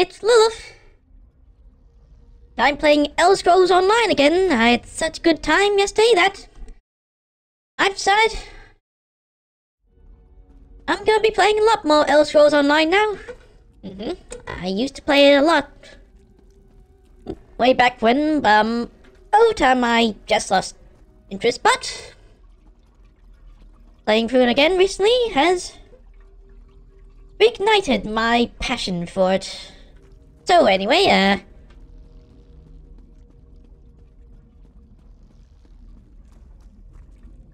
it's Lilith. I'm playing Elder Scrolls Online again. I had such a good time yesterday that I've decided I'm gonna be playing a lot more Elder Scrolls Online now. I used to play it a lot way back when, over time I just lost interest, but playing through it again recently has reignited my passion for it. So anyway,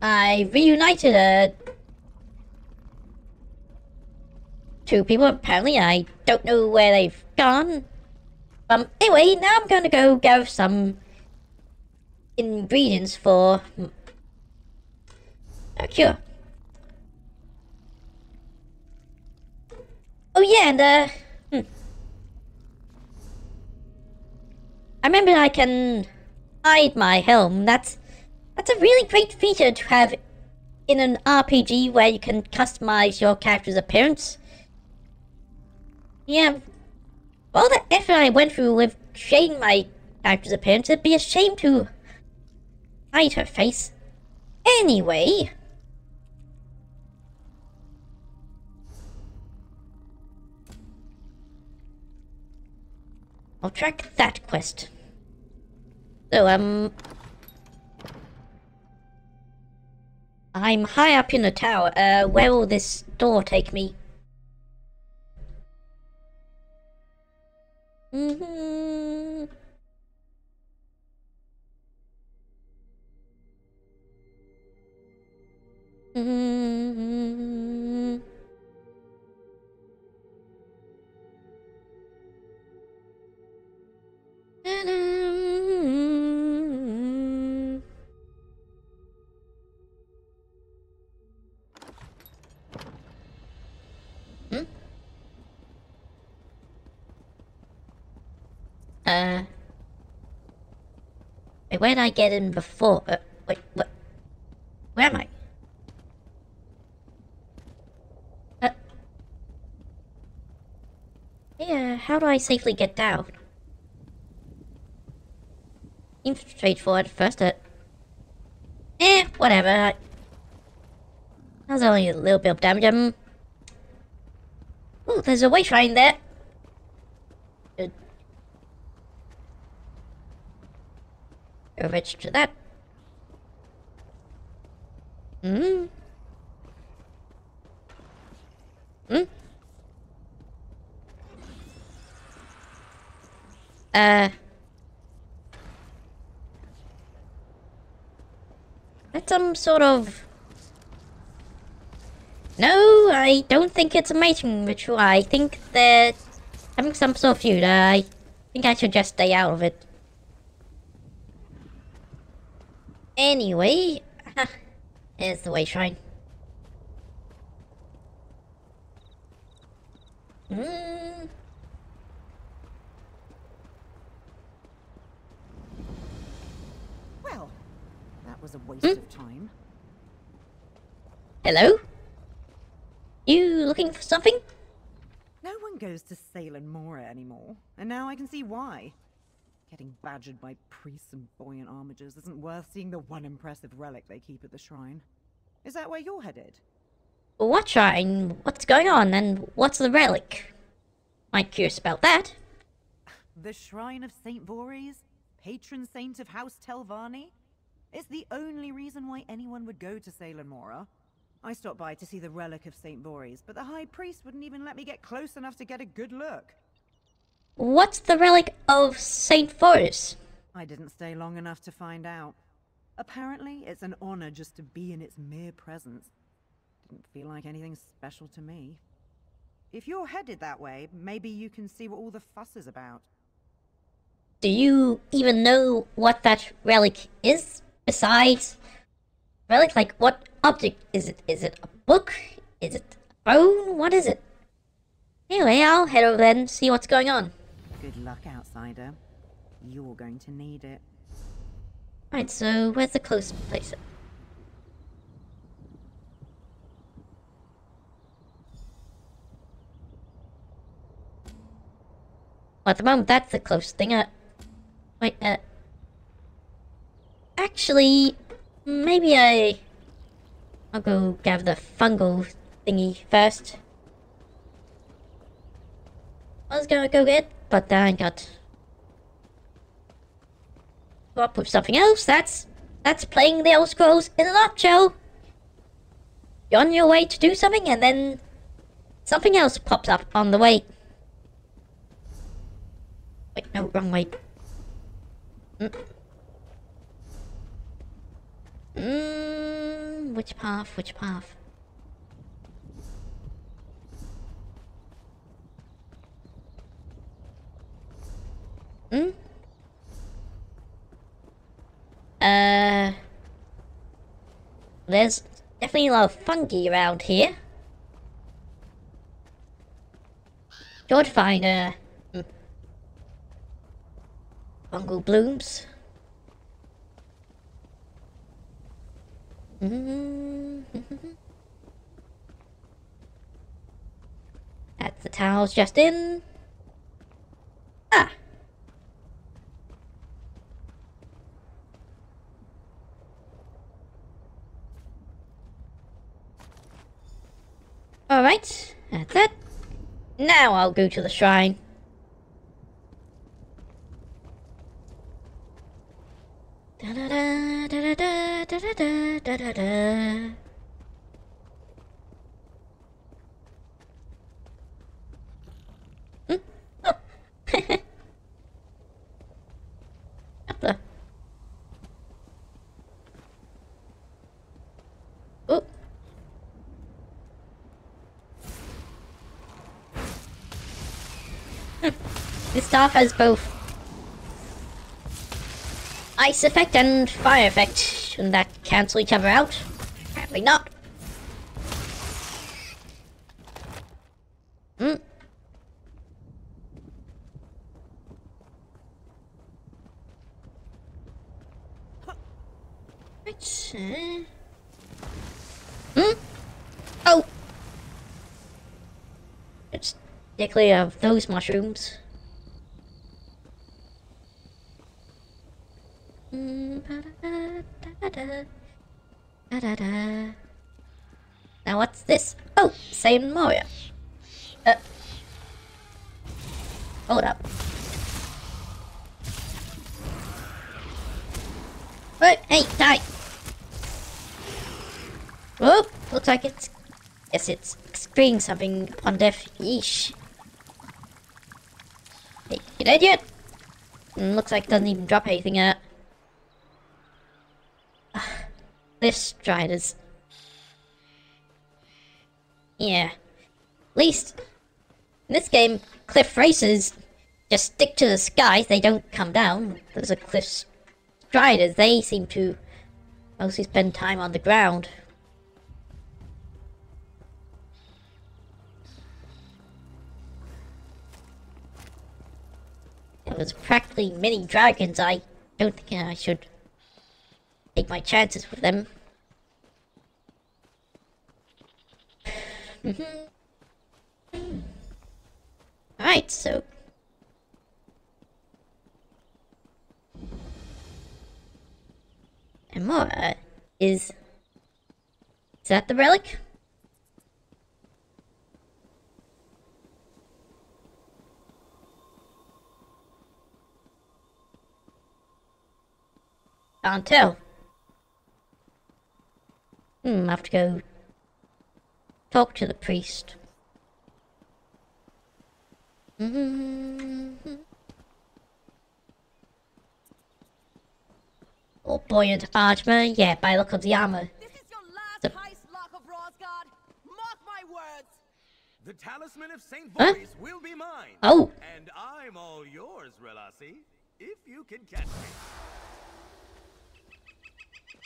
I reunited, two people. Apparently, I don't know where they've gone. Anyway, now I'm gonna go gather some ingredients for a cure. Oh yeah, and I remember I can hide my helm. That's a really great feature to have in an RPG where you can customize your character's appearance. Yeah, all the effort I went through with shading my character's appearance, it'd be a shame to hide her face. Anyway, I'll track that quest. So, I'm high up in the tower. Where will this door take me? Where did I get in before? Wait, what? Where am I? Yeah, how do I safely get down? Seems straightforward first. Whatever. That was only a little bit of damage. Ooh, there's a way shrine there. Good. Go register that. That's some sort of... No, I don't think it's a mating ritual. I think they're having some sort of feud. I think I should just stay out of it. Anyway, here's the way shrine. Well, that was a waste of time. Hello? You looking for something? No one goes to Salem Mora anymore, and now I can see why. Getting badgered by priests and buoyant armigers isn't worth seeing the one impressive relic they keep at the shrine. Is that where you're headed? What shrine? What's going on? And what's the relic? I'm curious about that. The Shrine of St. Voorhees? Patron saint of House Telvanni? It's the only reason why anyone would go to Salem Mora. I stopped by to see the relic of St. Voorhees, but the High Priest wouldn't even let me get close enough to get a good look. What's the relic of St. Voorhees? I didn't stay long enough to find out. Apparently, it's an honor just to be in its mere presence. Didn't feel like anything special to me. If you're headed that way, maybe you can see what all the fuss is about. Do you even know what that relic is? Besides... relic? Like, what object is it? Is it a book? Is it a phone? What is it? Anyway, I'll head over then and see what's going on. Good luck, outsider. You're going to need it. Alright, so where's the closest place? Well, at the moment, that's the closest thing. Wait, actually, maybe I'll go gather the fungal thingy first. I was gonna go get, but then I got up with something else. That's playing the Elder Scrolls in a nutshell. You're on your way to do something, and then something else pops up on the way. Wait, no, wrong way. Which path? Which path? There's definitely a lot of fungi around here. Sure to find, fungal blooms. That's the towels just in. Ah! Alright, that's it. Now I'll go to the shrine. Da da da da da da da da da da. Oh. What the? Oh. This staff has both ice effect and fire effect. Shouldn't that cancel each other out? Apparently not. Right. Oh! It's particularly of those mushrooms. Now what's this? Oh, same Moria. Hold up. Wait, hey, die! Oh, looks like it's... Yes, it's experiencing something upon death. Yeesh. Hey, you dead yet? Looks like it doesn't even drop anything at. This Striders. Yeah. At least, in this game, cliff races just stick to the skies, they don't come down. Those are cliff Striders, they seem to mostly spend time on the ground. There's practically mini dragons. I don't think I should take my chances with them. Alright, so... Amora is... Is that the relic? Can't tell. I have to go talk to the priest. Oh, buoyant armor. Yeah, by the look of the armor. This is your last heist, Lock of Rosgard. Mark my words. The talisman of St. Boris will be mine. Oh. And I'm all yours, Relasi, if you can catch me.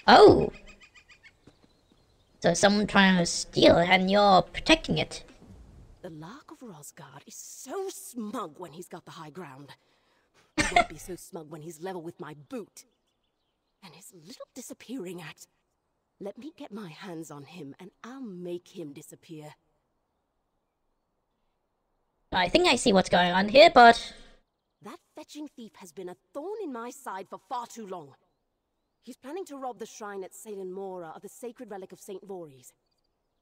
Oh. So someone trying to steal it and you're protecting it. The Lark of Rosgard is so smug when he's got the high ground. He won't be so smug when he's level with my boot. And his little disappearing act. Let me get my hands on him and I'll make him disappear. I think I see what's going on here, but That fetching thief has been a thorn in my side for far too long. He's planning to rob the shrine at Salem Mora of the sacred relic of St. Voorhees.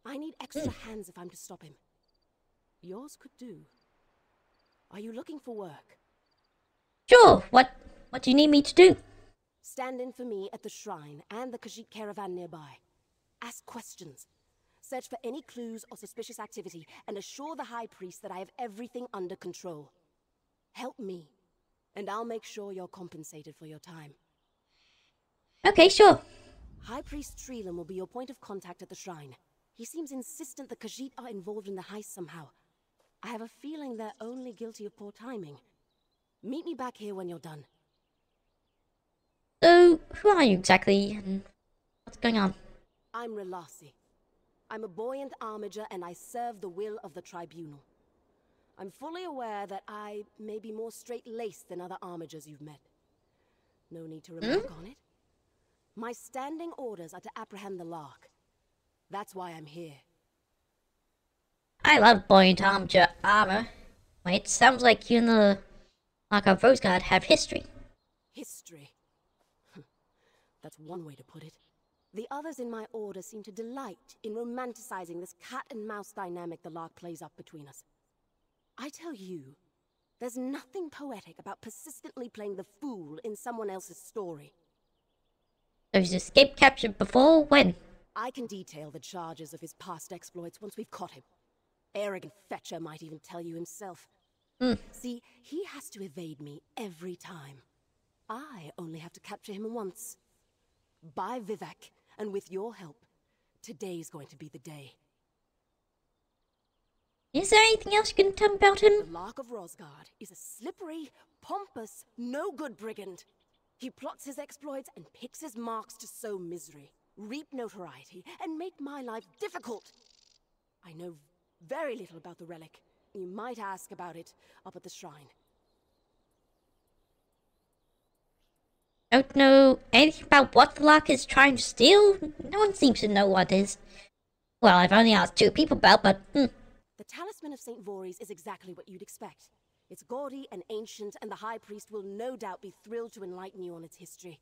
I need extra hands if I'm to stop him. Yours could do. Are you looking for work? Sure, what do you need me to do? Stand in for me at the shrine and the Khajiit caravan nearby. Ask questions. Search for any clues or suspicious activity and assure the High Priest that I have everything under control. Help me, and I'll make sure you're compensated for your time. Okay, sure. High Priest Treelan will be your point of contact at the shrine. He seems insistent the Khajiit are involved in the heist somehow. I have a feeling they're only guilty of poor timing. Meet me back here when you're done. So, who are you exactly, and what's going on? I'm Relasi. I'm a buoyant armiger, and I serve the will of the Tribunal. I'm fully aware that I may be more straight-laced than other armigers you've met. No need to remark on it. My standing orders are to apprehend the Lark. That's why I'm here. I love buoyant armor. Wait, sounds like you and the Mark of Roseguard have history. History. That's one way to put it. The others in my order seem to delight in romanticizing this cat-and-mouse dynamic the Lark plays up between us. I tell you, there's nothing poetic about persistently playing the fool in someone else's story. So he's escaped capture before? When? I can detail the charges of his past exploits once we've caught him. Arrogant Fetcher might even tell you himself. See, he has to evade me every time. I only have to capture him once. By Vivek, and with your help, today's going to be the day. Is there anything else you can tell me about him? The Lark of Rosgard is a slippery, pompous, no-good brigand. He plots his exploits and picks his marks to sow misery, reap notoriety, and make my life difficult. I know very little about the relic. You might ask about it up at the shrine. Don't know anything about what the Lark is trying to steal? No one seems to know what it is. Well, I've only asked 2 people about, but The Talisman of St. Voorhees is exactly what you'd expect. It's gaudy and ancient, and the High Priest will no doubt be thrilled to enlighten you on its history.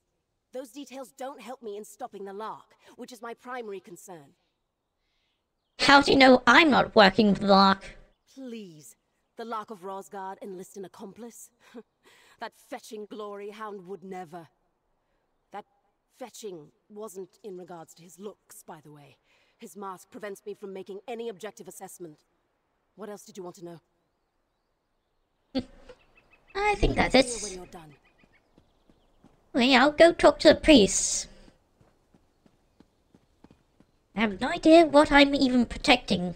Those details don't help me in stopping the Lark, which is my primary concern. how do you know I'm not working with the Lark? Please, the Lark of Rosgard enlist an accomplice? That fetching glory hound would never. That fetching wasn't in regards to his looks, by the way. His mask prevents me from making any objective assessment. What else did you want to know? I think that's Here when it. you're done. Okay, I'll go talk to the priests. I have no idea what I'm even protecting.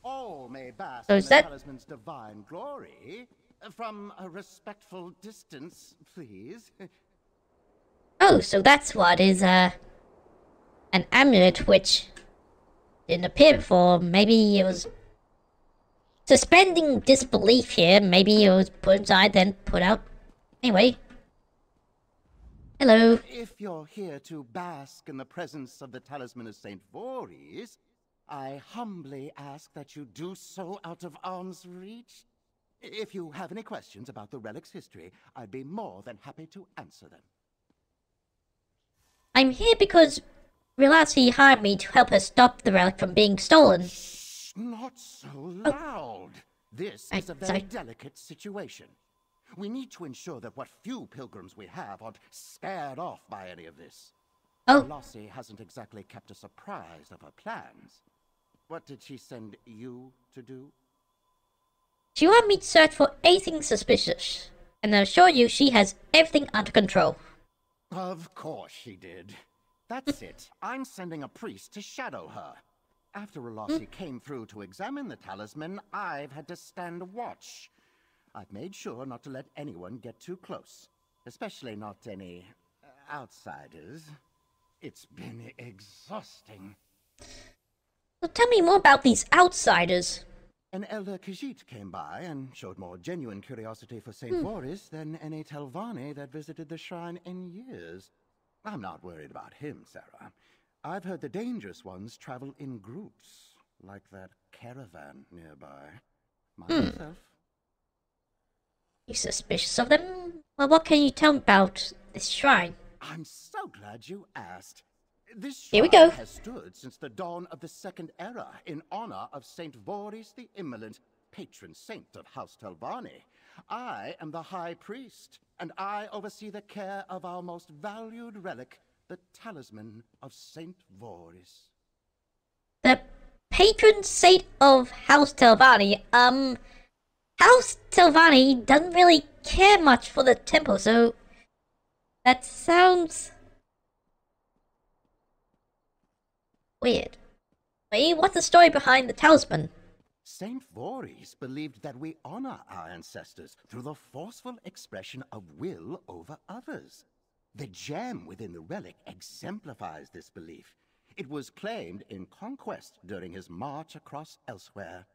All may bask So in is the that- talisman's divine glory. From a respectful distance, please. Oh, so that's what is, an amulet which didn't appear before. Maybe it was suspending disbelief here. Maybe it was put inside, then put out. Anyway. Hello. If you're here to bask in the presence of the talisman of St. Voorhees, I humbly ask that you do so out of arm's reach. If you have any questions about the relic's history, I'd be more than happy to answer them. I'm here because Relasi hired me to help her stop the relic from being stolen. Shh, not so loud. This is a very sorry. delicate situation. We need to ensure that what few pilgrims we have aren't scared off by any of this. Oh, Lossie hasn't exactly kept us apprised of her plans. What did she send you to do? she wanted me to search for anything suspicious, and I assure you she has everything under control. Of course she did. That's it. I'm sending a priest to shadow her. After Relossi came through to examine the talisman, I've had to stand watch. I've made sure not to let anyone get too close. Especially not any outsiders. It's been exhausting. So tell me more about these outsiders. An elder Khajiit came by and showed more genuine curiosity for St. Voorhees than any Telvanni that visited the shrine in years. I'm not worried about him, Sarah. I've heard the dangerous ones travel in groups, like that caravan nearby. Myself. You suspicious of them? Well, what can you tell me about this shrine? I'm so glad you asked. This Here we shrine go. has stood since the dawn of the Second Era in honor of Saint Voris the Immolent, patron saint of House Telvanni. I am the High Priest, and I oversee the care of our most valued relic, the Talisman of Saint Voris. The patron saint of House Telvanni. House Telvanni doesn't really care much for the temple, so that sounds weird. Wait, what's the story behind the talisman? Saint Voris believed that we honor our ancestors through the forceful expression of will over others. The gem within the relic exemplifies this belief. It was claimed in conquest during his march across elsewhere.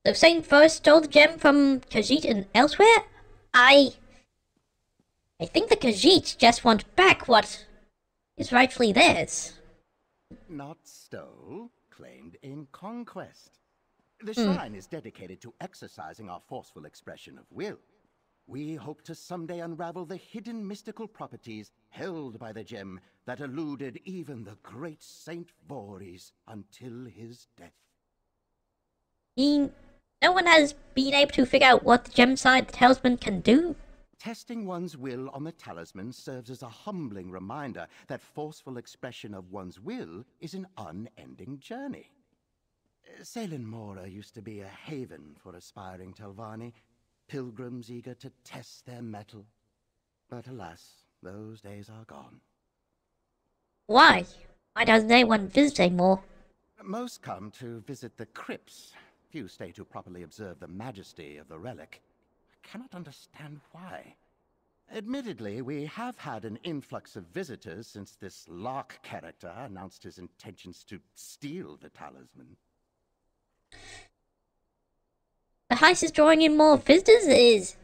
So Saint Voris stole the gem from Khajiit and elsewhere? I think the Khajiit just want back what is rightfully theirs. Not stole, claimed in conquest. The shrine is dedicated to exercising our forceful expression of will. We hope to someday unravel the hidden mystical properties held by the gem that eluded even the great Saint Voris until his death. No one has been able to figure out what the gem side the talisman can do? Testing one's will on the talisman serves as a humbling reminder that forceful expression of one's will is an unending journey. Salem Mora used to be a haven for aspiring Telvanni, pilgrims eager to test their mettle. But alas, those days are gone. Why? Why doesn't anyone visit anymore? Most come to visit the crypts. Few stay to properly observe the majesty of the relic. I cannot understand why. Admittedly, we have had an influx of visitors since this Lark character announced his intentions to steal the talisman. The heist is drawing in more visitors.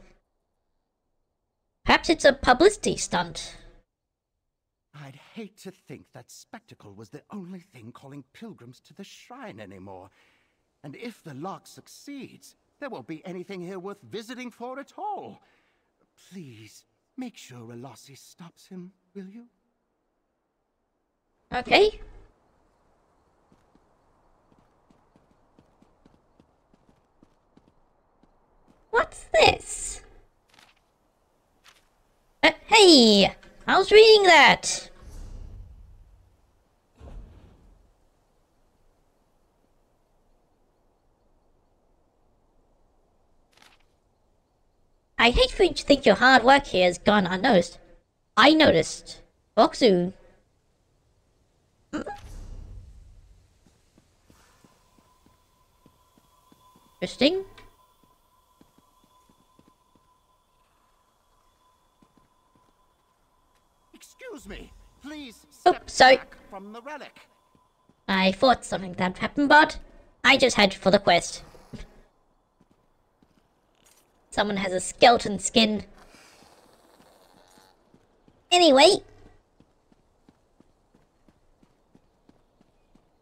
Perhaps it's a publicity stunt. I'd hate to think that spectacle was the only thing calling pilgrims to the shrine anymore. And if the Lark succeeds, there won't be anything here worth visiting for at all. Please, make sure Elossi stops him, will you? Okay. What's this? Hey! I was reading that! I hate for you to think your hard work here has gone unnoticed. I noticed. Talk soon. Interesting. Excuse me, please step sorry. back from the relic. I thought something that happened, but I just headed for the quest. Someone has a skeleton skin. Anyway.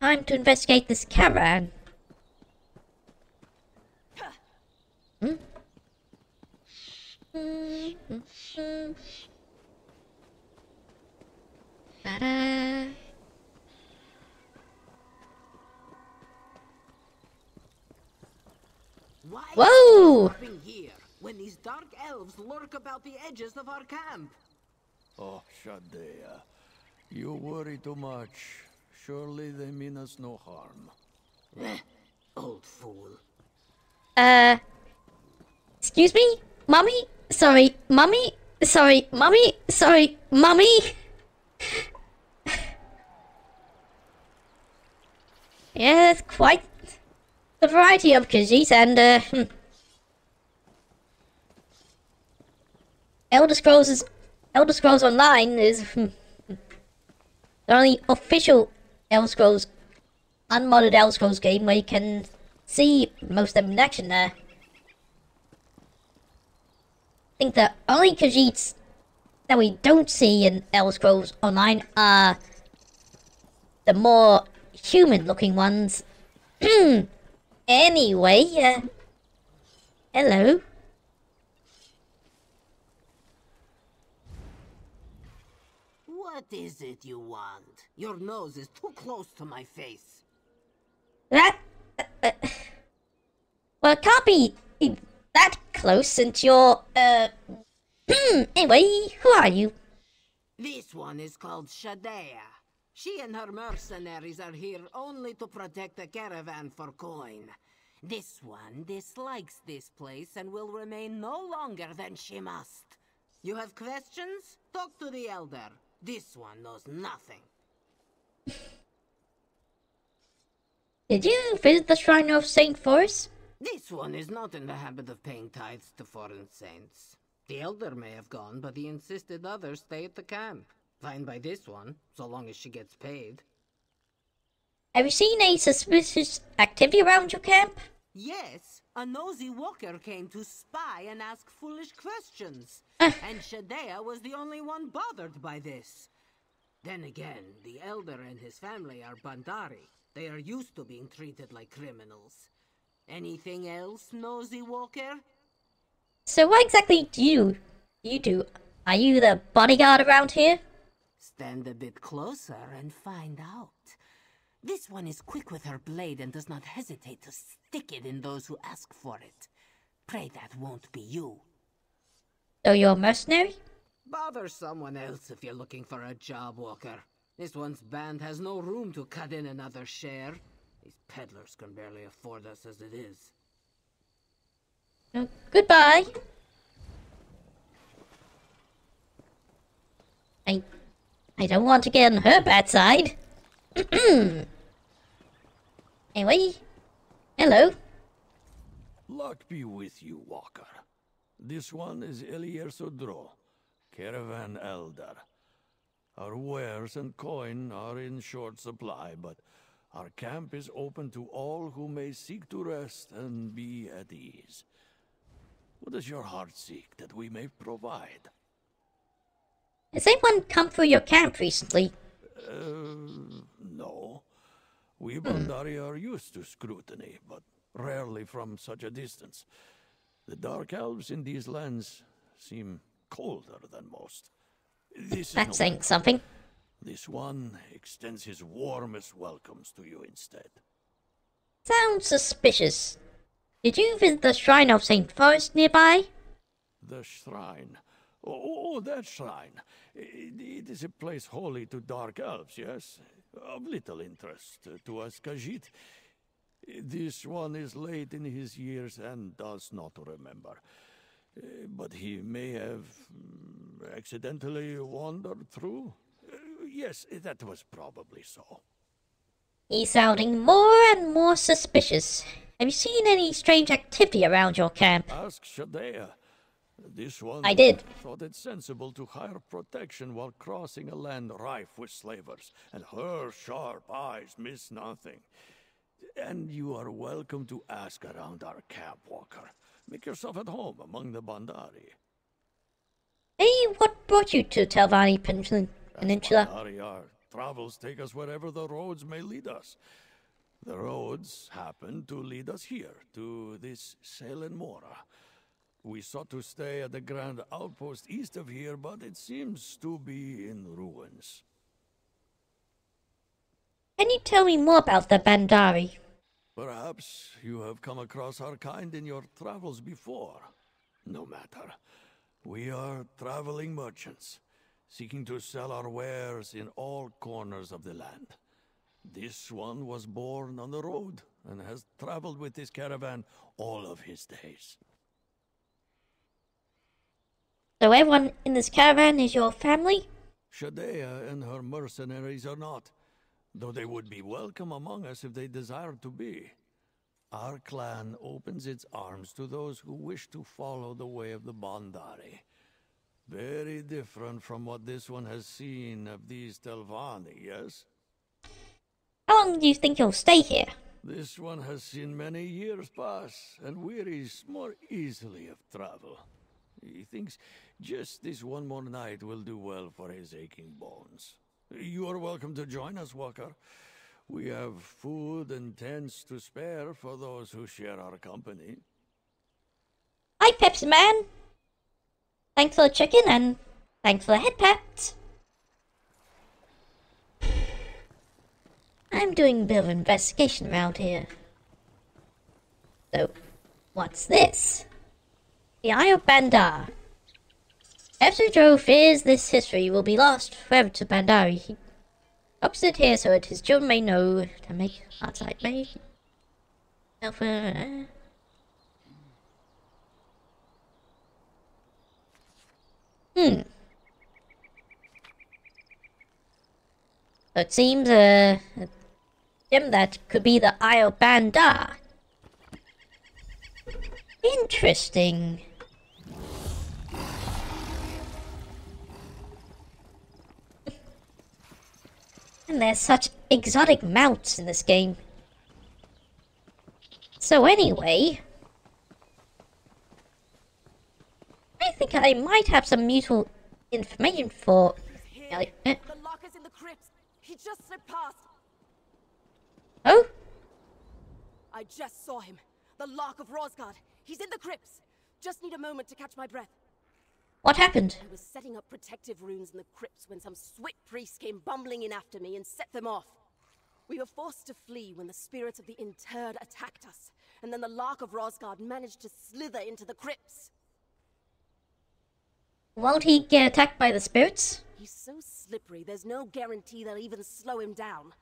Time to investigate this caravan. Ta-da. Why Whoa! stopping here when these dark elves lurk about the edges of our camp? Oh, Shadea. You worry too much. Surely they mean us no harm. Old fool. Excuse me? Mummy? Sorry, Mummy? Sorry, Mummy? Sorry, Mummy? Yeah, there's quite a variety of Khajiits and, Elder Scrolls Online is the only official Elder Scrolls, unmodded Elder Scrolls game where you can see most of them in action there. I think the only Khajiits that we don't see in Elder Scrolls Online are the more human-looking ones. Anyway, Hello. What is it you want? Your nose is too close to my face. That. Well, it can't be that close since you're. Anyway, who are you? This one is called Shadea. She and her mercenaries are here only to protect the caravan for coin. This one dislikes this place and will remain no longer than she must. You have questions? Talk to the elder. This one knows nothing. Did you visit the shrine of Saint Forest? This one is not in the habit of paying tithes to foreign saints. The elder may have gone, but he insisted others stay at the camp. Fine by this one, so long as she gets paid. Have you seen any suspicious activity around your camp? Yes, a nosy walker came to spy and ask foolish questions. And Shadea was the only one bothered by this. Then again, the elder and his family are Bandari. They are used to being treated like criminals. Anything else, nosy walker? So what exactly do you do? Are you the bodyguard around here? Stand a bit closer and find out. This one is quick with her blade and does not hesitate to stick it in those who ask for it. Pray that won't be you. So you're a mercenary? Bother someone else if you're looking for a job, Walker. This one's band has no room to cut in another share. These peddlers can barely afford us as it is. Goodbye. I don't want to get on her bad side. Anyway, hello. Luck be with you, Walker. This one is Elier Sodro, Caravan Elder. Our wares and coin are in short supply, but our camp is open to all who may seek to rest and be at ease. What does your heart seek that we may provide? Has anyone come through your camp recently? No. We Bandari are used to scrutiny, but rarely from such a distance. The dark elves in these lands seem colder than most. That's saying something. This one extends his warmest welcomes to you instead. Sounds suspicious. Did you visit the shrine of Saint Forest nearby? The shrine. Oh, that shrine. It is a place holy to dark elves, yes? Of little interest to us Khajiit. This one is late in his years and does not remember. But he may have accidentally wandered through. Yes, that was probably so. He's sounding more and more suspicious. Have you seen any strange activity around your camp? Ask Shadea. This one I did. thought it sensible to hire protection while crossing a land rife with slavers, and her sharp eyes miss nothing. And you are welcome to ask around our camp, Walker. Make yourself at home among the Bandari. Hey, what brought you to Telvanni Peninsula? Bandari, our travels take us wherever the roads may lead us. The roads happen to lead us here, to this Selen Mora. We sought to stay at the grand outpost east of here, but it seems to be in ruins. Can you tell me more about the Bandari? Perhaps you have come across our kind in your travels before. No matter. We are traveling merchants, seeking to sell our wares in all corners of the land. This one was born on the road and has traveled with this caravan all of his days. So everyone in this caravan is your family? Shadea and her mercenaries are not, though they would be welcome among us if they desired to be. Our clan opens its arms to those who wish to follow the way of the Bandari. Very different from what this one has seen of these Telvanni, yes? How long do you think you'll stay here? This one has seen many years pass, and wearies more easily of travel. He thinks just this one more night will do well for his aching bones. You are welcome to join us, Walker. We have food and tents to spare for those who share our company. Hi, Pepsi Man. Thanks for the chicken and thanks for the head pat. I'm doing a bit of investigation around here. So, what's this? The Eye of Bandar. Joe fears this history will be lost forever to Bandari. He hopes it here so that his children may know to make outside may. Alpha. So it seems a gem that could be the Eye of Bandar. Interesting. And there's such exotic mounts in this game. So anyway, I think I might have some useful information for Elliot. The locker's in the crypts. He just slipped past. Oh? I just saw him. The Lock of Rosgard. He's in the crypts. Just need a moment to catch my breath. What happened? I was setting up protective runes in the crypts when some Swit priests came bumbling in after me and set them off. We were forced to flee when the spirits of the interred attacked us, and then the Lark of Rosgard managed to slither into the crypts. Won't he get attacked by the spirits? He's so slippery, there's no guarantee they'll even slow him down.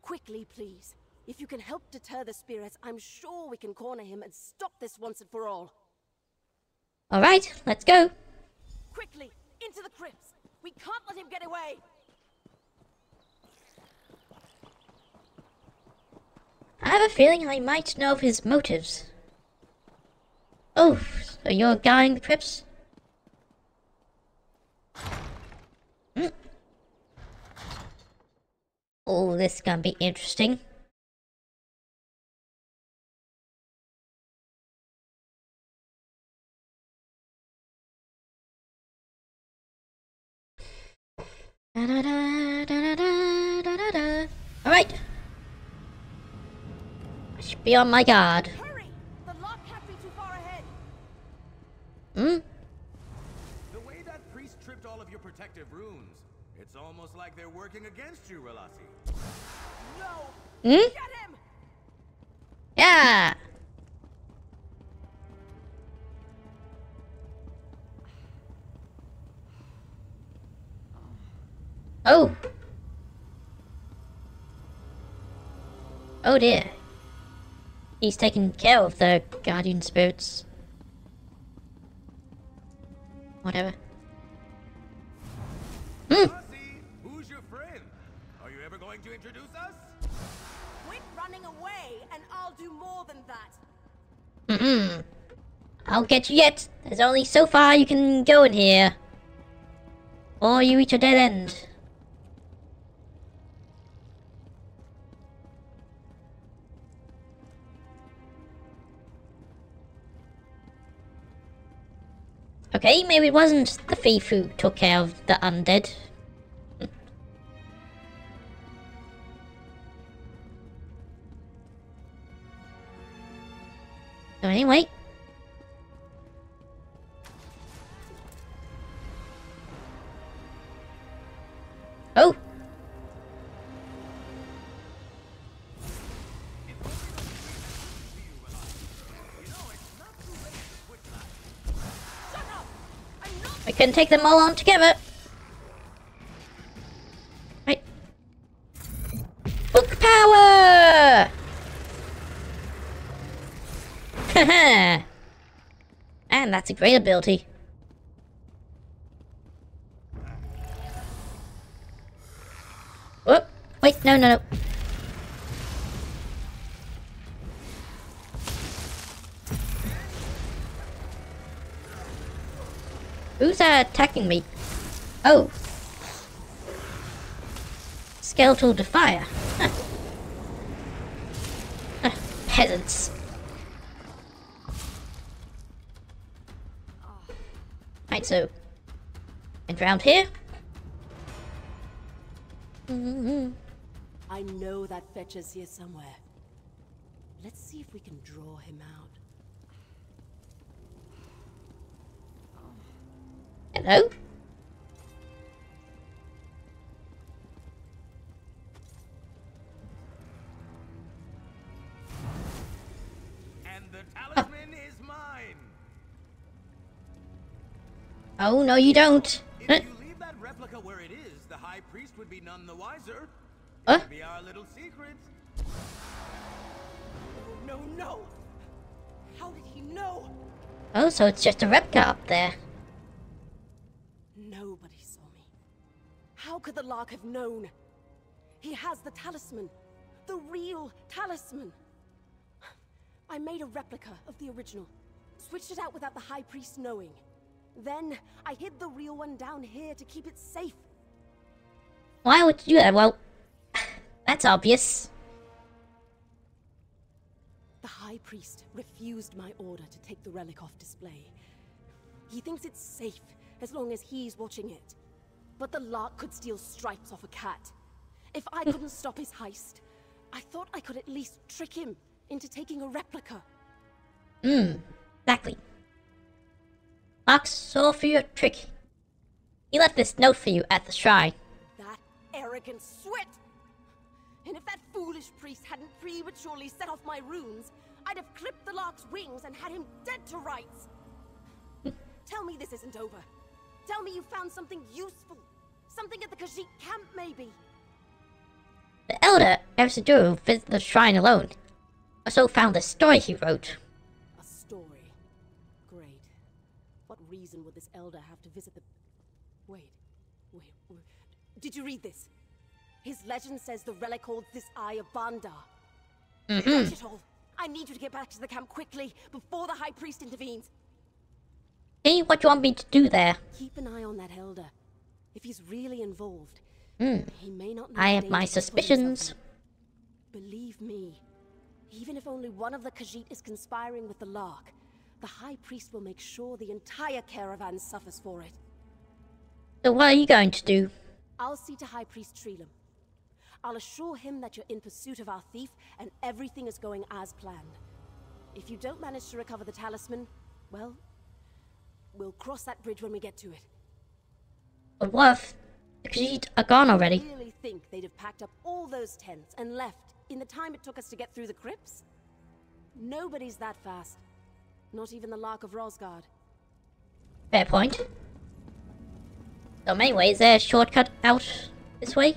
Quickly, please. If you can help deter the spirits, I'm sure we can corner him and stop this once and for all. Alright, let's go. Quickly, into the crypts. We can't let him get away. I have a feeling I might know of his motives. Oh, so you're guarding the crypts? Oh, this is gonna be interesting. Alright. I should be on my guard. Hurry! The lock can't be too far ahead. The way that priest tripped all of your protective runes, it's almost like they're working against you, Relasi. No! Hmm? Get him! Yeah! Oh! Oh dear. He's taking care of the guardian spirits. Whatever. Relasi, who's your friend? Are you ever going to introduce us? Quit running away, and I'll do more than that. I'll get you yet. There's only so far you can go in here. Or you reach a dead end. Okay, maybe it wasn't the thief who took care of the undead. So anyway. Oh! We can take them all on together. Right. Book power! Haha! And that's a great ability. Whoop! Wait, no. Who's attacking me? Oh. Skeletal Defier. Peasants. Right, so. And round here. I know that fetcher's here somewhere. Let's see if we can draw him out. Hello? And the talisman is mine. Oh, no, you don't. If you leave that replica where it is, the High Priest would be none the wiser. Huh? It'll be our little secret. No, no! How did he know? Oh, so it's just a replica up there. Nobody saw me. How could the Lark have known? He has the talisman. The real talisman. I made a replica of the original. Switched it out without the High Priest knowing. Then, I hid the real one down here to keep it safe. Why would you do that? Well, that's obvious. The High Priest refused my order to take the relic off display. He thinks it's safe as long as he's watching it. But the Lark could steal stripes off a cat. If I couldn't stop his heist, I thought I could at least trick him into taking a replica. Exactly. Mark saw for your trick. He left this note for you at the shrine. That arrogant swit! And if that foolish priest hadn't prematurely set off my runes, I'd have clipped the Lark's wings and had him dead to rights. Tell me this isn't over. Tell me you found something useful. Something at the Khajiit camp, maybe. The elder Vtuber visited the shrine alone. Also found the story he wrote. A story. Great. What reason would this elder have to visit the... Wait. Did you read this? His legend says the relic holds this Eye of Bandar. Watch it all. I need you to get back to the camp quickly, before the High Priest intervenes. Hey, what do you want me to do there? Keep an eye on that elder. If he's really involved, he may not know I the have my danger he put himself suspicions. in. Believe me, even if only one of the Khajiit is conspiring with the Lark, the High Priest will make sure the entire caravan suffers for it. So what are you going to do? I'll see to High Priest Treelam. I'll assure him that you're in pursuit of our thief and everything is going as planned. If you don't manage to recover the talisman, well, we'll cross that bridge when we get to it. But what if the Khajiit are gone already? I really think they'd have packed up all those tents and left in the time it took us to get through the crypts? Nobody's that fast. Not even the Lark of Rosgard. Fair point. So anyway, is there a shortcut out this way?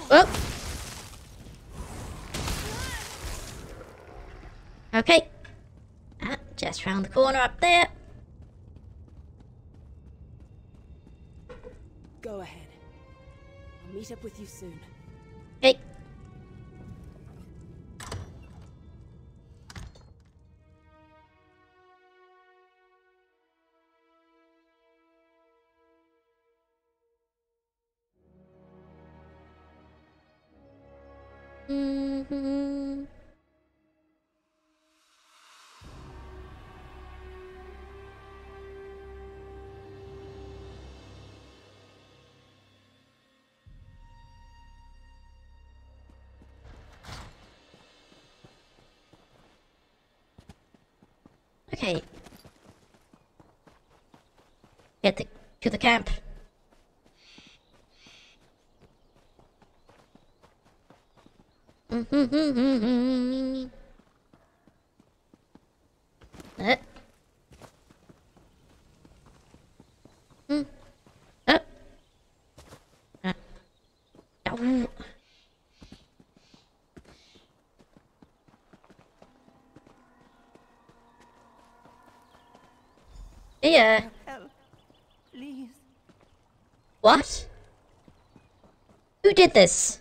Oh. Okay. Just round the corner up there. Go ahead. I'll meet up with you soon. Okay. Okay. Get to the camp. Oh. Yeah. Help. Please. What? Who did this?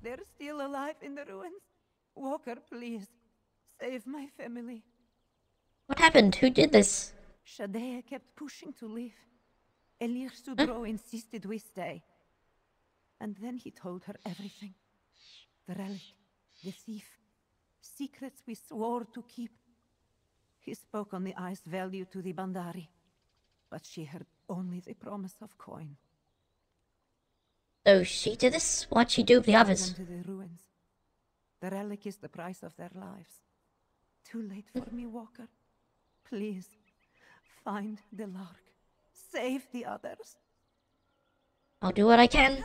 They're still alive in the ruins. Walker, please. Save my family. What happened? Who did this? Shadea kept pushing to leave. Elir Sudro insisted we stay. And then he told her everything. The relic, the thief, secrets we swore to keep. He spoke on the eye's value to the Bandari, but she heard only the promise of coin. So she did this? What'd she do with the Guide others? them to the ruins. The relic is the price of their lives. Too late for me, Walker. Please, find the Lark. Save the others. I'll do what I can.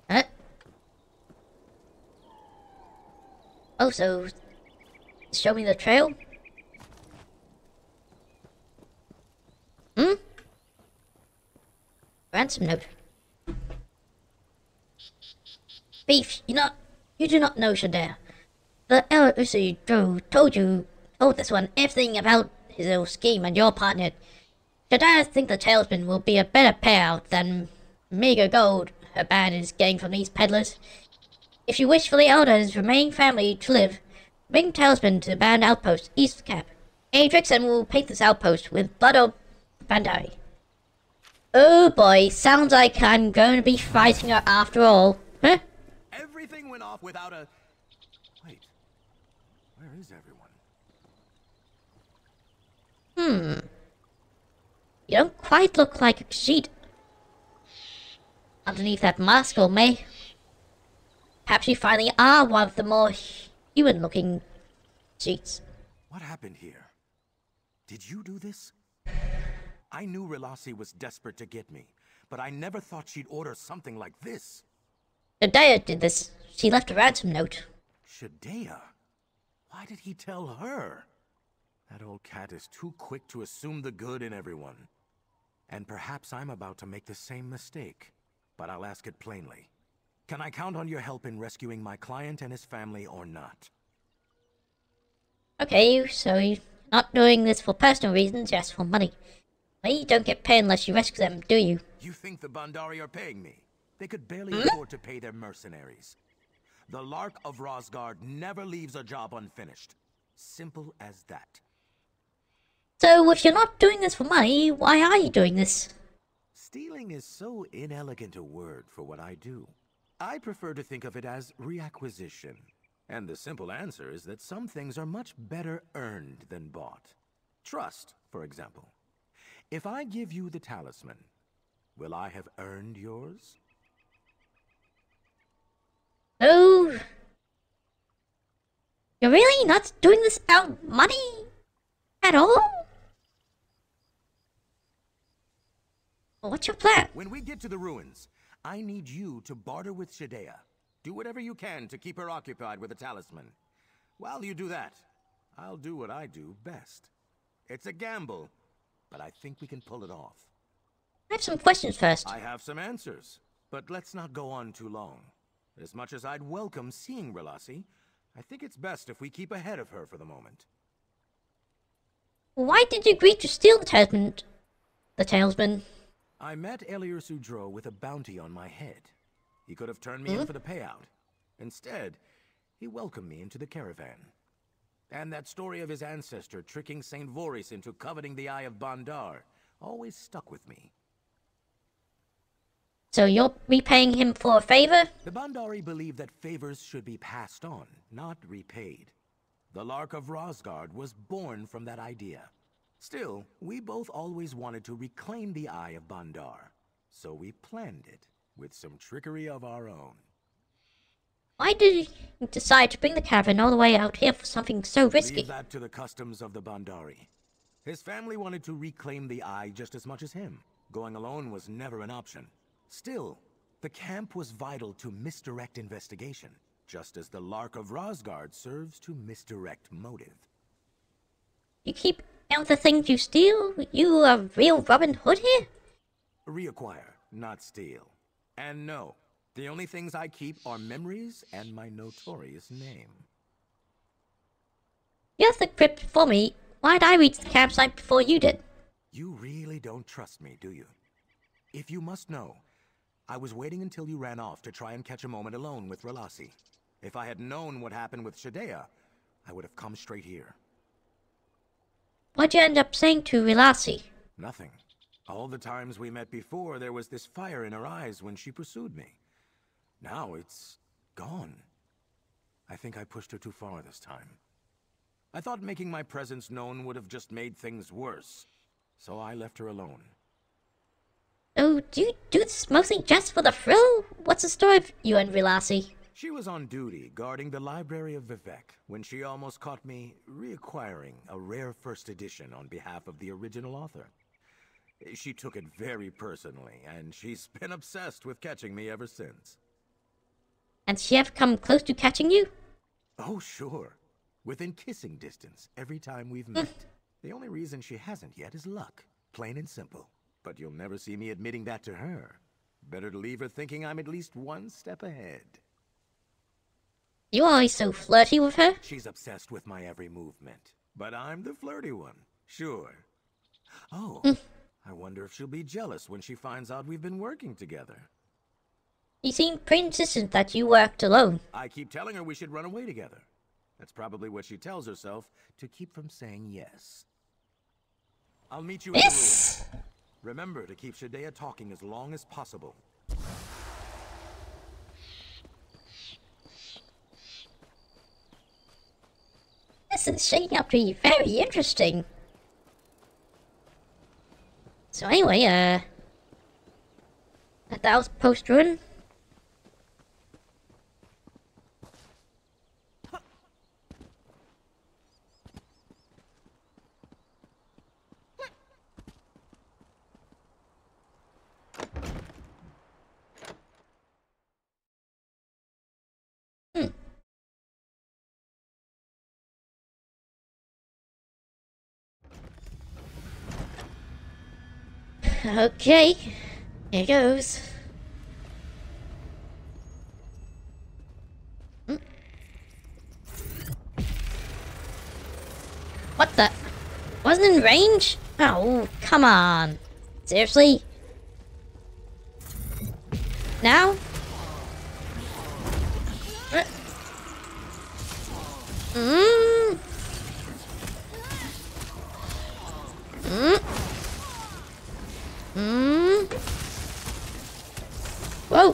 Huh? Oh, so show me the trail? Hmm? Ransom note. Thief, you do not know Shaddai. The elder Usu told this one everything about his little scheme and your partner. Shaddai think the talisman will be a better payout than meager gold her band is getting from these peddlers. If you wish for the elder and his remaining family to live, bring talisman to the band outpost east of the camp. Adrixon will paint this outpost with blood of Bandai. Oh boy, sounds like I'm going to be fighting her after all. Huh? Everything went off without a... Wait. Where is everyone? You don't quite look like a Khajiit underneath that mask, old May. Perhaps you finally are one of the more human-looking Khajiits. What happened here? Did you do this? I knew Relasi was desperate to get me, but I never thought she'd order something like this. Shaddai did this. She left a ransom note. Shaddai? Why did he tell her? That old cat is too quick to assume the good in everyone. And perhaps I'm about to make the same mistake, but I'll ask it plainly. Can I count on your help in rescuing my client and his family or not? Okay, so you're not doing this for personal reasons, just for money. Well, you don't get paid unless you rescue them, do you? You think the Bandari are paying me? They could barely afford to pay their mercenaries. The Lark of Rosgard never leaves a job unfinished. Simple as that. So if you're not doing this for money, why are you doing this? Stealing is so inelegant a word for what I do. I prefer to think of it as reacquisition. And the simple answer is that some things are much better earned than bought. Trust, for example. If I give you the talisman, will I have earned yours? Oh, you're really not doing this out money at all? Well, what's your plan? When we get to the ruins, I need you to barter with Shaddai. Do whatever you can to keep her occupied with the talisman. While you do that, I'll do what I do best. It's a gamble, but I think we can pull it off. I have some questions first. I have some answers, but let's not go on too long. As much as I'd welcome seeing Relasi, I think it's best if we keep ahead of her for the moment. Why did you agree to steal the talisman? The talisman? I met Eliur Sudro with a bounty on my head. He could have turned me in for the payout. Instead, he welcomed me into the caravan. And that story of his ancestor tricking St. Voris into coveting the Eye of Bandar always stuck with me. So you're repaying him for a favor? The Bandari believe that favors should be passed on, not repaid. The Lark of Rosgard was born from that idea. Still, we both always wanted to reclaim the Eye of Bandar, so we planned it with some trickery of our own. Why did you decide to bring the caravan all the way out here for something so risky? Leave that to the customs of the Bandari. His family wanted to reclaim the Eye just as much as him. Going alone was never an option. Still, the camp was vital to misdirect investigation, just as the Lark of Rosgard serves to misdirect motive. You keep out the things you steal? You a real Robin Hood here? Reacquire, not steal. And no, the only things I keep are memories and my notorious name. You have the crypt for me. Why'd I reach the campsite before you did? You really don't trust me, do you? If you must know, I was waiting until you ran off to try and catch a moment alone with Relasi. If I had known what happened with Shaddai, I would have come straight here. What'd you end up saying to Relasi? Nothing. All the times we met before, there was this fire in her eyes when she pursued me. Now it's gone. I think I pushed her too far this time. I thought making my presence known would have just made things worse, so I left her alone. Oh, do you do this mostly just for the thrill? What's the story of you and Vilasi? She was on duty guarding the library of Vivek when she almost caught me reacquiring a rare first edition on behalf of the original author. She took it very personally, and she's been obsessed with catching me ever since. And she ever come close to catching you? Oh, sure. Within kissing distance every time we've met. The only reason she hasn't yet is luck. Plain and simple. But you'll never see me admitting that to her. Better to leave her thinking I'm at least one step ahead. You always so flirty with her? She's obsessed with my every movement. But I'm the flirty one. Sure. Oh, I wonder if she'll be jealous when she finds out we've been working together. You seem pretty insistent that you worked alone. I keep telling her we should run away together. That's probably what she tells herself to keep from saying yes. I'll meet you in the room. Remember to keep Shadea talking as long as possible. This is shaping up to be very interesting. So anyway, that was post-run. Okay, here goes. What the? Wasn't in range? Oh, come on. Seriously? Now? Whoa!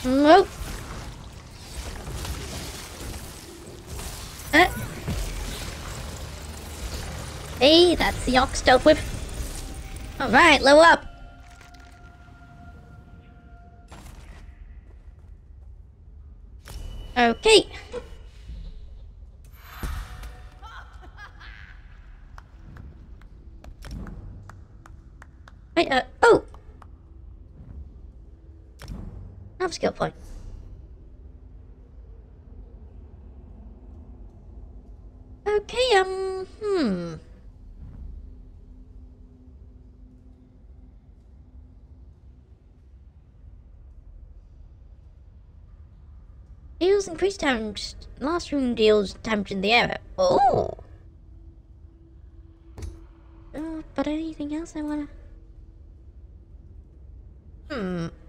Whoa! Hey, that's the ox dealt with. Alright, level up! Okay. Wait, oh! I have a skill point. Okay, Deals increased damage. Last room deals damage in the area. Oh! But anything else I wanna...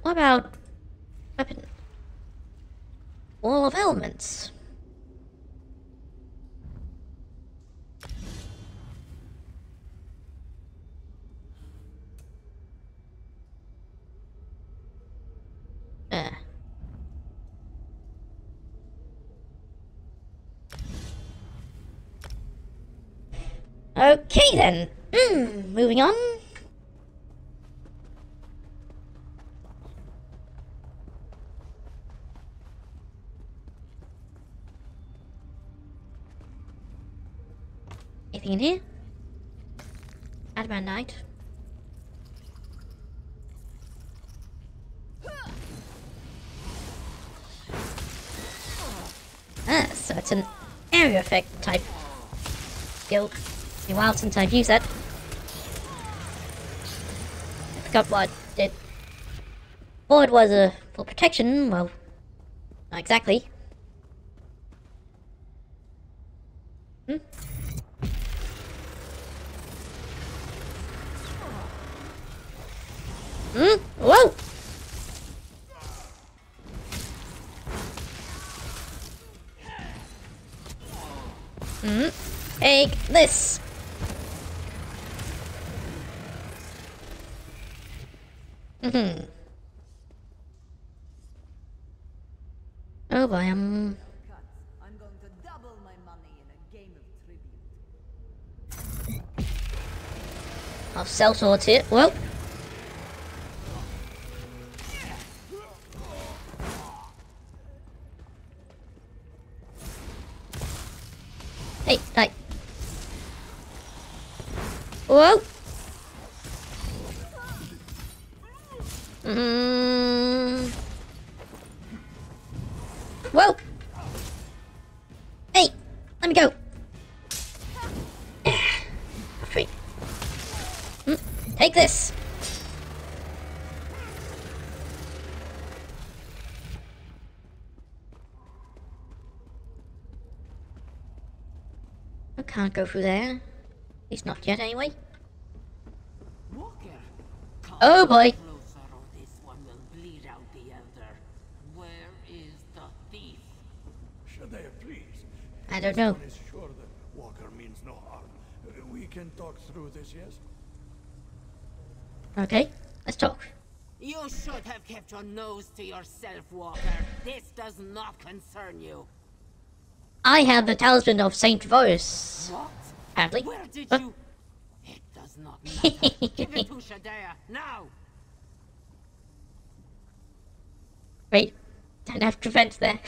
what about... weapon? Wall of Elements. Okay then. Moving on. Anything in here? Adamantite. So it's an area effect type skill. It's been a while since I've used that. I forgot what it did. Before it was for protection, well, not exactly. Whoa! Take this! Oh boy, I'm going to double my money in a game of tribute. I'll sell swords here. Well. Hey, hey. Whoa. Whoa. Hey, let me go. Free. Take this. I can't go through there. At least not yet, anyway. Walker, come Oh boy. closer or this one will bleed out the elder. Where is the thief? Shadea, please. I don't know. One is sure that Walker means no harm. We can talk through this, yes? Okay, let's talk. You should have kept your nose to yourself, Walker. This does not concern you. I have the talisman of Saint Vorus. What? Apparently. Where did Huh? you... It does not matter. Give it to Shadea, now! Wait, don't have to vent there.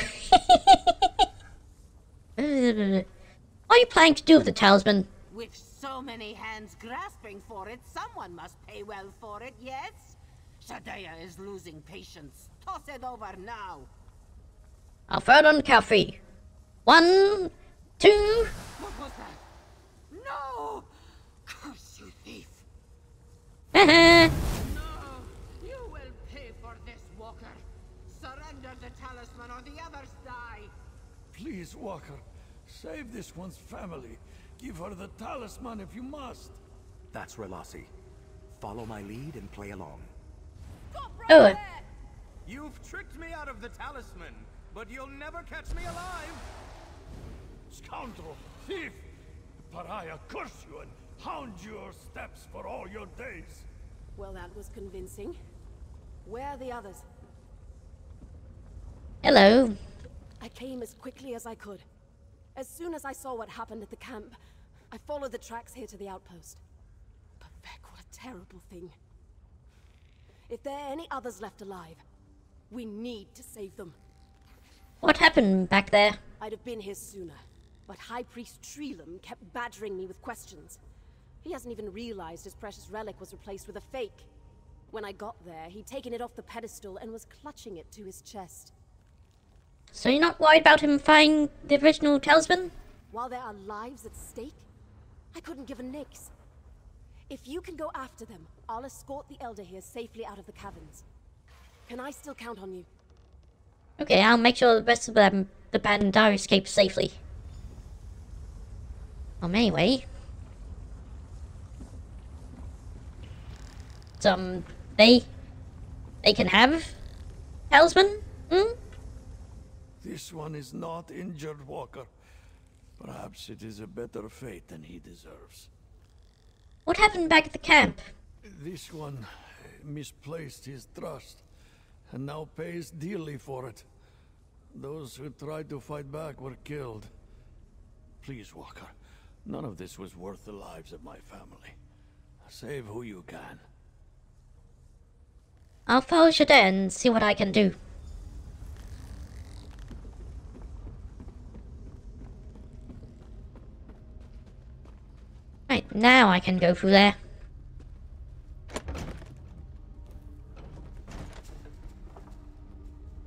What are you planning to do with the talisman? With so many hands grasping for it, someone must pay well for it, yes? Shadea is losing patience. Toss it over now. I'll throw it on the coffee. 1, 2. What was that? No! Curse you, thief! Haha. No! You will pay for this, Walker. Surrender the talisman or the others die. Please, Walker. Save this one's family. Give her the talisman if you must. That's Relasi. Follow my lead and play along. Oh, You've tricked me out of the talisman, but you'll never catch me alive! Scoundrel! Thief! Pariah, curse you and hound your steps for all your days! Well, that was convincing. Where are the others? hello. I came as quickly as I could. As soon as I saw what happened at the camp, I followed the tracks here to the outpost. But Beck, what a terrible thing. If there are any others left alive, we need to save them. What happened back there? I'd have been here sooner, but High Priest Treelam kept badgering me with questions. He hasn't even realized his precious relic was replaced with a fake. When I got there, he'd taken it off the pedestal and was clutching it to his chest. So you're not worried about him finding the original talisman? While there are lives at stake, I couldn't give a nix. If you can go after them, I'll escort the Elder here safely out of the caverns. Can I still count on you? Okay, I'll make sure the rest of them, the Bandar escape safely. Anyway. They can have talisman? Hmm? This one is not injured, Walker. Perhaps it is a better fate than he deserves. What happened back at the camp? This one misplaced his trust, and now pays dearly for it. Those who tried to fight back were killed. Please, Walker, none of this was worth the lives of my family. Save who you can. I'll follow Shadea and see what I can do. Right, now I can go through there.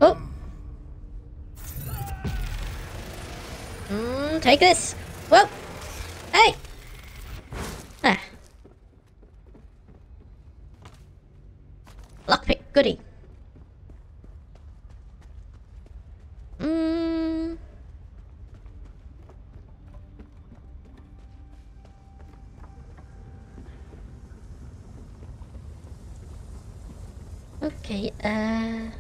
Oh! Take this! Whoa! Hey! Ah. Lockpick, goody. Okay, the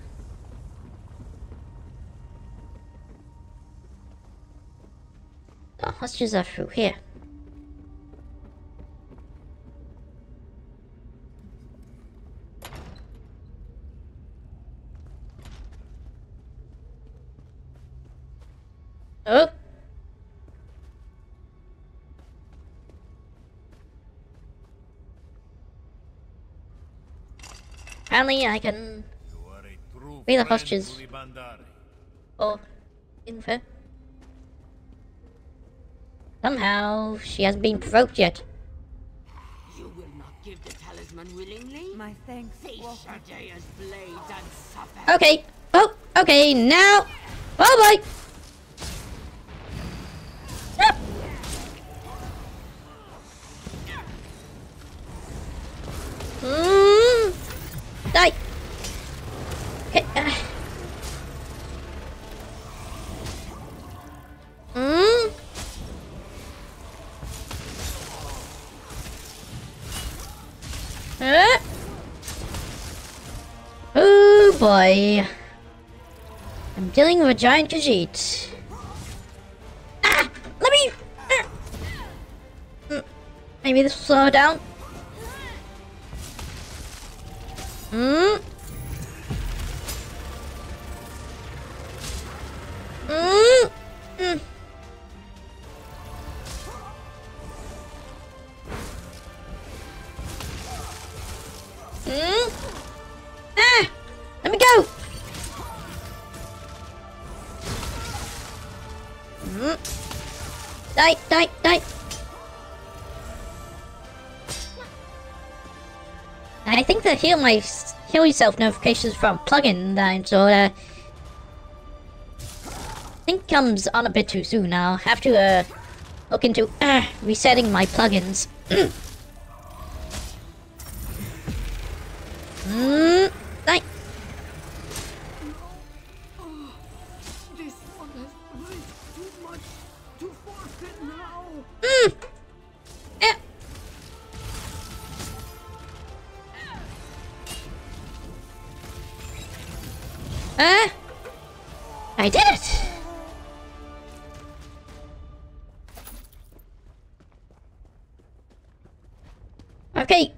hostages are through here. Oh. Apparently I can free the hostages. Or info. Somehow she hasn't been provoked yet. You will not give the talisman willingly? My thanks. Face Walker. Shadea's blade and suffer. Okay. Oh, okay, now. Bye bye. Yep. Die. Okay. Oh boy. I'm dealing with a giant Khajiit. Ah! Let me... Maybe this will slow her down. Mm. Mm. Mm. Mm. Ah! Let me go! Mm. Die, die, die! I think the heal yourself notifications from plugin that I think comes on a bit too soon. I'll have to look into resetting my plugins. Die. This one has risked too much to forfeit now. Yeah. I did it! Okay,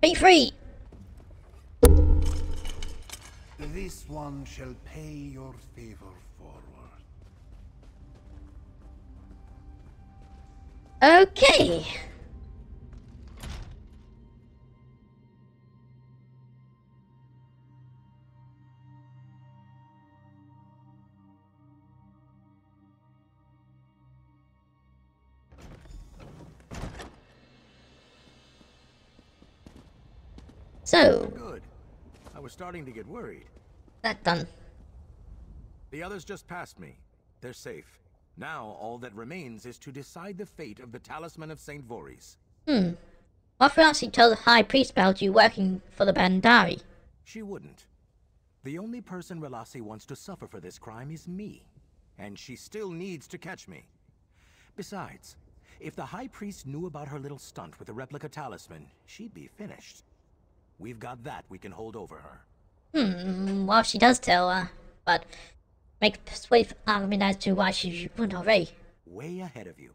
be free! This one shall pay your favor forward. Okay. So, Good. I was starting to get worried. that done. The others just passed me. They're safe. Now, all that remains is to decide the fate of the Talisman of St. Voorhees. What else he told the High Priest about you working for the Bandari? She wouldn't. The only person Relassi wants to suffer for this crime is me. And she still needs to catch me. Besides, if the High Priest knew about her little stunt with the replica talisman, she'd be finished. We've got that we can hold over her. Well, she does tell, but make a persuasive argument as to why she wouldn't already. Way ahead of you.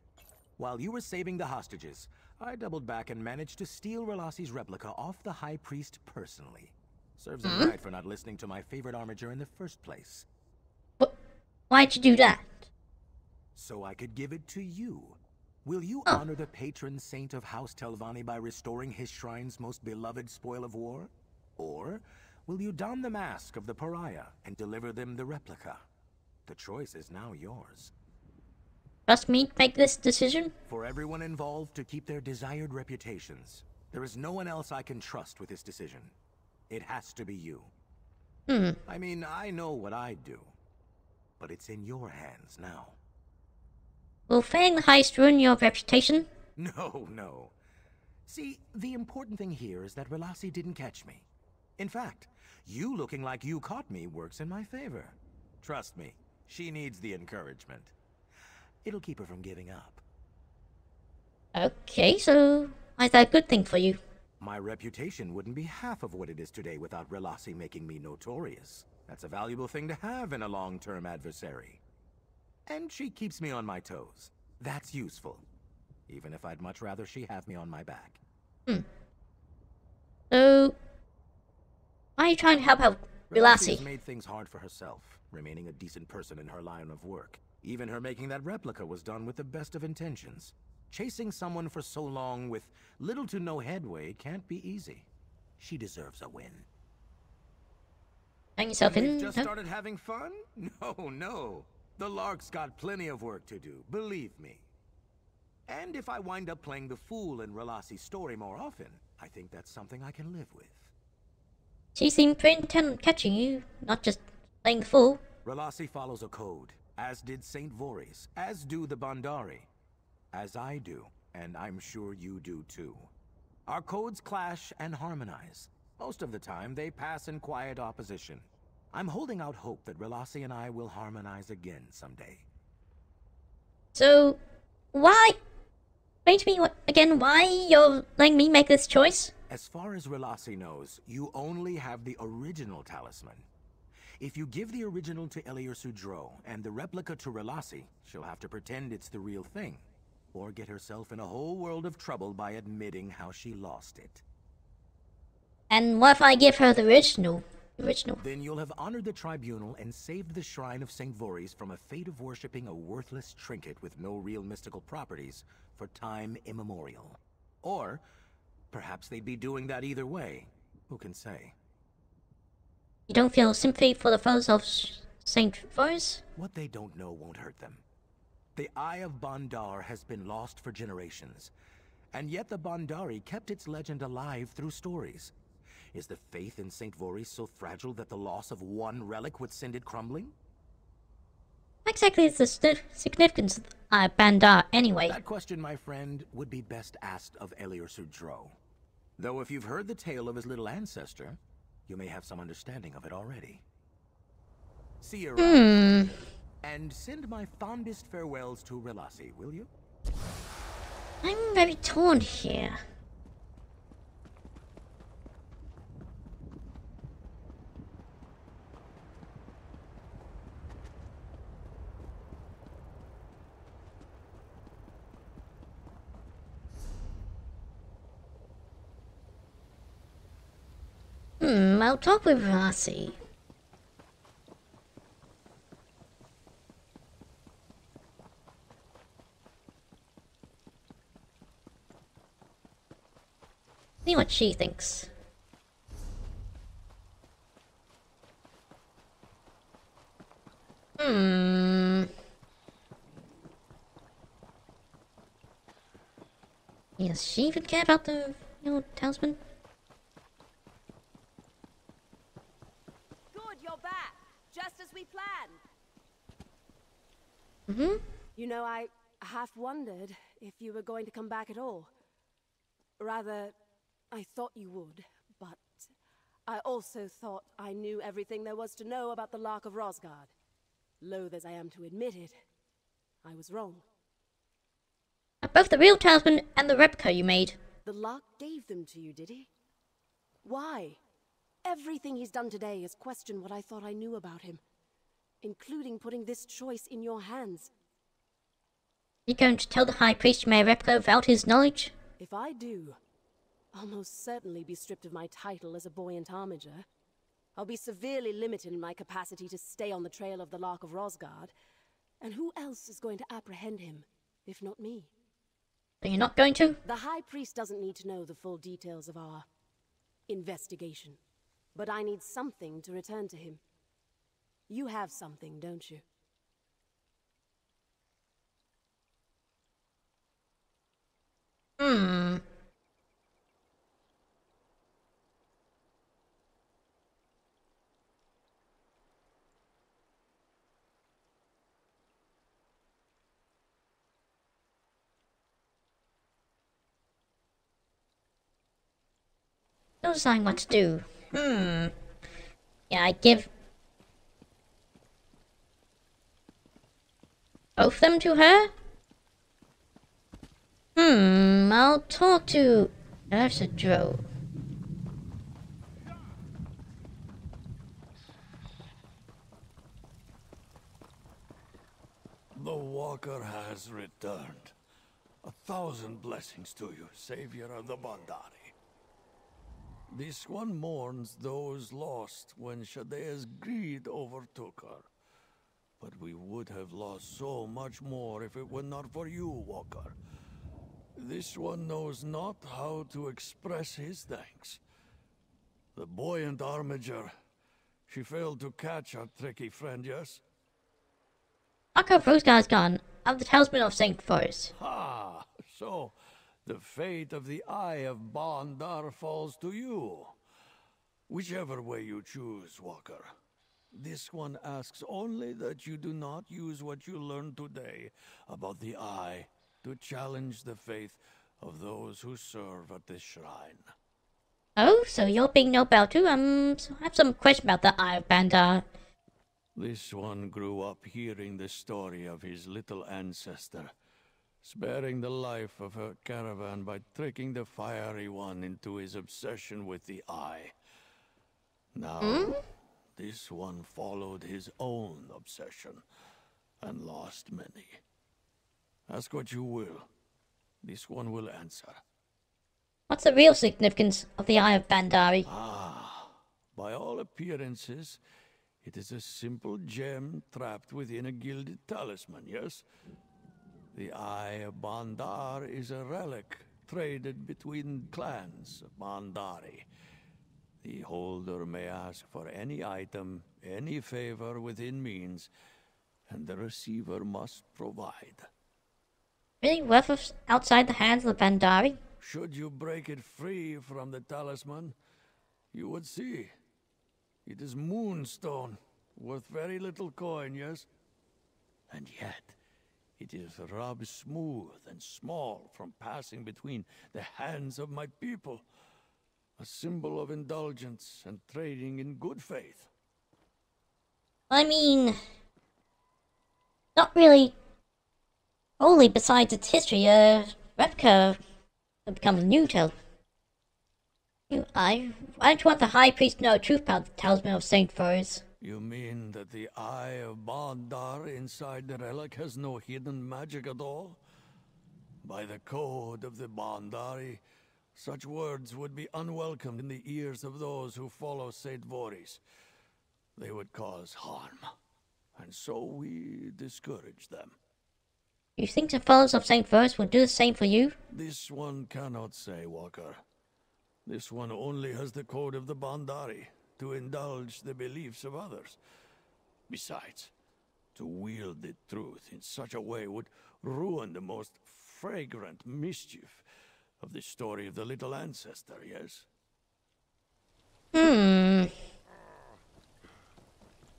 While you were saving the hostages, I doubled back and managed to steal Relassi's replica off the High Priest personally. Serves him right for not listening to my favorite armature in the first place. Why'd you do that? So I could give it to you. Will you honor the patron saint of House Telvanni by restoring his shrine's most beloved spoil of war? Or will you don the mask of the pariah and deliver them the replica? The choice is now yours. Trust me to make this decision? For everyone involved to keep their desired reputations, there is no one else I can trust with this decision. It has to be you. I mean, I know what I'd do, but it's in your hands now. Will failing the heist ruin your reputation? No, no. See, the important thing here is that Relassi didn't catch me. In fact, you looking like you caught me works in my favor. Trust me, she needs the encouragement. It'll keep her from giving up. Okay, so why's that a good thing for you? My reputation wouldn't be half of what it is today without Relassi making me notorious. That's a valuable thing to have in a long-term adversary. And she keeps me on my toes. That's useful. Even if I'd much rather she have me on my back. So, why are you trying to help out Relassi Relassi? has made things hard for herself, remaining a decent person in her line of work. Even her making that replica was done with the best of intentions. Chasing someone for so long with little to no headway can't be easy. She deserves a win. Hang yourself We've in. just No? started having fun? No, no. The Lark's got plenty of work to do, believe me. And if I wind up playing the fool in Relasi's story more often, I think that's something I can live with. She seemed pretty intent on catching you, not just playing the fool. Relasi follows a code, as did Saint Voorhees, as do the Bandari. As I do, and I'm sure you do too. Our codes clash and harmonize. Most of the time, they pass in quiet opposition. I'm holding out hope that Relasi and I will harmonize again someday. So, why? Explain to me again why you're letting me make this choice? As far as Relasi knows, you only have the original talisman. If you give the original to Elior Sudro and the replica to Relasi, she'll have to pretend it's the real thing, or get herself in a whole world of trouble by admitting how she lost it. And what if I give her the original? Then you'll have honored the tribunal and saved the shrine of St. Voorhees from a fate of worshipping a worthless trinket with no real mystical properties for time immemorial. Or perhaps they'd be doing that either way. Who can say? You don't feel sympathy for the foes of Saint Voorhees? What they don't know won't hurt them. The Eye of Bandar has been lost for generations, and yet the Bandari kept its legend alive through stories. Is the faith in St. Voorhees so fragile that the loss of one relic would send it crumbling? What exactly is the significance of Bandar anyway? That question, my friend, would be best asked of Elior Sudro. Though if you've heard the tale of his little ancestor, you may have some understanding of it already. See you around. And send my fondest farewells to Relasi, will you? I'm very torn here. I'll talk with Relasi. See what she thinks. Does she even care about the, talisman? Good, you're back. Just as we planned. You know, I half wondered if you were going to come back at all. Rather, I thought you would, but I also thought I knew everything there was to know about the Lark of Rosgard. Loath as I am to admit it, I was wrong. Both the real talisman and the replica you made. The Lark gave them to you, did he? Why? Everything he's done today has questioned what I thought I knew about him, including putting this choice in your hands. You going to tell the High Priest you made a replica without his knowledge? If I do, I'll most certainly be stripped of my title as a buoyant armiger. I'll be severely limited in my capacity to stay on the trail of the Lark of Rosgard. And who else is going to apprehend him, if not me? Are you not going to? The High Priest doesn't need to know the full details of our investigation. But I need something to return to him. You have something, don't you? Still deciding what to do. Yeah, I give both of them to her? I'll talk to Ursudro. The Walker has returned. 1,000 blessings to you, Savior of the Bandari. This one mourns those lost when Shadea's greed overtook her. But we would have lost so much more if it were not for you, Walker. This one knows not how to express his thanks. The buoyant armiger. She failed to catch our tricky friend, yes? Marco Rosgar's gone. I'm the talisman of St. Forest. Ah, so the fate of the Eye of Bandar falls to you. Whichever way you choose, Walker. This one asks only that you do not use what you learned today about the Eye to challenge the faith of those who serve at this shrine. Oh, so you're being noble too? So I have some question about the Eye of Bandar. This one grew up hearing the story of his little ancestor, sparing the life of her caravan by tricking the fiery one into his obsession with the Eye. Now, this one followed his own obsession and lost many. Ask what you will. This one will answer. What's the real significance of the Eye of Bandari? Ah, by all appearances, it is a simple gem trapped within a gilded talisman, yes? The Eye of Bandar is a relic traded between clans of Bandari. The holder may ask for any item, any favor within means, and the receiver must provide. Really worth outside the hands of the Bandari? Should you break it free from the talisman, you would see. It is moonstone, worth very little coin, yes? And yet, it is rubbed smooth and small from passing between the hands of my people. A symbol of indulgence and trading in good faith. I mean, not really. Only besides its history, replica have become a new I don't want the High Priest to know the truth about the Talisman of St. Forest. You mean that the Eye of Bandar inside the relic has no hidden magic at all? By the code of the Bandari, such words would be unwelcome in the ears of those who follow St. Voorhis. They would cause harm, and so we discourage them. You think the followers of St. Forest will do the same for you? This one cannot say, Walker. This one only has the code of the Bandari to indulge the beliefs of others. Besides, to wield the truth in such a way would ruin the most fragrant mischief of the story of the little ancestor, yes? You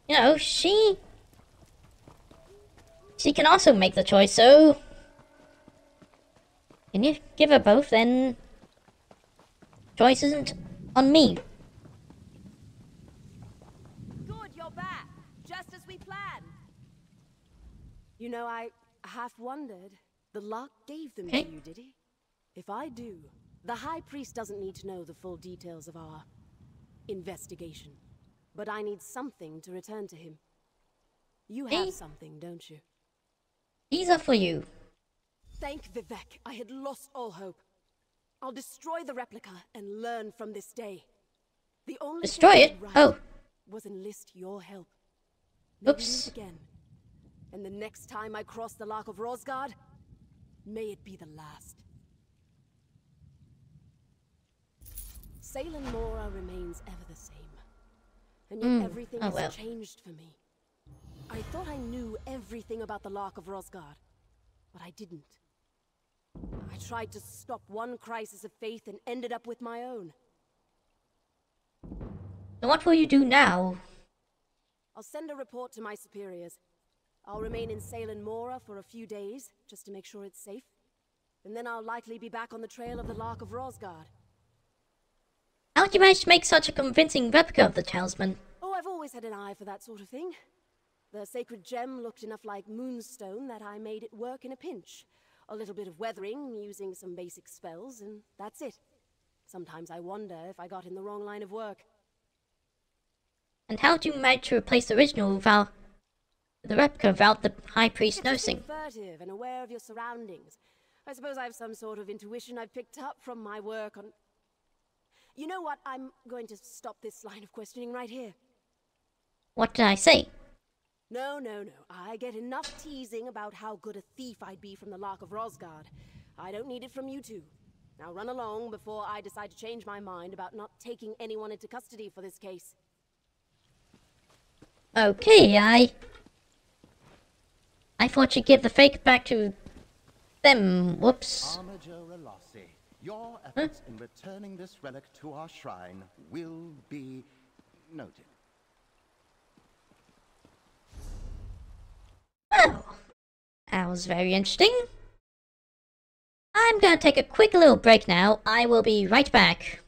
know, she can also make the choice, so can you give her both, then choice isn't on me. Good, you're back. Just as we planned. You know, I half wondered. The Lark gave them to you, did he? If I do, the High Priest doesn't need to know the full details of our investigation. But I need something to return to him. You have something, don't you? These are for you. Thank Vivek. I had lost all hope. I'll destroy the replica and learn from this day. The only Destroy thing I it? did right Oh. was enlist your help. Maybe Oops. meet again. And the next time I cross the Loch of Rosgard, may it be the last. Salem Mora remains ever the same. And yet everything has changed for me. I thought I knew everything about the Loch of Rosgard, but I didn't. I tried to stop one crisis of faith and ended up with my own. So what will you do now? I'll send a report to my superiors. I'll remain in Salem Mora for a few days, just to make sure it's safe. And then I'll likely be back on the trail of the Loch of Rosgard. How did you manage to make such a convincing replica of the talisman? Oh, I've always had an eye for that sort of thing. The sacred gem looked enough like moonstone that I made it work in a pinch. A little bit of weathering, using some basic spells, and that's it. Sometimes I wonder if I got in the wrong line of work. And how did you manage to replace the original without the replica without the High Priest noticing? Just be furtive and aware of your surroundings. I suppose I have some sort of intuition I've picked up from my work on... You know what? I'm going to stop this line of questioning right here. What did I say? No, no, no. I get enough teasing about how good a thief I'd be from the Lock of Rosgard. I don't need it from you two. Now run along before I decide to change my mind about not taking anyone into custody for this case. Okay, I thought you'd give the fake back to them. Whoops. Armiger Relossi, your efforts in returning this relic to our shrine will be noted. Oh, that was very interesting. I'm gonna take a quick little break now. I will be right back.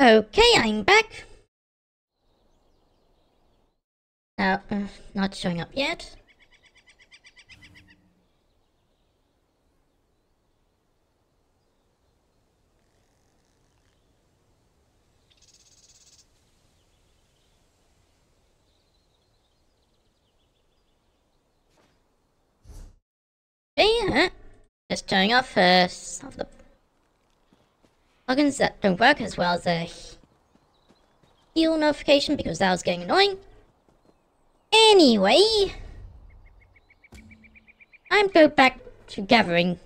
Okay, I'm back. Now, not showing up yet. Okay, just turning off some of the plugins that don't work, as well as the heal notification, because that was getting annoying. Anyway, I'm go back to gathering.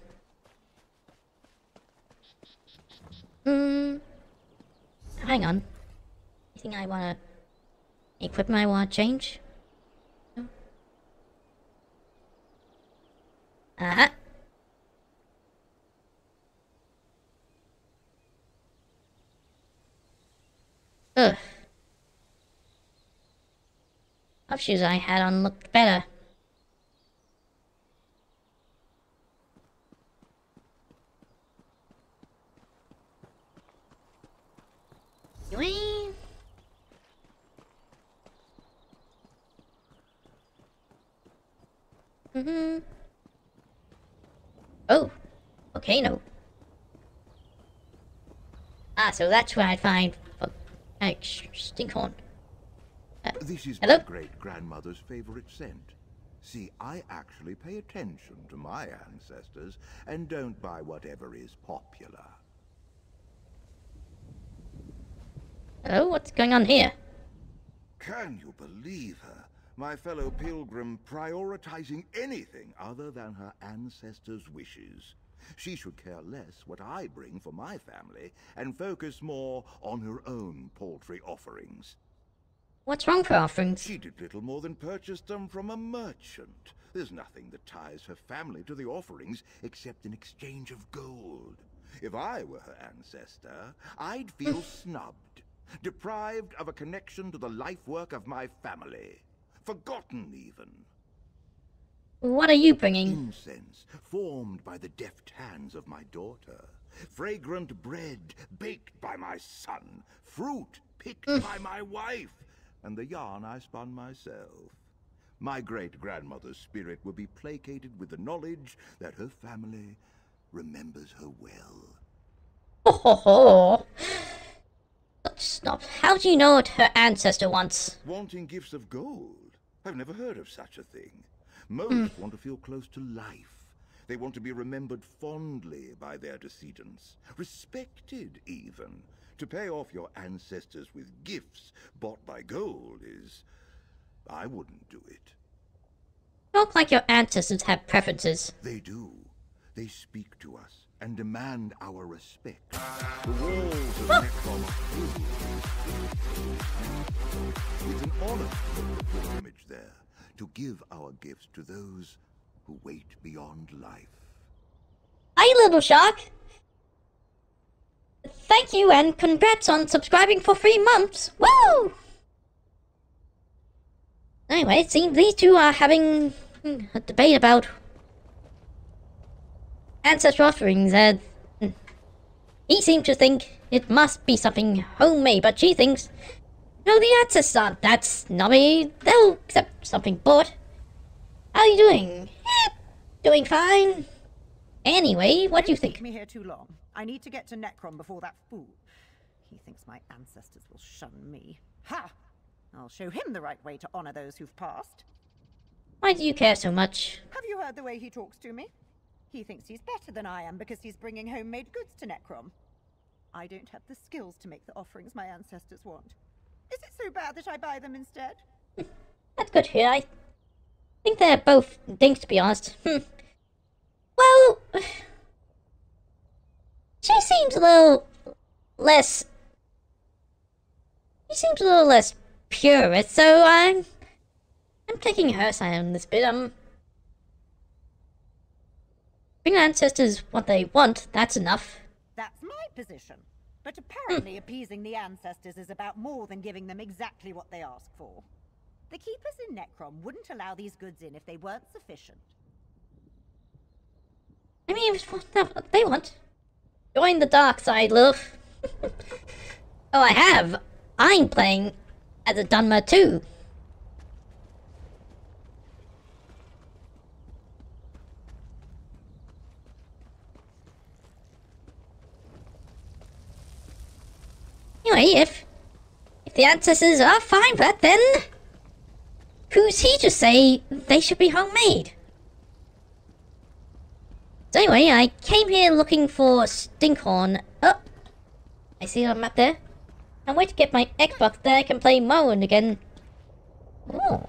Hang on. You think I wanna equipment I wanna change? Uh-huh. Ugh. Of shoes I had on looked better. Anyway. Oh. Okay, no. Ah, so that's where I'd find stinkhorn. This is hello? my great-grandmother's favorite scent. See, I actually pay attention to my ancestors and don't buy whatever is popular. Hello, what's going on here? Can you believe her? My fellow pilgrim prioritizing anything other than her ancestors' wishes. She should care less what I bring for my family and focus more on her own paltry offerings. What's wrong with her offerings? She did little more than purchase them from a merchant. There's nothing that ties her family to the offerings except an exchange of gold. If I were her ancestor, I'd feel snubbed, deprived of a connection to the life work of my family. Forgotten, even. What are you bringing? Incense, formed by the deft hands of my daughter. Fragrant bread, baked by my son. Fruit, picked by my wife. and the yarn I spun myself. My great-grandmother's spirit will be placated with the knowledge that her family remembers her well. Ho ho ho! Stop. How do you know what her ancestor wants? Wanting gifts of gold? I've never heard of such a thing. Most want to feel close to life. They want to be remembered fondly by their decedents. Respected, even. To pay off your ancestors with gifts bought by gold is... I wouldn't do it. You look like your ancestors have preferences. They do. They speak to us and demand our respect. The walls of Necrom are filled. It's an honor to put the pilgrimage there, to give our gifts to those who wait beyond life. Hi, little shark! Thank you and congrats on subscribing for 3 months! Woo! Anyway, it seems these two are having a debate about ancestor offerings. He seems to think it must be something homemade, but she thinks, no, the ancestors aren't that snobby. They'll accept something bought. How are you doing? Doing fine. Anyway, what do you think? Keep me here too long. I need to get to Necrom before that fool. He thinks my ancestors will shun me. Ha! I'll show him the right way to honor those who've passed. Why do you care so much? Have you heard the way he talks to me? He thinks he's better than I am because he's bringing homemade goods to Necrom. I don't have the skills to make the offerings my ancestors want. Is it so bad that I buy them instead? That's good to hear. I think they're both dinks, to be honest. Well, she seems a little less... She seems a little less purist, so I'm taking her side on this bit. Bring ancestors what they want, that's enough. That's my position. But apparently appeasing the ancestors is about more than giving them exactly what they ask for. The keepers in Necrom wouldn't allow these goods in if they weren't sufficient. I mean, it's what they want. Join the dark side, love. Oh, I have. I'm playing as a Dunmer too. Anyway, if the ancestors are fine with that, then who's he to say they should be homemade? So anyway, I came here looking for Stinkhorn. Oh, I see a map there. Can't wait to get my Xbox, then I can play Morrowind again. Oh.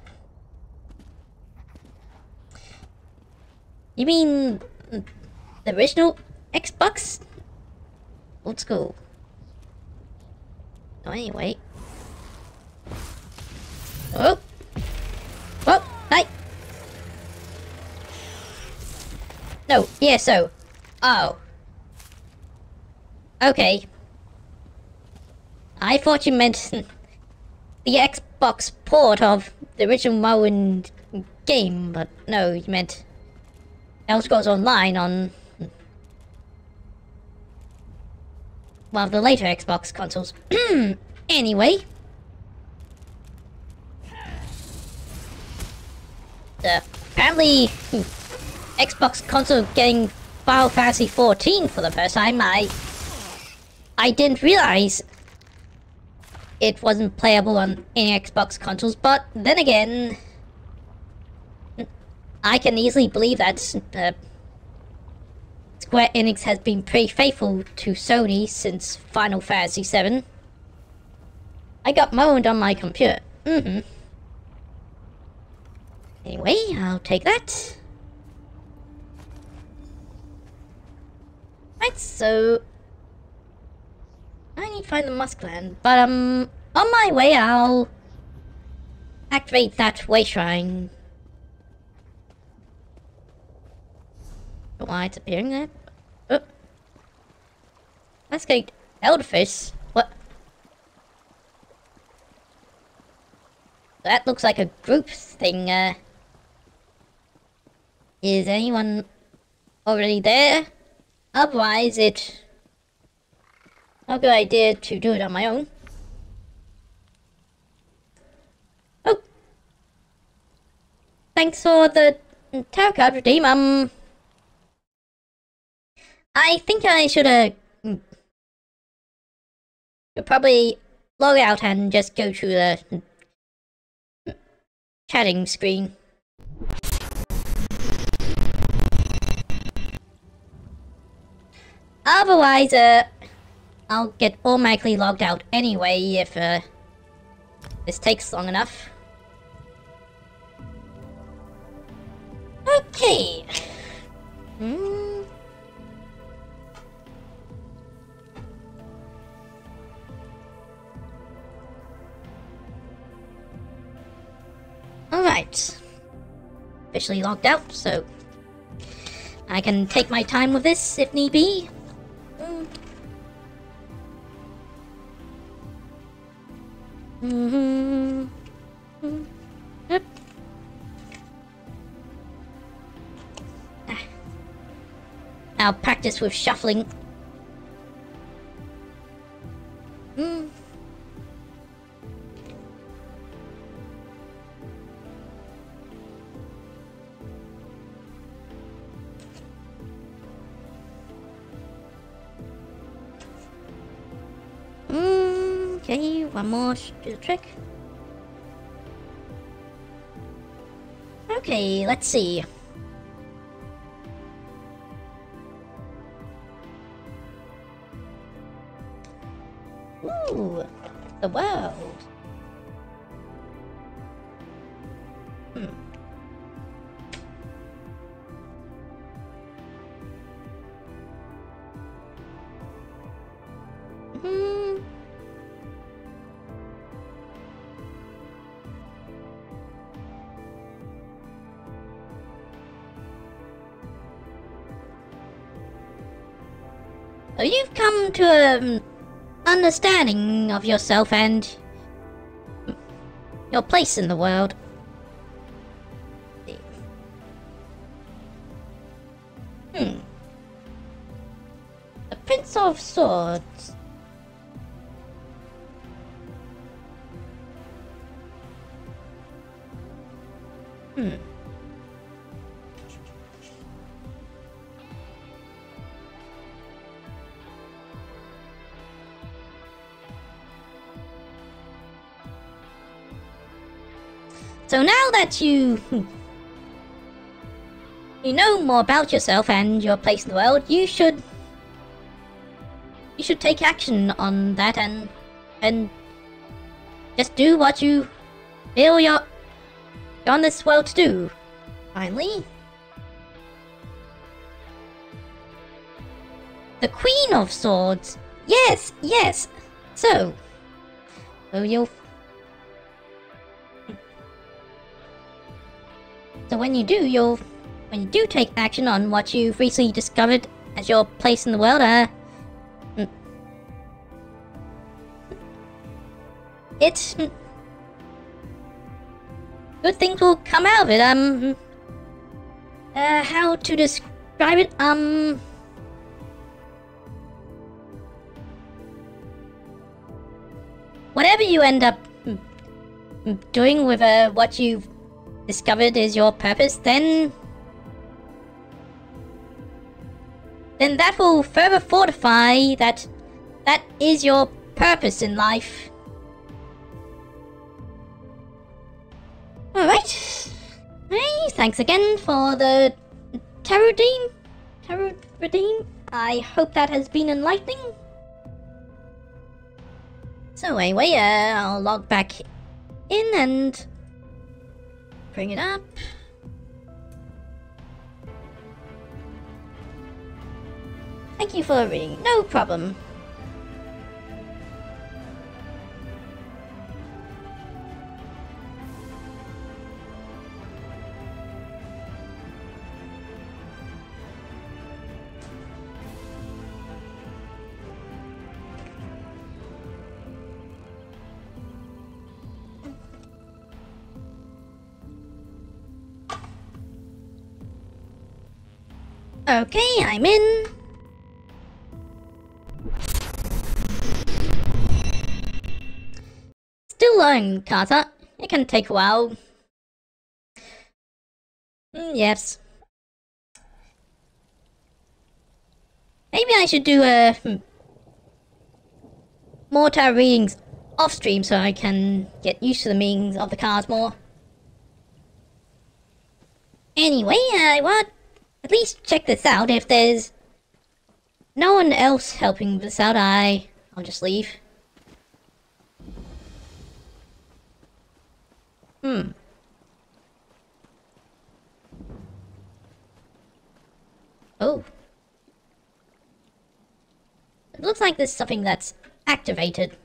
You mean the original Xbox? Old school. Oh, anyway. Oh! Oh! Hi! No, yeah, so. Oh. Okay. I thought you meant the Xbox port of the original Morrowind game, but no, you meant Elder Scrolls Online on one of the later Xbox consoles. Anyway. Apparently, Xbox console getting Final Fantasy 14 for the first time. I didn't realize it wasn't playable on any Xbox consoles, but then again, I can easily believe that Square Enix has been pretty faithful to Sony since Final Fantasy 7. I got Morrowind on my computer. Anyway, I'll take that. Right, so I need to find the Muskland, but on my way I'll activate that way shrine. Why it's appearing there? Oh. Let's get Elderfish. What? That looks like a group thing. Is anyone already there? Otherwise, it's not a good idea to do it on my own. thanks for the tarot card redeem. I think I should probably log out and just go to the chatting screen. Otherwise, I'll get automatically logged out anyway if this takes long enough. Okay. Alright. Officially logged out, so I can take my time with this if need be. Yep. I'll practice with shuffling. Okay, one more do the trick. Okay, let's see. Ooh, the world. So you've come to an understanding of yourself and your place in the world. The Prince of Swords. So now that you know more about yourself and your place in the world, you should take action on that and just do what you feel you're on this world to do. Finally, the Queen of Swords. Yes, yes. So you'll. So when you do take action on what you've recently discovered as your place in the world, it's good things will come out of it. How to describe it? Whatever you end up doing with what you've discovered is your purpose, then that will further fortify that is your purpose in life. Alright. Hey, thanks again for the tarot redeem. I hope that has been enlightening. So anyway, I'll log back in and bring it up. Thank you for reading. No problem. Okay, I'm in. Still learning, Carter. It can take a while. Yes. Maybe I should do more tarot readings off stream so I can get used to the meanings of the cards more. Anyway, I want at least check this out. If there's no one else helping this out, I'll just leave. Oh. It looks like there's something that's activated.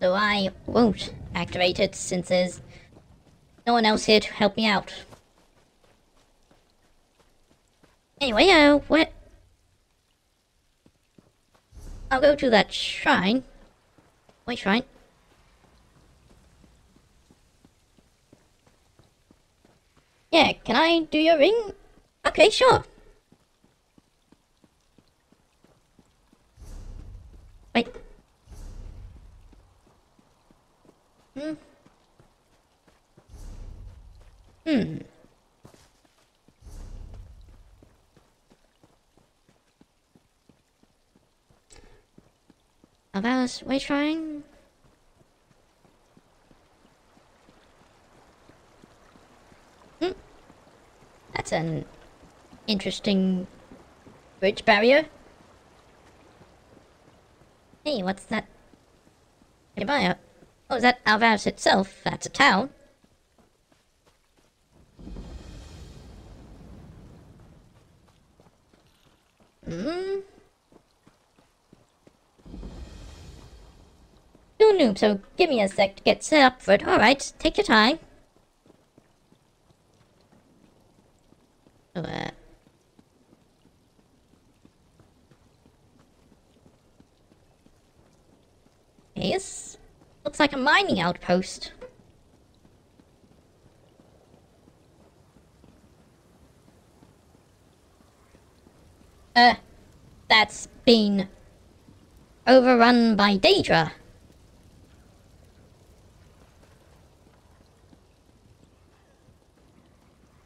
So I won't activate it since there's no one else here to help me out. Anyway, what? I'll go to that shrine. Wait, shrine? Yeah, can I do your ring? Okay, sure. Wait. About wait, shrine? That's an interesting bridge barrier. Hey, what's that? Goodbye. Oh, is that Alvarez itself? That's a town. You're a noob, so give me a sec to get set up for it. Alright, take your time. Oh, yes. Looks like a mining outpost. That's been overrun by Daedra.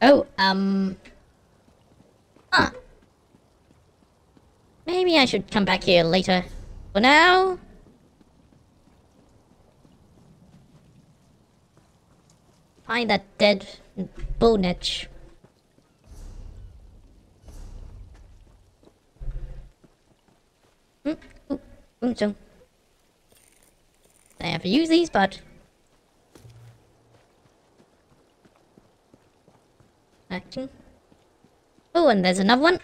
Oh, huh. Maybe I should come back here later. For now... find that dead bull niche. So I have to use these, but action. Oh, and there's another one.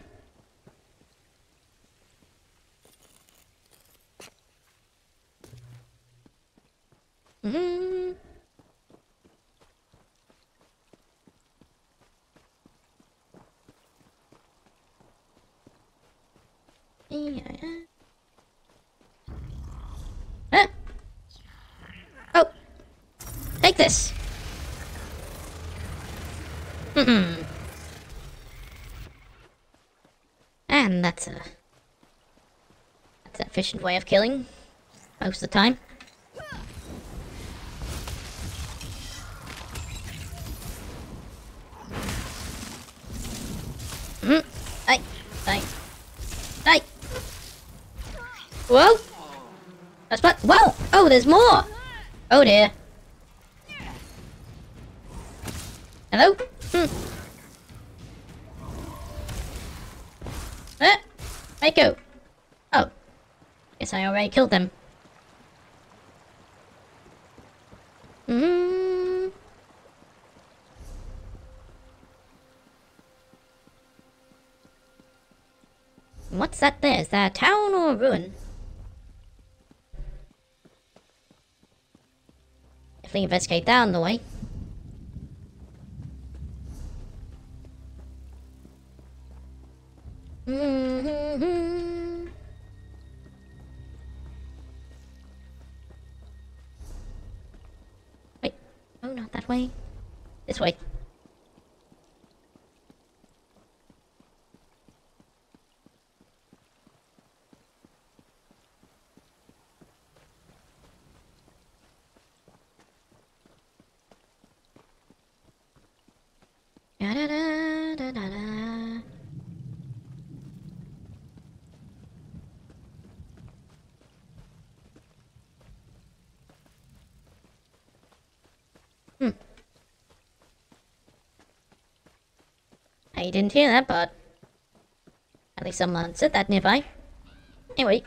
Oh, take this. And that's an efficient way of killing most of the time. Hey! Whoa! That's what? Whoa! Oh, there's more! Oh dear. Hello? Where'd go? Oh. Guess I already killed them. What's that there? Is that a town or a ruin? Definitely investigate down the way. Wait. Oh, not that way. This way. Da da da da da da. I didn't hear that, but at least someone said that nearby. Anyway,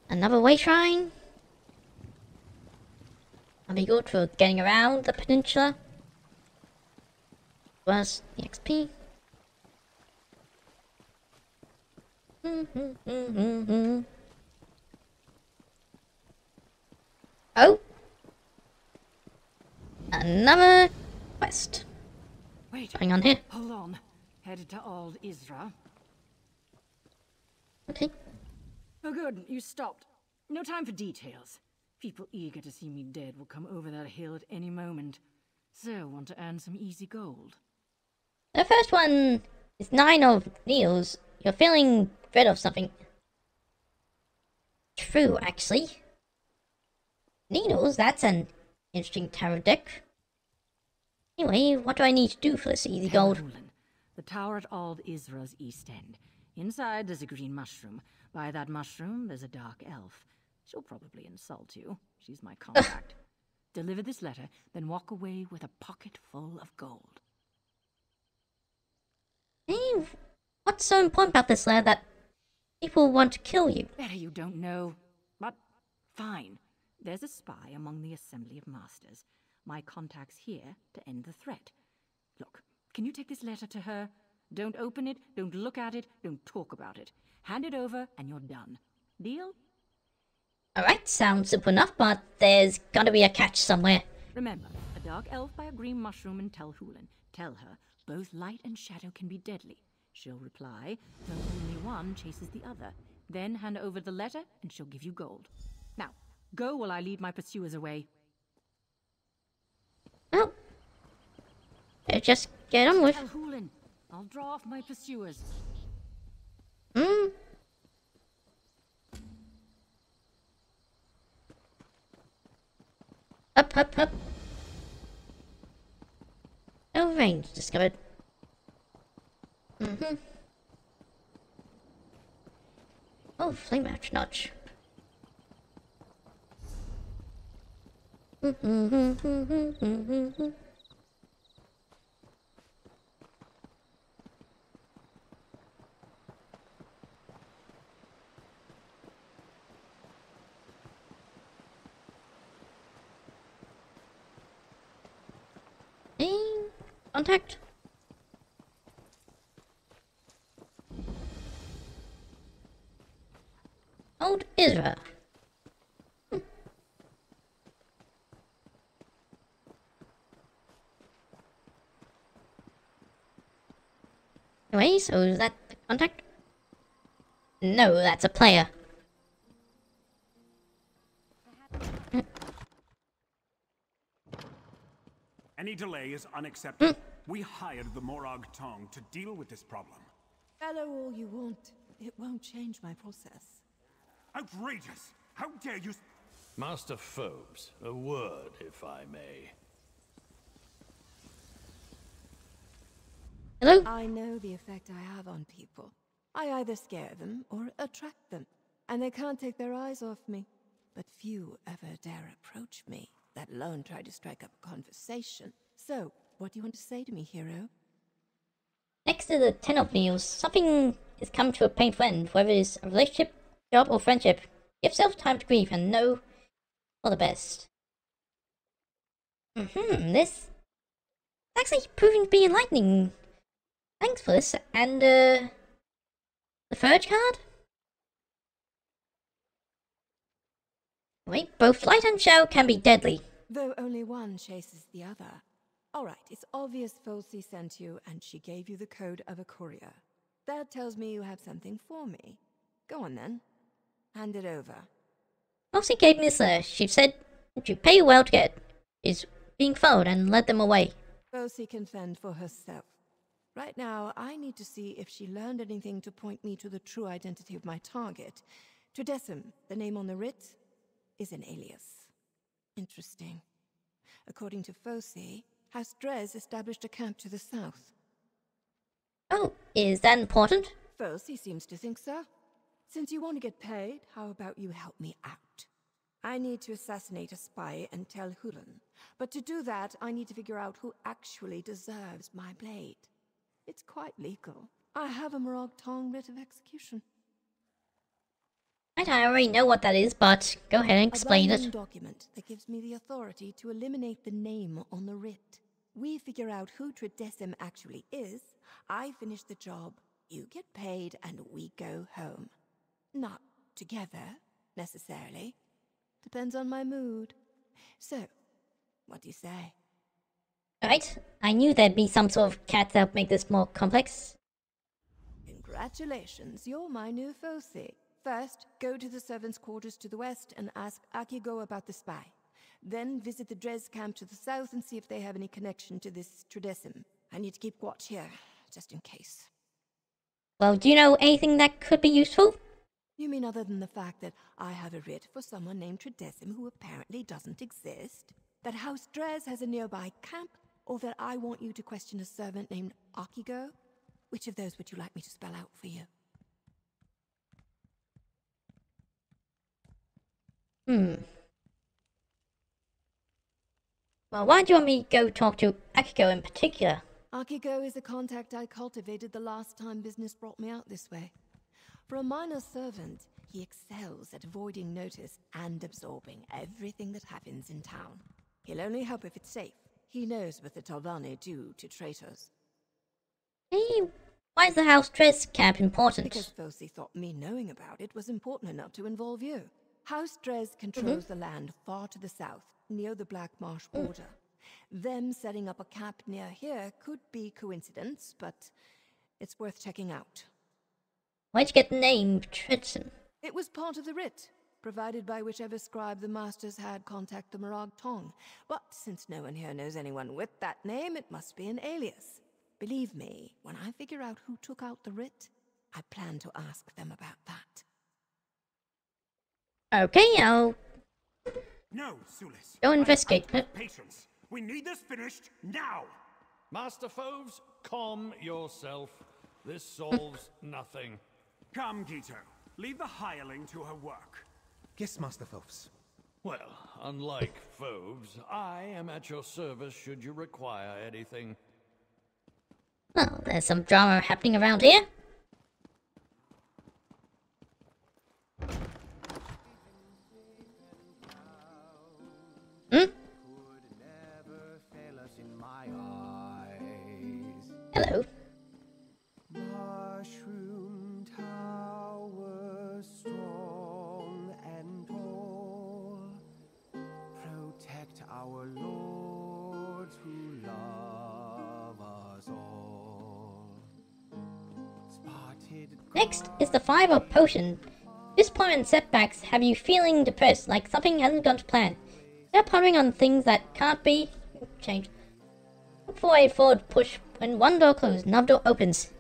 another way shrine. That'll be good for getting around the peninsula. Plus the XP. Oh! Another quest. Wait. Going on here. Hold on. Headed to Old Isra. Okay. Oh good, you stopped. No time for details. People eager to see me dead will come over that hill at any moment. So, want to earn some easy gold. The first one is 9 of Needles. You're feeling dread of something. True, actually. Needles, that's an interesting tarot deck. Anyway, what do I need to do for this easy gold? The tower at Old Isra's east end. Inside there's a green mushroom. By that mushroom there's a dark elf. She'll probably insult you. She's my contact. Deliver this letter, then walk away with a pocket full of gold. Hey, what's so important about this letter that people want to kill you? Better you don't know. But fine. There's a spy among the Assembly of Masters. My contact's here to end the threat. Look, can you take this letter to her? Don't open it, don't look at it, don't talk about it. Hand it over and you're done. Deal? Alright, sounds simple enough, but there's gotta be a catch somewhere. Remember, a dark elf by a green mushroom in Telhulen. Tell her, both light and shadow can be deadly. She'll reply, though only one chases the other. Then hand over the letter and she'll give you gold. Now, go while I lead my pursuers away. Well, just get on with. Telhulen, I'll draw off my pursuers. Up, up, up. No range discovered. Oh, flame match notch. Hey, contact. Old Isra. Anyway, so is that the contact? No, that's a player. Any delay is unacceptable. We hired the Morag Tong to deal with this problem. Fellow all you want. It won't change my process. Outrageous! How dare you... Master Phobes, a word, if I may. Hello? I know the effect I have on people. I either scare them or attract them, and they can't take their eyes off me. But few ever dare approach me, let alone try to strike up a conversation. So, what do you want to say to me, hero? Next to the 10 of Needles, something has come to a painful end, whether it's a relationship, job, or friendship. Give yourself time to grieve and know for the best. This actually proving to be enlightening. Thanks for this. And, the third card? Wait, both light and shadow can be deadly. Though only one chases the other. Alright, it's obvious Folsey sent you, and she gave you the code of a courier. That tells me you have something for me. Go on then. Hand it over. Mostly gave me this letter. She said that you pay well to get is being followed and led them away. Folsey can fend for herself. Right now, I need to see if she learned anything to point me to the true identity of my target. Trudecim, the name on the writ, is an alias. Interesting. According to Fosse, House Drez established a camp to the south. Oh, is that important? Fosse seems to think so. Since you want to get paid, how about you help me out? I need to assassinate a spy and tell Hulan. But to do that, I need to figure out who actually deserves my blade. It's quite legal. I have a Morag Tong writ of execution. Right, I already know what that is, but go ahead and explain A it. document that gives me the authority to eliminate the name on the writ. We figure out who Tridecim actually is, I finish the job, you get paid, and we go home. Not together, necessarily. Depends on my mood. So, what do you say? Right, I knew there'd be some sort of cat that would make this more complex. Congratulations, you're my new Fosse. First, go to the servants' quarters to the west and ask Akigo about the spy. Then visit the Drez camp to the south and see if they have any connection to this Tridecim. I need to keep watch here, just in case. Well, do you know anything that could be useful? You mean other than the fact that I have a writ for someone named Tridecim who apparently doesn't exist? That House Drez has a nearby camp? Or that I want you to question a servant named Akigo? Which of those would you like me to spell out for you? Well, why do you want me to go talk to Akiko in particular? Akigo is a contact I cultivated the last time business brought me out this way. For a minor servant, he excels at avoiding notice and absorbing everything that happens in town. He'll only help if it's safe. He knows what the Talvani do to traitors. Hey, why is the House Drez camp important? Because Fosse thought me knowing about it was important enough to involve you. House Drez controls the land far to the south, near the Black Marsh border. Them setting up a camp near here could be coincidence, but it's worth checking out. Where'd you get the name Tridecim? It was part of the writ, provided by whichever scribe the masters had contact the Morag Tong. But since no one here knows anyone with that name, it must be an alias. Believe me, when I figure out who took out the writ, I plan to ask them about that. Okay, I'll No, Sulis. go investigate. Patience. We need this finished now. Master Foves, calm yourself. This solves nothing. Come, Gito. Leave the hireling to her work. Yes, Master Foves. Well, unlike Foves, I am at your service should you require anything. Well, there's some drama happening around here. Hello. Mushroom tower strong and tall, protect our lords who love us all. Spotted Next is the 5 potion. Disappointment and setbacks have you feeling depressed, like something hasn't gone to plan. You're pondering on things that can't be changed. Look for a forward push when one door closes, another door opens.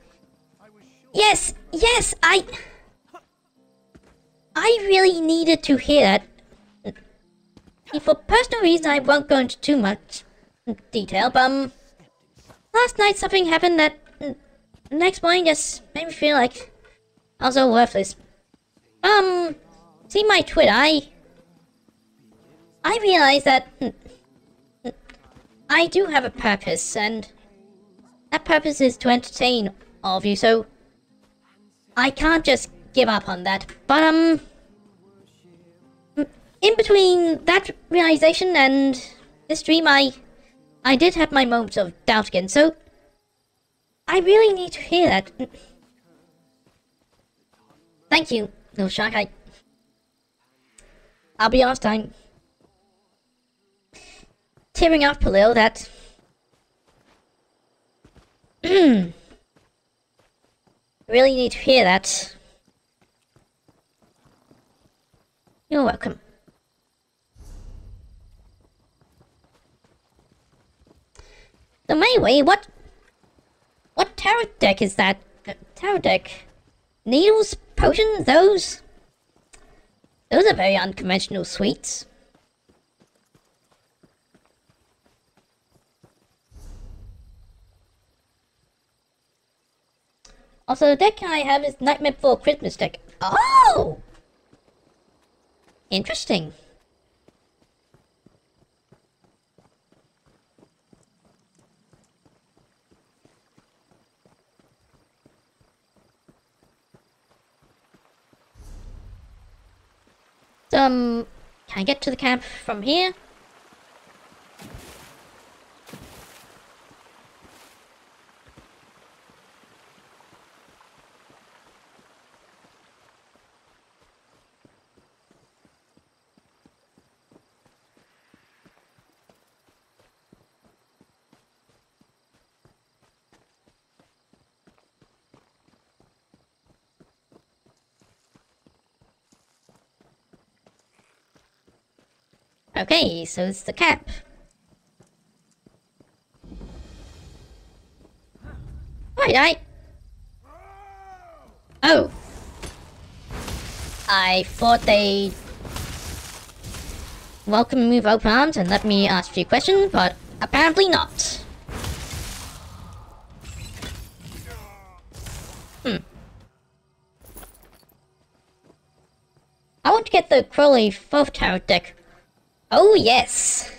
Yes, I really needed to hear that. For personal reasons, I won't go into too much detail, but last night something happened that the next morning just made me feel like I was all worthless. See my Twitter, I realized that I do have a purpose, and that purpose is to entertain all of you, so I can't just give up on that. But, in between that realization and this dream, I did have my moments of doubt again, so I really need to hear that. Thank you, little shark. I'll be honest, I'm tearing up a little. That really need to hear that. You're welcome. So anyway, what tarot deck is that? Tarot deck? Needles? Potions? Those are very unconventional sweets. Also, the deck I have is Nightmare Before Christmas deck. Oh! Interesting. Can I get to the camp from here? Okay, so it's the camp. Right. Oh. I thought they'd welcome me with open arms and let me ask a few questions, but apparently not. I want to get the Crowley 4th Tower deck. Oh yes!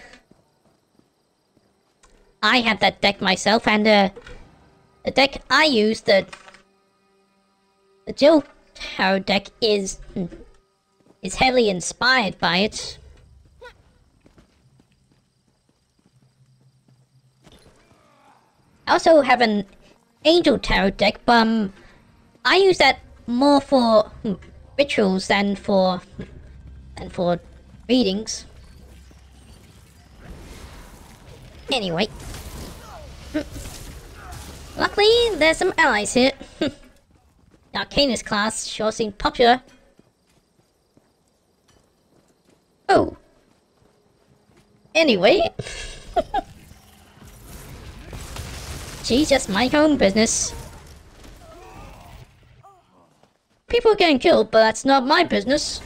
I have that deck myself, and the deck I use, the Jill Tower deck, is heavily inspired by it. I also have an Angel Tower deck, but I use that more for rituals than for readings. Anyway. Luckily, there's some allies here. The Arcanist class sure seems popular. Oh. Anyway. She's just my own business. People are getting killed, but that's not my business.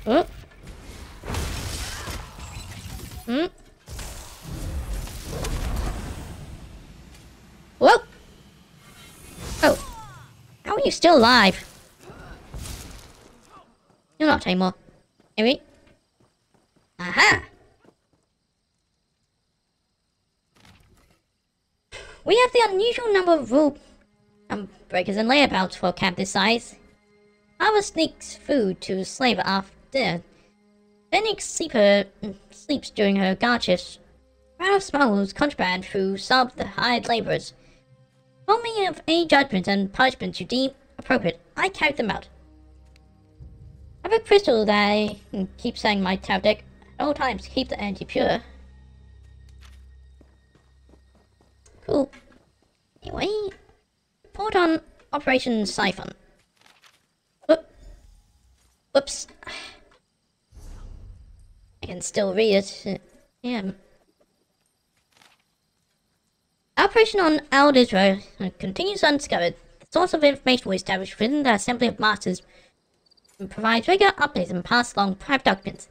Oh. Whoa! Oh. How are you still alive? You're not anymore. Anyway. Aha! We have the unusual number of rule breakers and layabouts for a camp this size. Alva sneaks food to a slave after dinner. Fennec sleeps during her guard shifts. Ralph smuggles contraband through some of the hired laborers. Inform me of any judgments and punishments you deem appropriate. I carry them out. I have a crystal that I keep setting my tower deck at all times to keep the energy pure. Cool. Anyway, report on Operation Siphon. Whoops. I can still read it. Yeah. Operation on Al Israel continues undiscovered. The source of information was established within the Assembly of Masters and provides regular updates and pass along private documents.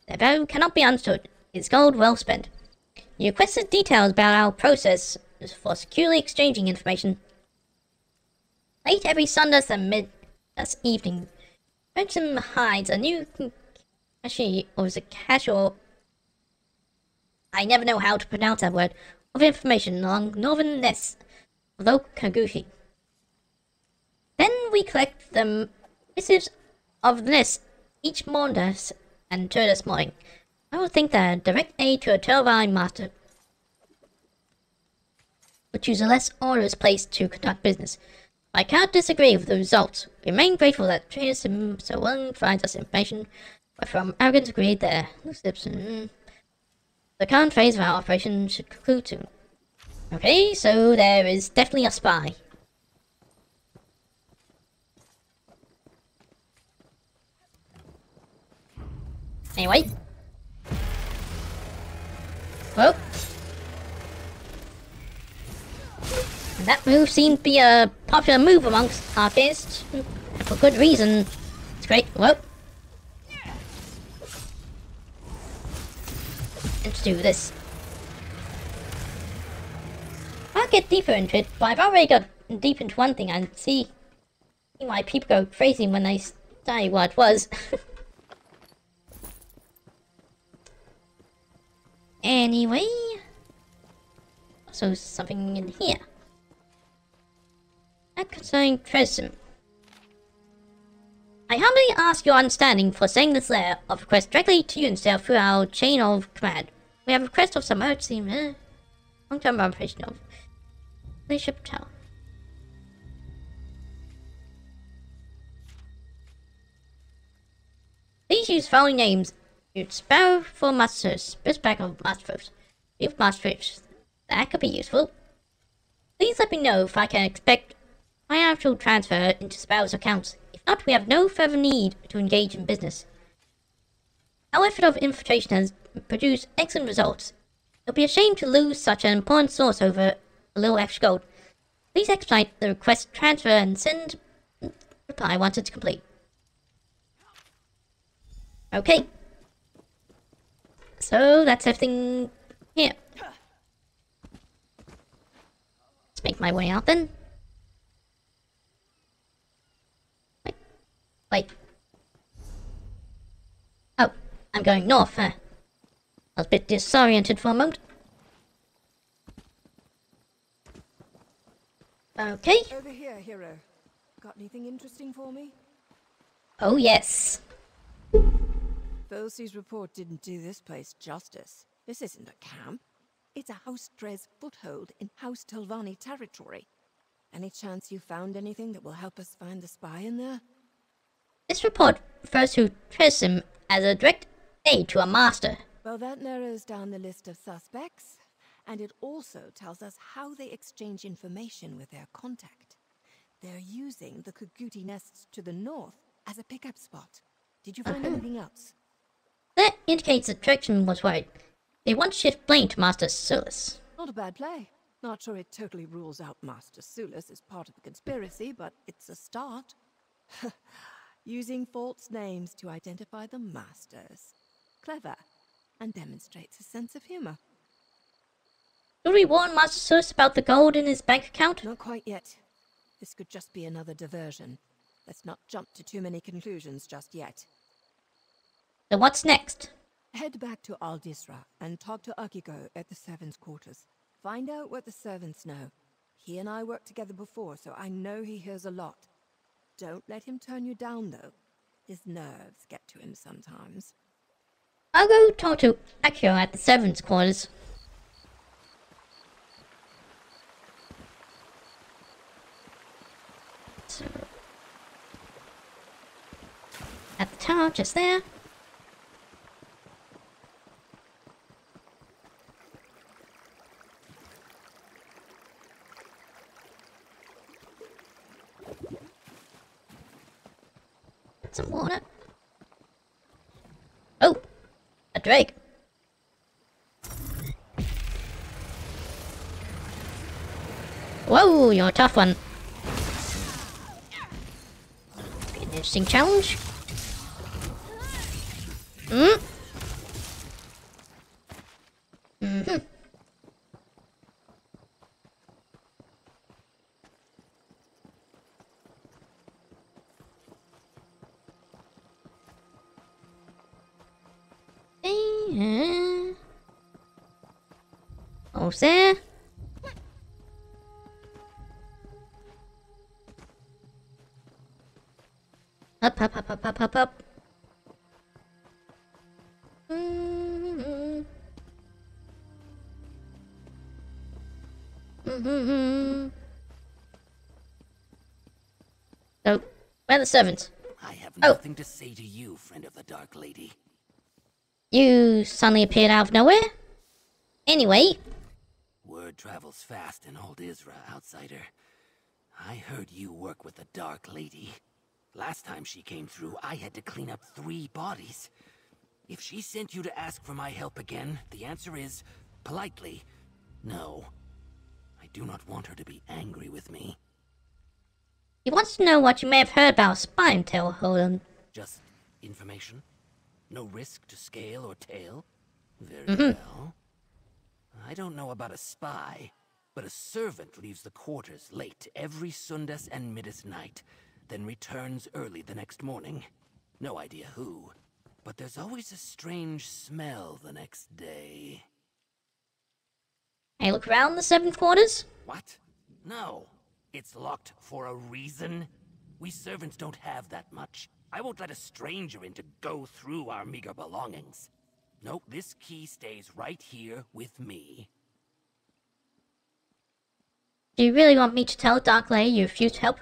Their value cannot be understood. It's gold well spent. You requested details about our process for securely exchanging information. Late every Sunday and evening, Ransom hides a new cache, or is it casual? I never know how to pronounce that word, of information along northern nests of Oak Kagushi. Then we collect the missives of the nest each morning and to this morning. I would think that direct aid to a Telvine master would choose a less onerous place to conduct business. I cannot disagree with the results. We remain grateful that traders so willing provides us information, but from arrogance agreed their loose lips. The current phase of our operation should conclude soon. Okay, so there is definitely a spy. Anyway. Whoa. And that move seems to be a popular move amongst artists. For good reason. It's great. Whoa. Let's do this. get deeper into it, but I've already got deep into one thing and see why people go crazy when they study what it was. Anyway, so something in here. That concerning Tresem. I humbly ask your understanding for sending this letter of request directly to you instead through our chain of command. We have a request of some emergency long-term operation of Leadership Tower. Please use following names. Sparrow for Masters, Bisback of Masterfish, Youth Masterfish. That could be useful. Please let me know if I can expect financial transfer into Sparrow's accounts. If not, we have no further need to engage in business. Our effort of infiltration has produced excellent results. It would be a shame to lose such an important source over a little extra gold. Please expedite the request transfer and send reply once it's complete. Okay. So that's everything here. Let's make my way out then. Wait. Oh, I'm going north, huh? I was a bit disoriented for a moment. Okay. Over here, hero. Got anything interesting for me? Oh, yes. Volsey's report didn't do this place justice. This isn't a camp. It's a House Drez foothold in House Telvanni territory. Any chance you found anything that will help us find the spy in there? This report refers to Tresem as a direct aid to a master. Well, that narrows down the list of suspects, and it also tells us how they exchange information with their contact. They're using the Kuguti nests to the north as a pickup spot. Did you find anything else? That indicates that Tresem was right. They want to shift blame to Master Sulis. Not a bad play. Not sure it totally rules out Master Sulis as part of the conspiracy, but it's a start. Using false names to identify the masters. Clever. And demonstrates a sense of humor. Should we warn Master Sulis about the gold in his bank account? Not quite yet. This could just be another diversion. Let's not jump to too many conclusions just yet. So what's next? Head back to Aldisra and talk to Akiko at the servants' quarters. Find out what the servants know. He and I worked together before, so I know he hears a lot. Don't let him turn you down, though. His nerves get to him sometimes. I'll go talk to Akio at the servants' quarters. So, at the tower, just there. Some water. Oh, a drake. Whoa, you're a tough one. Be an interesting challenge. Almost there. Up, up, up, up, up, up, up. So, where are the servants? I have nothing to say to you, friend of the Dark Lady. You suddenly appeared out of nowhere? Anyway. Word travels fast in Old Isra, outsider. I heard you work with the Dark Lady. Last time she came through, I had to clean up 3 bodies. If she sent you to ask for my help again, the answer is, politely, no. I do not want her to be angry with me. He wants to know what you may have heard about a spy intel, Holden. Just information? No risk to scale or tail? Very well. I don't know about a spy, But a servant leaves the quarters late every Sundas and Middas night, then returns early the next morning. No idea who, but there's always a strange smell the next day. Hey, look around the 7 quarters. What? No. It's locked for a reason. We servants don't have that much. I won't let a stranger in to go through our meager belongings. Nope, this key stays right here with me. Do you really want me to tell Dark Lady you refuse help?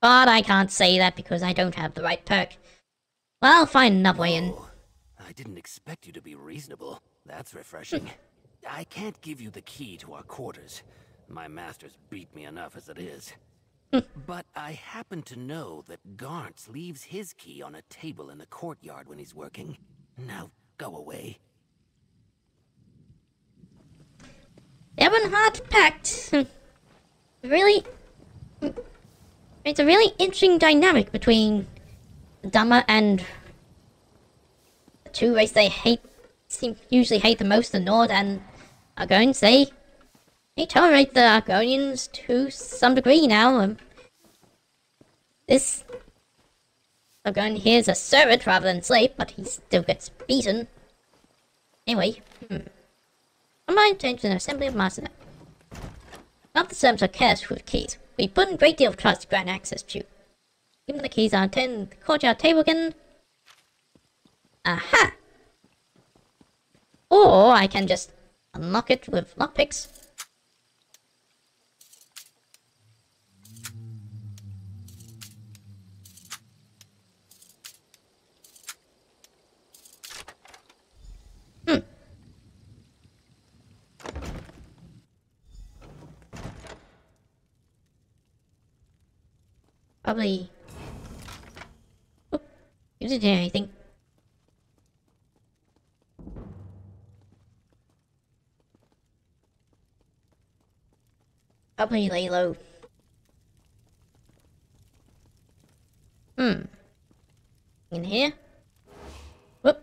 But I can't say that because I don't have the right perk. Well, I'll find another way in. I didn't expect you to be reasonable. That's refreshing. I can't give you the key to our quarters. My masters beat me enough as it is. But I happen to know that Garntz leaves his key on a table in the courtyard when he's working. Now, go away. Ebonheart Pact. Really... It's a really interesting dynamic between the Dhamma and the two races they usually hate the most, the Nord and Argonians. They tolerate the Argonians to some degree now. This Argonian here is a servant rather than slave, but he still gets beaten. Anyway, combined change an assembly of masters. Not the servants are cursed with keys. We put in a great deal of trust to grant access to. Give them the keys on 10 the courtyard table again. Aha! Or I can just unlock it with lockpicks. Probably... Oh, you didn't hear anything. Probably lay low. In here? Whoop.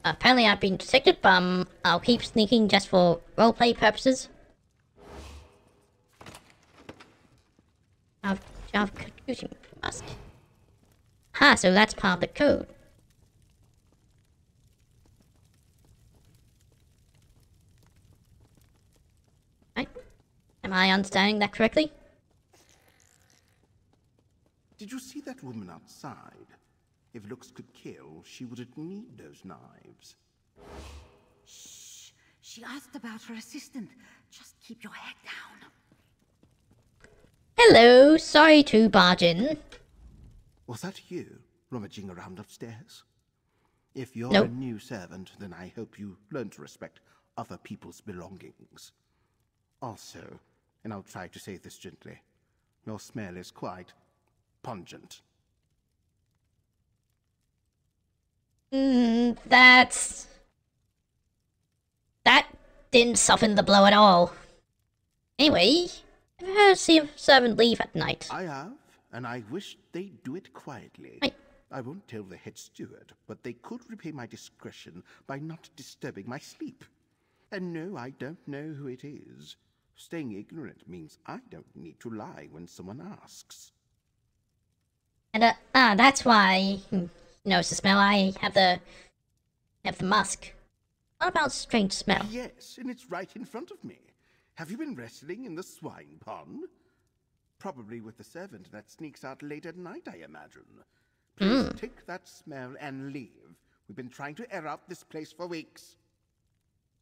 Apparently I've been detected, but I'll keep sneaking just for roleplay purposes. Java computing mask. Ha, so that's part of the code. Right. Am I understanding that correctly? Did you see that woman outside? If looks could kill, she wouldn't need those knives. Shh. She asked about her assistant. Just keep your head down. Hello, sorry to barge in. Was that you, rummaging around upstairs? If you're Nope. a new servant, then I hope you learn to respect other people's belongings. Also, and I'll try to say this gently, your smell is quite pungent. That didn't soften the blow at all. Anyway, I've heard a servant leave at night. I have, and I wish they'd do it quietly. I won't tell the head steward, but they could repay my discretion by not disturbing my sleep. And no, I don't know who it is. Staying ignorant means I don't need to lie when someone asks. And that's why he knows the smell. I have the musk. What about strange smell? Yes, and it's right in front of me. Have you been wrestling in the swine pond? Probably with the servant that sneaks out late at night, I imagine. Please take that smell and leave. We've been trying to air out this place for weeks.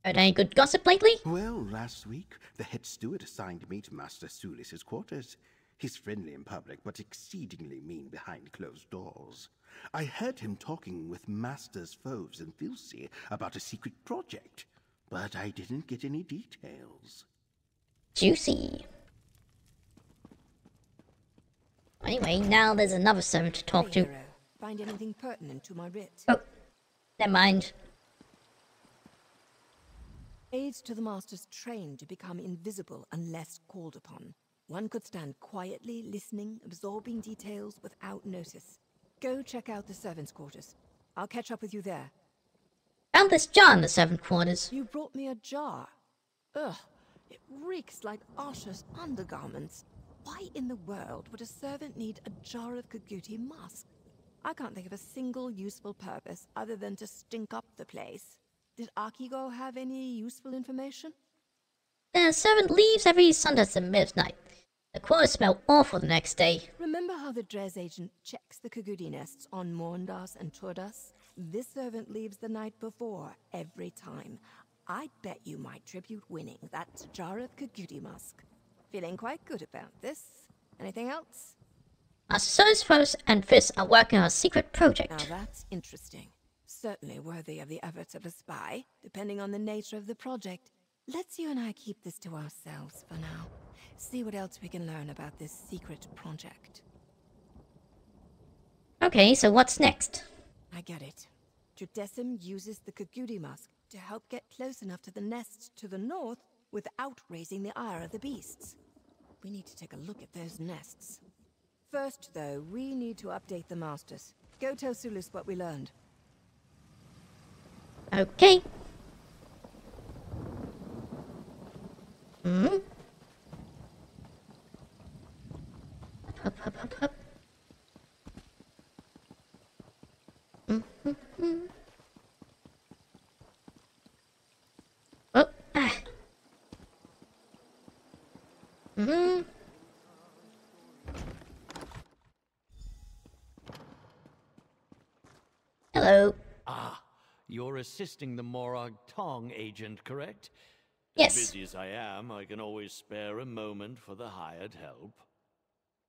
Heard any good gossip lately? Well, last week, the head steward assigned me to Master Sulis's quarters. He's friendly in public, but exceedingly mean behind closed doors. I heard him talking with Masters Foves and Filsey about a secret project, but I didn't get any details. Juicy. Anyway, now there's another servant to talk to. Find anything pertinent to my writ? Oh, never mind. Aids to the Master's trained to become invisible unless called upon. One could stand quietly, listening, absorbing details without notice. Go check out the servants' quarters. I'll catch up with you there. Found this jar in the servant quarters. You brought me a jar. Ugh, it reeks like Asha's undergarments. Why in the world would a servant need a jar of Kaguti musk? I can't think of a single useful purpose other than to stink up the place. Did Akigo have any useful information? The servant leaves every Sunday at midnight. The quarters smell awful the next day. Remember how the Dres agent checks the Kaguti nests on Mourndas and Turdas? This servant leaves the night before, every time. I'd bet you my tribute winning that jar of Kaguti musk. Feeling quite good about this. Anything else? Master Solis and Fizz are working on a secret project. Now that's interesting. Certainly worthy of the efforts of a spy, depending on the nature of the project. Let's you and I keep this to ourselves for now. See what else we can learn about this secret project. Okay, so what's next? I get it. Trudessim uses the Kaguti musk to help get close enough to the nests to the north without raising the ire of the beasts. We need to take a look at those nests. First, though, we need to update the masters. Go tell Sulis what we learned. Okay. Hmm? Hup, hup, hup, hup. Oh, ah. Hello. Ah, you're assisting the Morag Tong agent, correct? Yes. As busy as I am, I can always spare a moment for the hired help.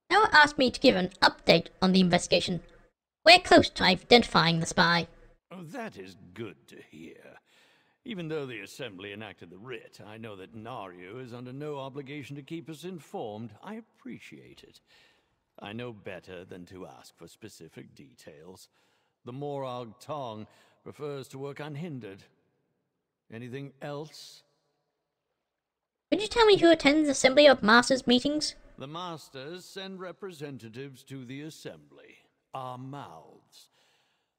Noah asked me to give an update on the investigation. We're close to identifying the spy. Oh, that is good to hear. Even though the Assembly enacted the writ, I know that Naryu is under no obligation to keep us informed. I appreciate it. I know better than to ask for specific details. The Morag Tong prefers to work unhindered. Anything else? Could you tell me who attends Assembly of Masters meetings? The Masters send representatives to the Assembly, our mouths.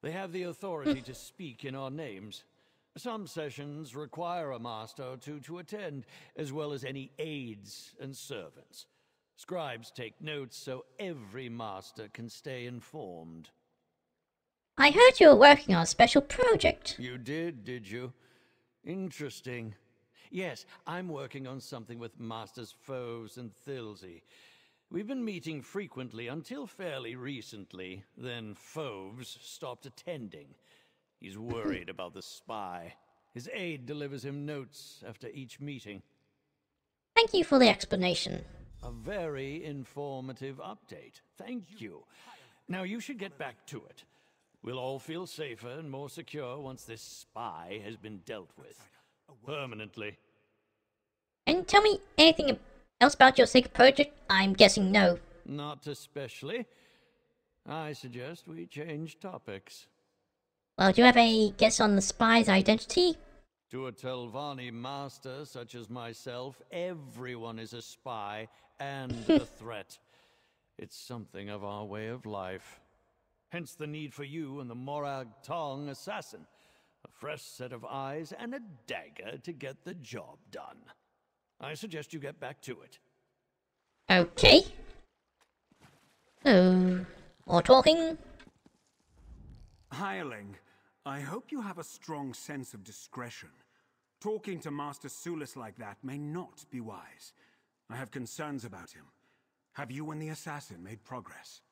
They have the authority to speak in our names. Some sessions require a Master or two to attend, as well as any aides and servants. Scribes take notes so every Master can stay informed. I heard you were working on a special project. You did you? Interesting. Yes, I'm working on something with Masters Foves and Thilsey. We've been meeting frequently until fairly recently. Then Foves stopped attending. He's worried about the spy. His aide delivers him notes after each meeting. Thank you for the explanation. A very informative update. Thank you. Now you should get back to it. We'll all feel safer and more secure once this spy has been dealt with. Permanently. And tell me anything else about your secret project? I'm guessing no. Not especially. I suggest we change topics. Well, do you have a guess on the spy's identity? To a Telvanni master such as myself, everyone is a spy and a threat. It's something of our way of life. Hence the need for you and the Morag Tong assassin. A fresh set of eyes and a dagger to get the job done. I suggest you get back to it. Okay. So, more talking? Hireling, I hope you have a strong sense of discretion. Talking to Master Sulis like that may not be wise. I have concerns about him. Have you and the assassin made progress?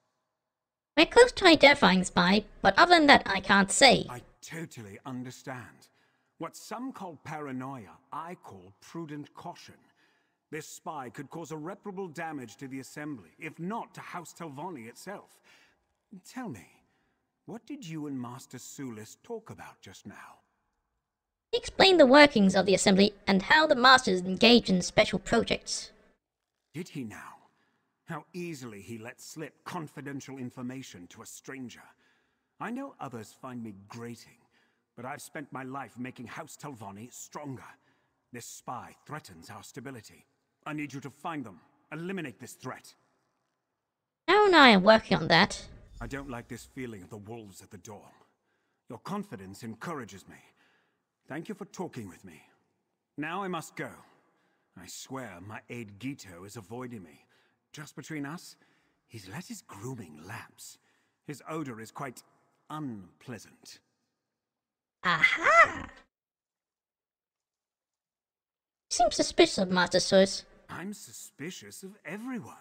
We're close to identifying the spy, but other than that, I can't say. I totally understand. What some call paranoia, I call prudent caution. This spy could cause irreparable damage to the Assembly, if not to House Telvanni itself. Tell me, what did you and Master Sulis talk about just now? He explained the workings of the Assembly and how the Masters engage in special projects. Did he now? How easily he let slip confidential information to a stranger. I know others find me grating, but I've spent my life making House Telvanni stronger. This spy threatens our stability. I need you to find them. Eliminate this threat. Now and I are working on that. I don't like this feeling of the wolves at the door. Your confidence encourages me. Thank you for talking with me. Now I must go. I swear my aide Gito is avoiding me. Just between us, he's let his grooming lapse. His odor is quite unpleasant. Aha! Seems suspicious of Master Source. I'm suspicious of everyone,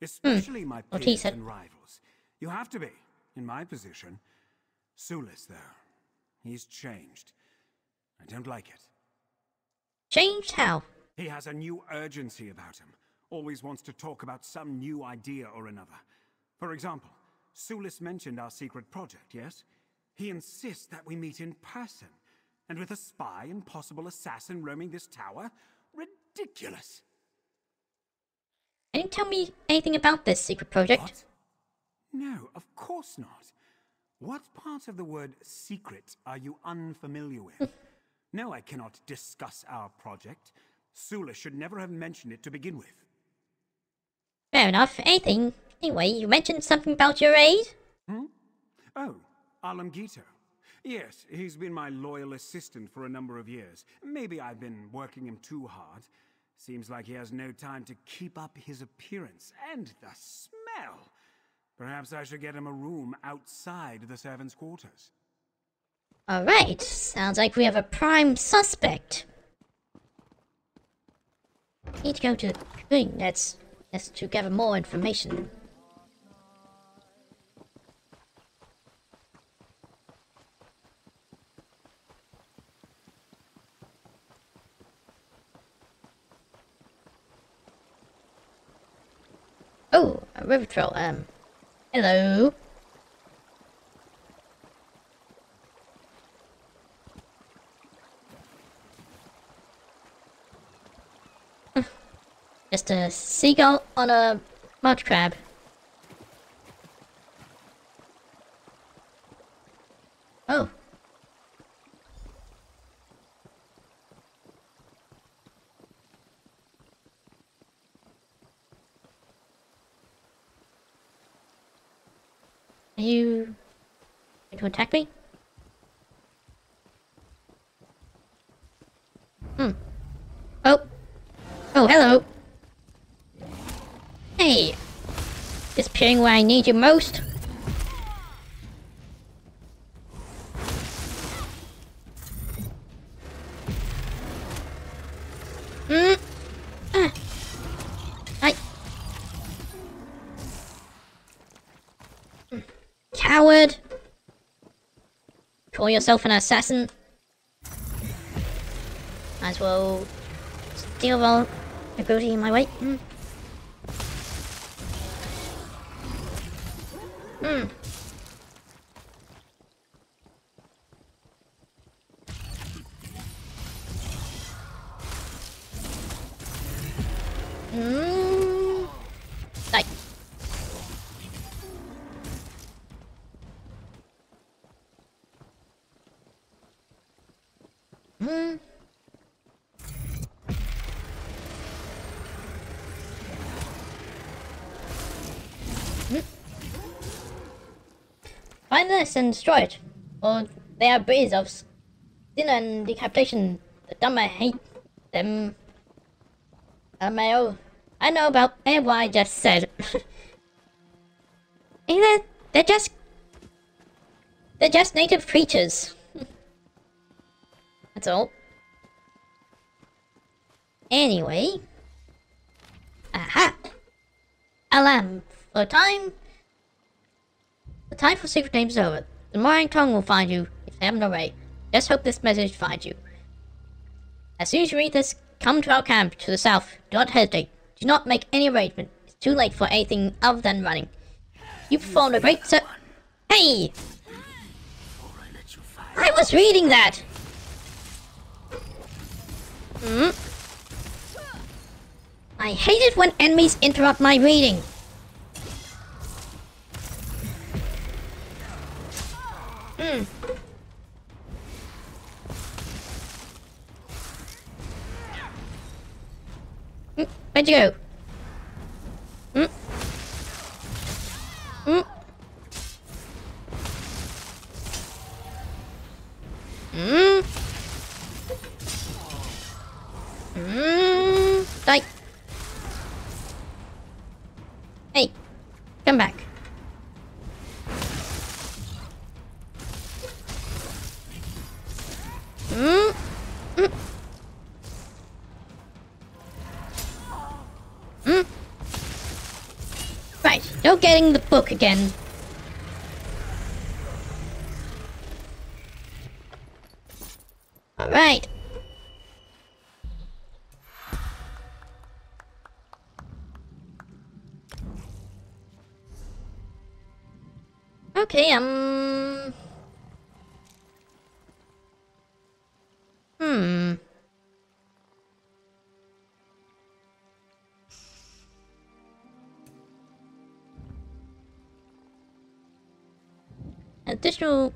especially my peers and rivals. You have to be, in my position. Sulis, though, he's changed. I don't like it. Changed how? He has a new urgency about him. Always wants to talk about some new idea or another. For example, Sulis mentioned our secret project, yes? He insists that we meet in person. And with a spy and possible assassin roaming this tower? Ridiculous! Can you tell me anything about this secret project? What? No, of course not. What part of the word secret are you unfamiliar with? No, I cannot discuss our project. Sula should never have mentioned it to begin with. Fair enough. Anything. Anyway, you mentioned something about your aide? Oh, Alamgito. Yes, he's been my loyal assistant for a number of years. Maybe I've been working him too hard. Seems like he has no time to keep up his appearance. And the smell! Perhaps I should get him a room outside the servants' quarters. Alright, sounds like we have a prime suspect. Need to go to the thing that's to gather more information. Oh, a river troll, hello. Just a seagull on a mud crab. Oh. Are you going to attack me? Oh. Oh, hello. Hey. Disappearing where I need you most. Coward! Call yourself an assassin? Might as well steal all the booty in my way. Die. Find this and destroy it, or they are breeds of sin and decapitation. The dumb, I hate them. I know about what I just said. They're just native creatures. That's all. Anyway. Aha! Alarm for time. The time for secret names is over. The Moring Tongue will find you if they haven't already. Just hope this message finds you. As soon as you read this, come to our camp to the south. Do not hesitate. Do not make any arrangement. It's too late for anything other than running. You performed a great Hey! I was reading that! I hate it when enemies interrupt my reading. Where'd you go? Die! Hey, come back. Mm. Mm. Mm. Right, no getting the book again. Alright. Okay, additional...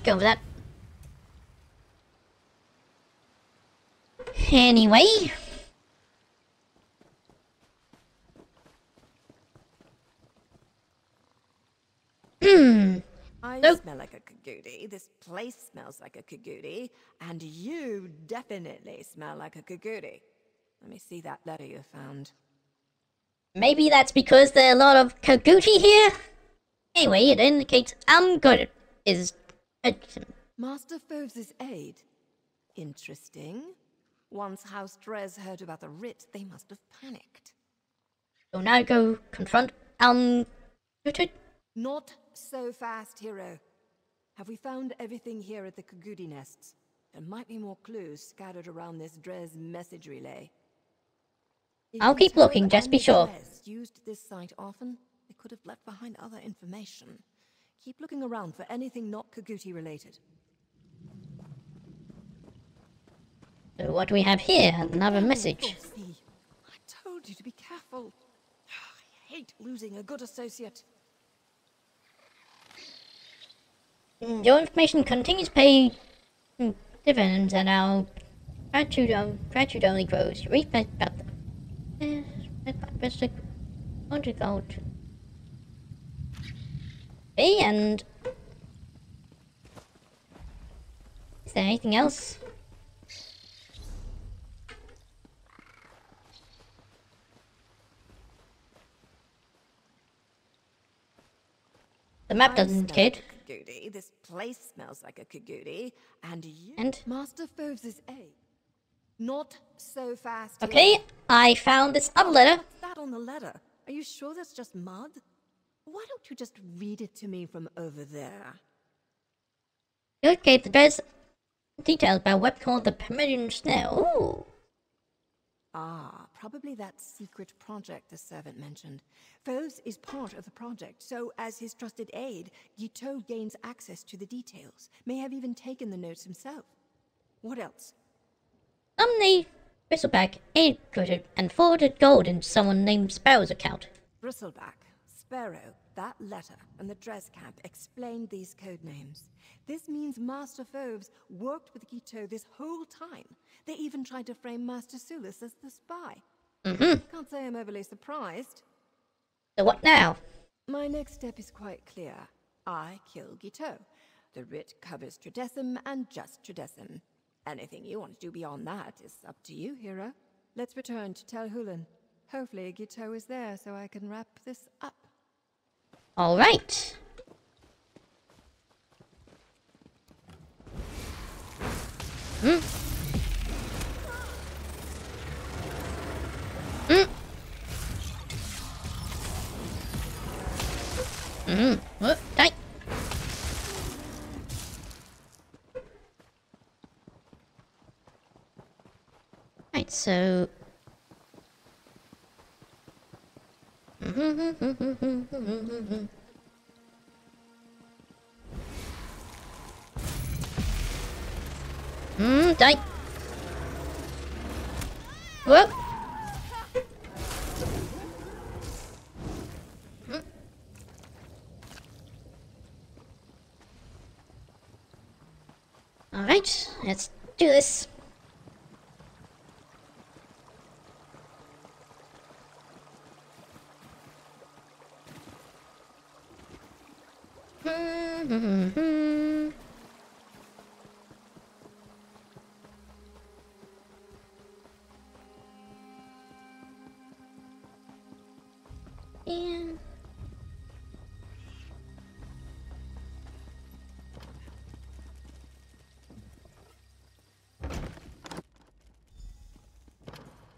Go with that. Anyway. I Nope. smell like a Kagudi, this place smells like a Kagudi, and you definitely smell like a Kagudi. Let me see that letter you found. Maybe that's because there are a lot of Koguchi here? Anyway, it indicates I'm good is... Master Foves' aid. Interesting. Once House Drez heard about the writ, they must have panicked. So now go confront Richard? Not so fast, hero. Have we found everything here at the Kagudi nests? There might be more clues scattered around this Drez message relay. If I'll keep Vito looking, just be and sure. Drez used this site often, they could have left behind other information. Keep looking around for anything not Kaguti related. So what do we have here? Another message. Dorsey, I told you to be careful. I hate losing a good associate. Your information continues to pay dividends and our gratitude only grows. Read about the gold. Okay, and is there anything else? The map doesn't indicate. Kagudi. This place smells like a Kagudi. And you, And? Master Foves' aid. Not so fast. Okay, here. I found this other letter. What's that on the letter? Are you sure that's just mud? Why don't you just read it to me from over there? Okay, there's details about a web called the Permian Snail. Ooh. Ah, probably that secret project the servant mentioned. Foves is part of the project, so as his trusted aide, Gito gains access to the details, may have even taken the notes himself. What else? Somebody Bristleback encoded and forwarded gold into someone named Sparrow's account. Bristleback, Sparrow, that letter, and the Drez camp explained these code names. This means Master Foves worked with Gito this whole time. They even tried to frame Master Sulis as the spy. Can't say I'm overly surprised. So what now? My next step is quite clear. I kill Gito. The writ covers Tridecim and just Tridecim. Anything you want to do beyond that is up to you, hero. Let's return to Tel Hulan. Hopefully Gito is there so I can wrap this up. All right. What? Die. Right, so... Die. Whoop. Alright, let's do this. Yeah.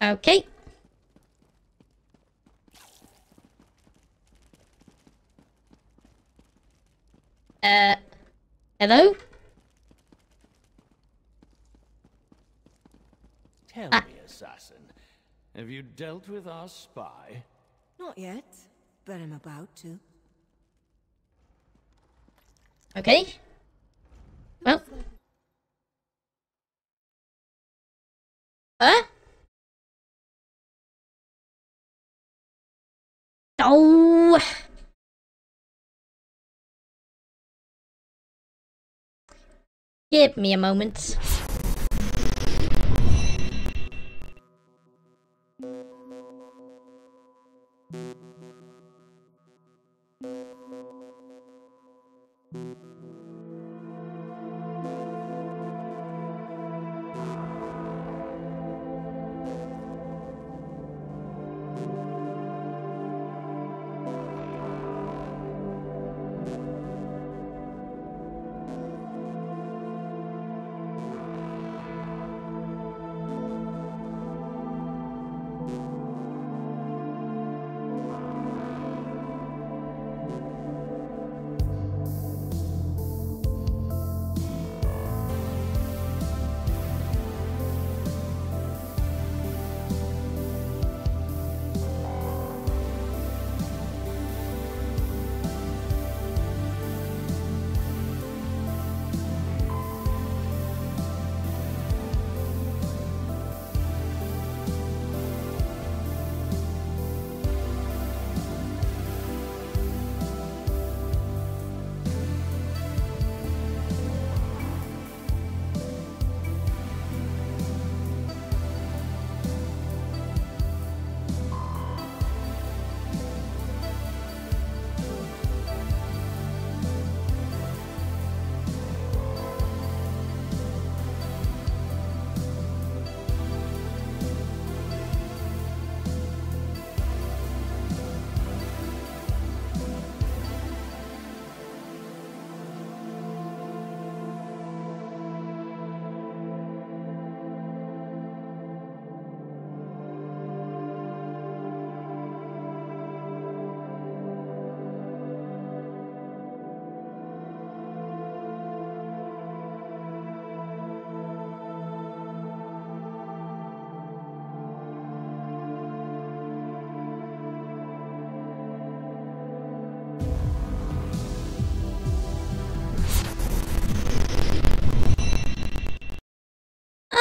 Okay. Hello? Tell me, assassin, have you dealt with our spy? Not yet, but I'm about to. Okay. Well. Huh? Oh. Give me a moment.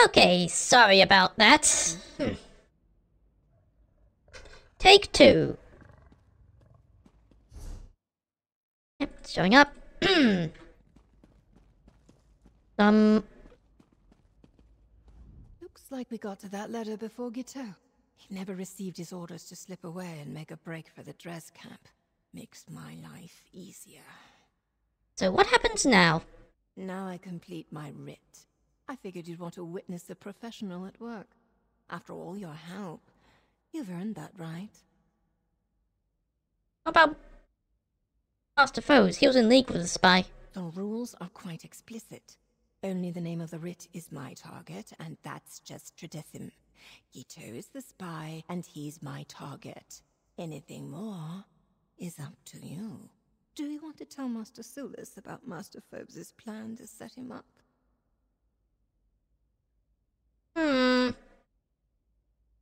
Okay, sorry about that. Take two. Yep, it's showing up. Looks like we got to that letter before Guiteau. He never received his orders to slip away and make a break for the dress camp. Makes my life easier. So what happens now? Now I complete my writ. I figured you'd want to witness a professional at work. After all your help, you've earned that right. What about Master Foes? He was in league with the spy. The rules are quite explicit. Only the name of the writ is my target, and that's just Tridecim. Guiteau is the spy, and he's my target. Anything more is up to you. Do you want to tell Master Solus about Master Phobes' plan to set him up?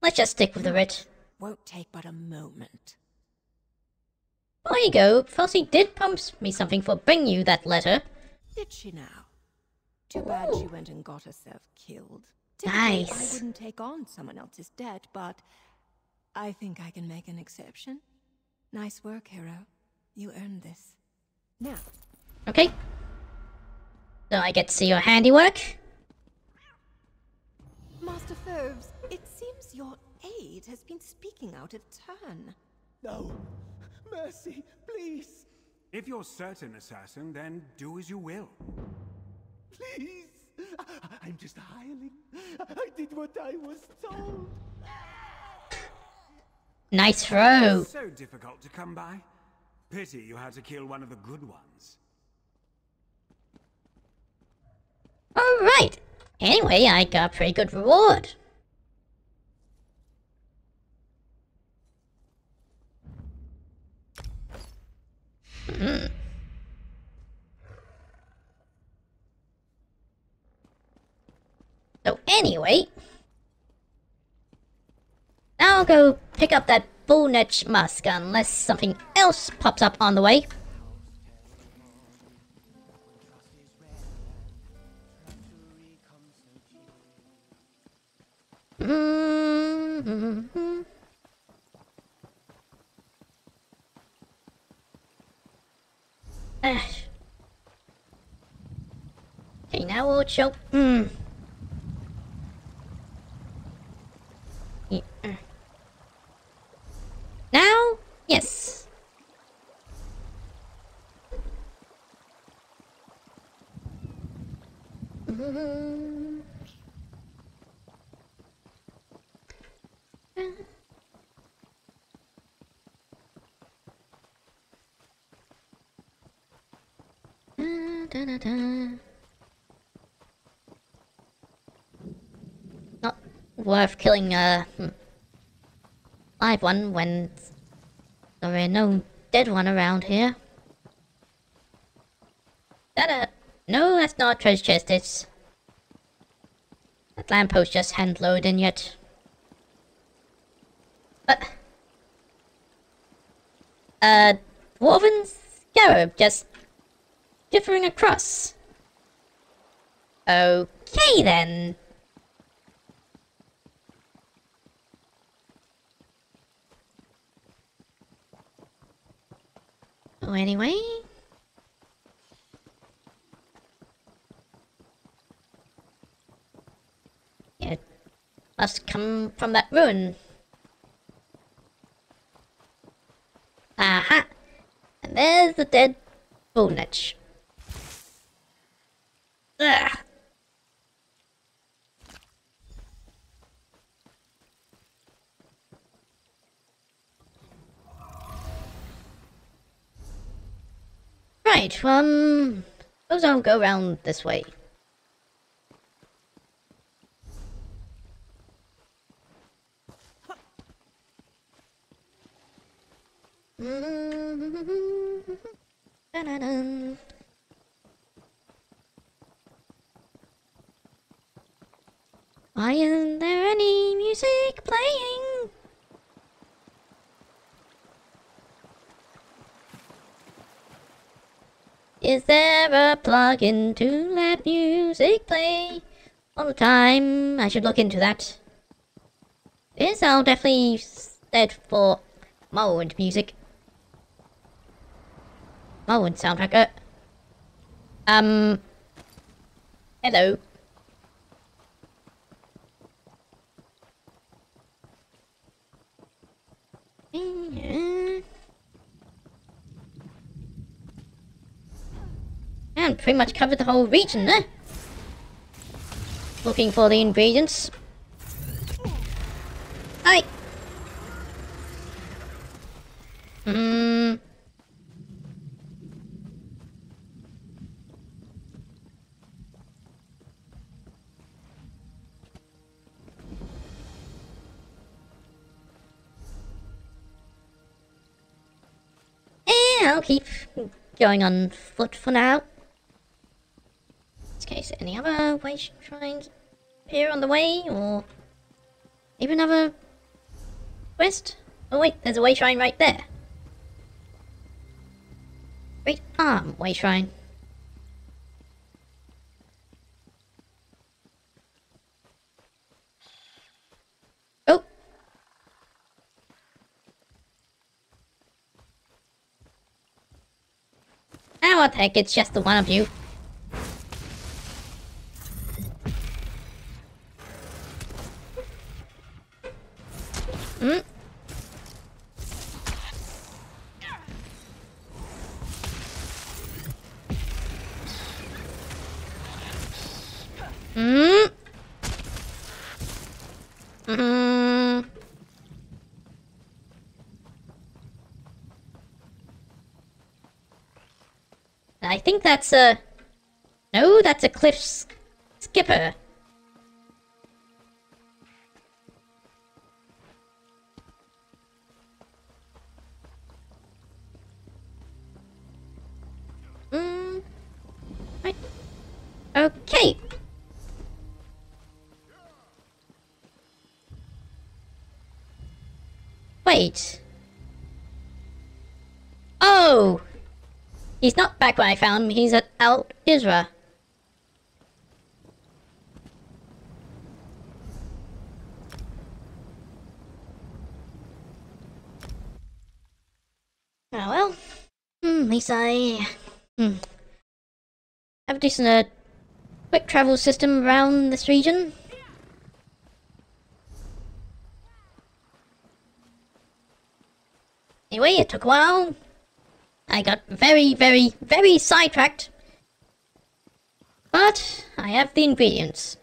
Let's just stick with the writ. Won't take but a moment. There you go. Felsie did promise me something for bringing you that letter. Did she now? Too bad she went and got herself killed. Nice. Typically, I wouldn't take on someone else's debt, but I think I can make an exception. Nice work, hero. You earned this. Now. Okay. So I get to see your handiwork. Master Phobes, it seems your aide has been speaking out of turn. No. Mercy, please. If you're certain, assassin, then do as you will. Please! I'm just a hireling. I did what I was told. Nice throw. So difficult to come by. Pity you had to kill one of the good ones. Alright. Anyway, I got a pretty good reward. So anyway, now I'll go pick up that bullnetch musk unless something else pops up on the way. Okay, now we'll show. Yeah. Now, yes. Not worth killing a live one when there are no dead one around here. No, that's not a treasure chest. It's that lamppost just hadn't loaded in yet. Dwarven scarab just differing across. Okay then. So anyway. It must come from that ruin. Aha! And there's the dead bullnetch. Ugh. Right, suppose I'll go around this way. Why isn't there any music playing? Is there a plugin to let music play all the time? I should look into that. Yes, I'll definitely set for Morrowind music. Morrowind soundtrack. Hello. And pretty much covered the whole region there. Looking for the ingredients. Hi. I'll keep going on foot for now. In this case, any other way shrines here on the way, or even another quest? Oh wait, there's a way shrine right there. Great Arm way shrine. Oh. Ah, what the heck, it's just the one of you. I think that's a... No, that's a cliff skipper. Right. Okay. Wait. Oh! He's not back when I found him, he's at Al Isra. Oh well. At least I... have a decent quick travel system around this region. Anyway, it took a while. I got very sidetracked. But I have the ingredients.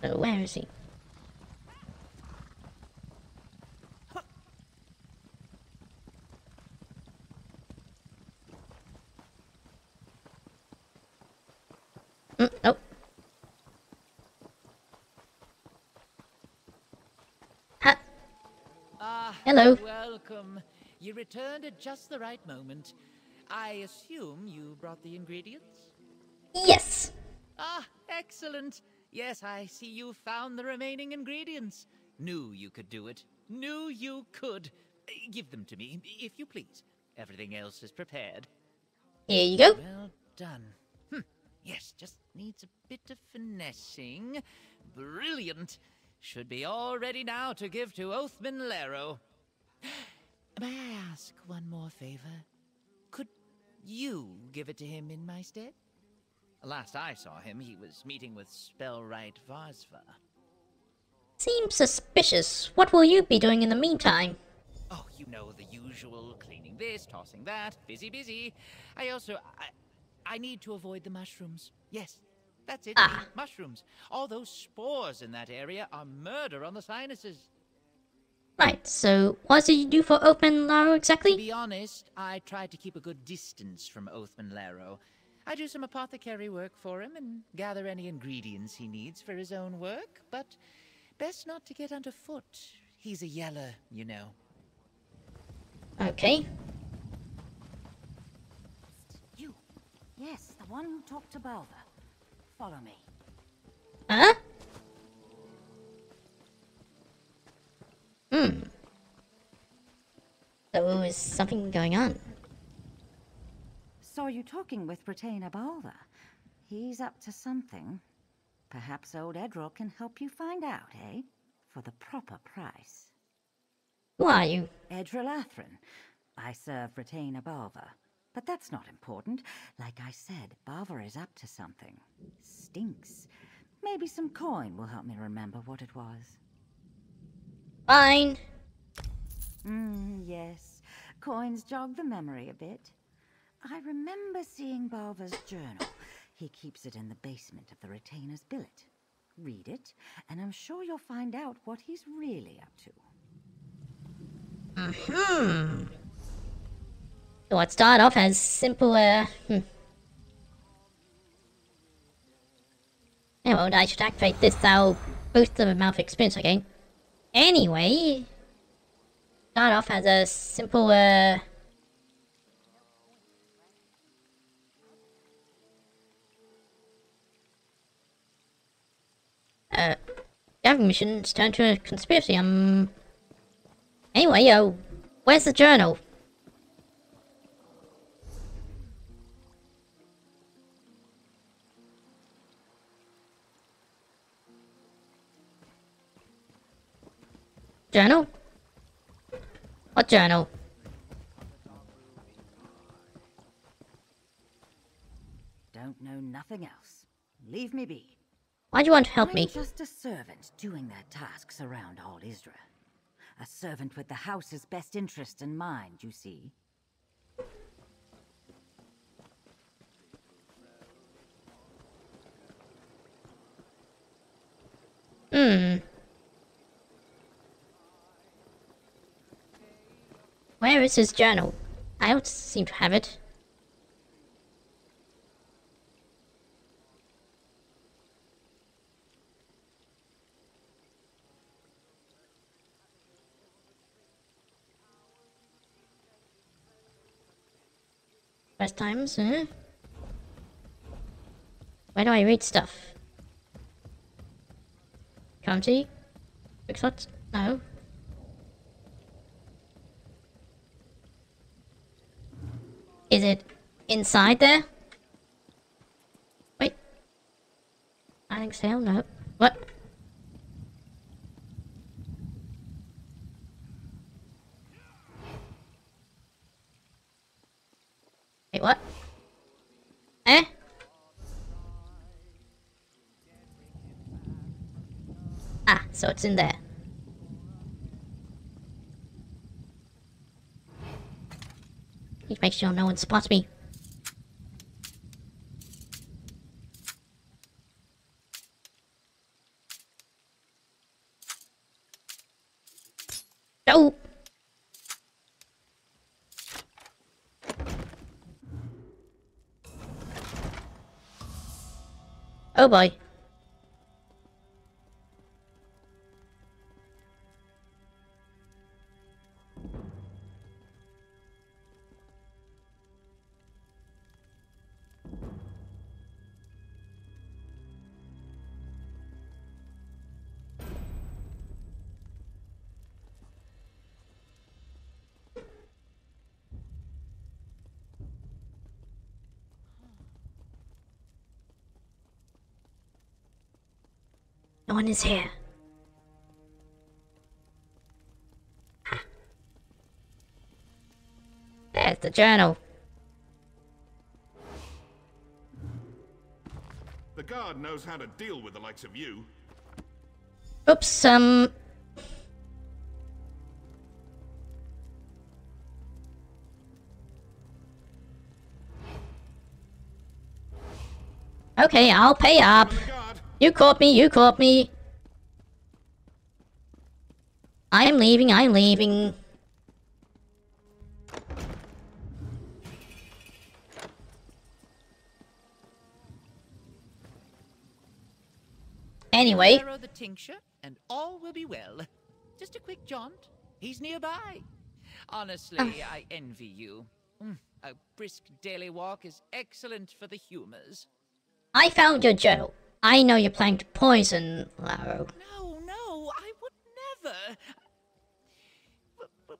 So where is he? Nope. Hello. Welcome. You returned at just the right moment. I assume you brought the ingredients? Yes. Ah, excellent. Yes, I see you found the remaining ingredients. Knew you could do it. Knew you could. Give them to me, if you please. Everything else is prepared. Here you go. Well done. Yes, just needs a bit of finessing. Brilliant. Should be all ready now to give to Oathman Lero. May I ask one more favor? Could you give it to him in my stead? Last I saw him, he was meeting with Spellwright Varsva. Seems suspicious. What will you be doing in the meantime? Oh, you know the usual. Cleaning this, tossing that. Busy, busy. I need to avoid the mushrooms. Yes, that's it. The mushrooms. All those spores in that area are murder on the sinuses. Right, so what did you do for Oathman Laro exactly? To be honest, I tried to keep a good distance from Oathman Laro. I do some apothecary work for him and gather any ingredients he needs for his own work, but best not to get underfoot. He's a yeller, you know. Okay. You. Yes, the one who talked to Balder. Follow me. Huh? So is something going on? Saw you talking with Retainer Balder. He's up to something. Perhaps old Edril can help you find out, eh? For the proper price. Who are you? Edril Athrin. I serve Retainer Balver. But that's not important. Like I said, Balver is up to something. Stinks. Maybe some coin will help me remember what it was. Fine. Yes. Coins jog the memory a bit. I remember seeing Balver's journal. He keeps it in the basement of the Retainer's billet. Read it, and I'm sure you'll find out what he's really up to. So I'd start off as simple, Yeah, well, I should activate this, that'll boost the amount of experience I gain. Anyway, start off as a simple, gathering missions turn to a conspiracy, Anyway, where's the journal? Journal? What journal? Don't know nothing else. Leave me be. Why do you want to help me? I'm just a servant doing their tasks around All Isra. A servant with the house's best interest in mind, you see. Where is his journal? I don't seem to have it. First times, huh? Where do I read stuff? County? Quickshot? No. Is it inside there? Wait. I think so, no. What? Wait, what? Eh? Ah, so it's in there. Need to make sure no one spots me. No! Oh boy. No one is here. There's the journal. The guard knows how to deal with the likes of you. Oops, Okay, I'll pay up. You caught me, you caught me. I'm leaving, I'm leaving. Anyway. Borrow the tincture, and all will be well. Just a quick jaunt. He's nearby. Honestly, I envy you. A brisk daily walk is excellent for the humors. I found your journal. I know you're planning to poison Laro. No, I would never.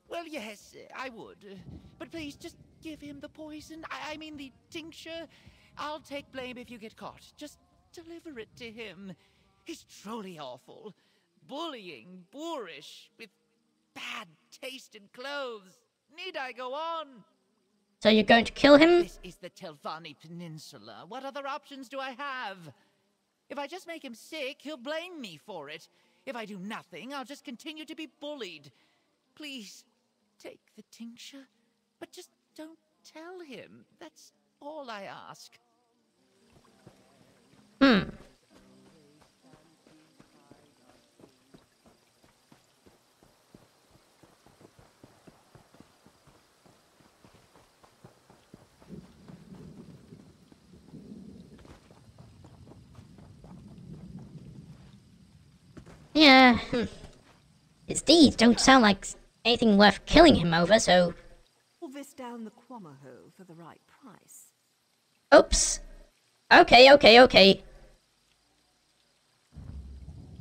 Well, yes, I would. But please, just give him the poison. I mean the tincture. I'll take blame if you get caught. Just deliver it to him. He's truly awful. Bullying, boorish, with bad taste in clothes. Need I go on? So you're going to kill him? This is the Telvanni Peninsula. What other options do I have? If I just make him sick, he'll blame me for it. If I do nothing, I'll just continue to be bullied. Please, take the tincture, but just don't tell him. That's all I ask. Yeah. His deeds don't sound like anything worth killing him over, so... All this down the Quamaho for the right price. Oops. Okay.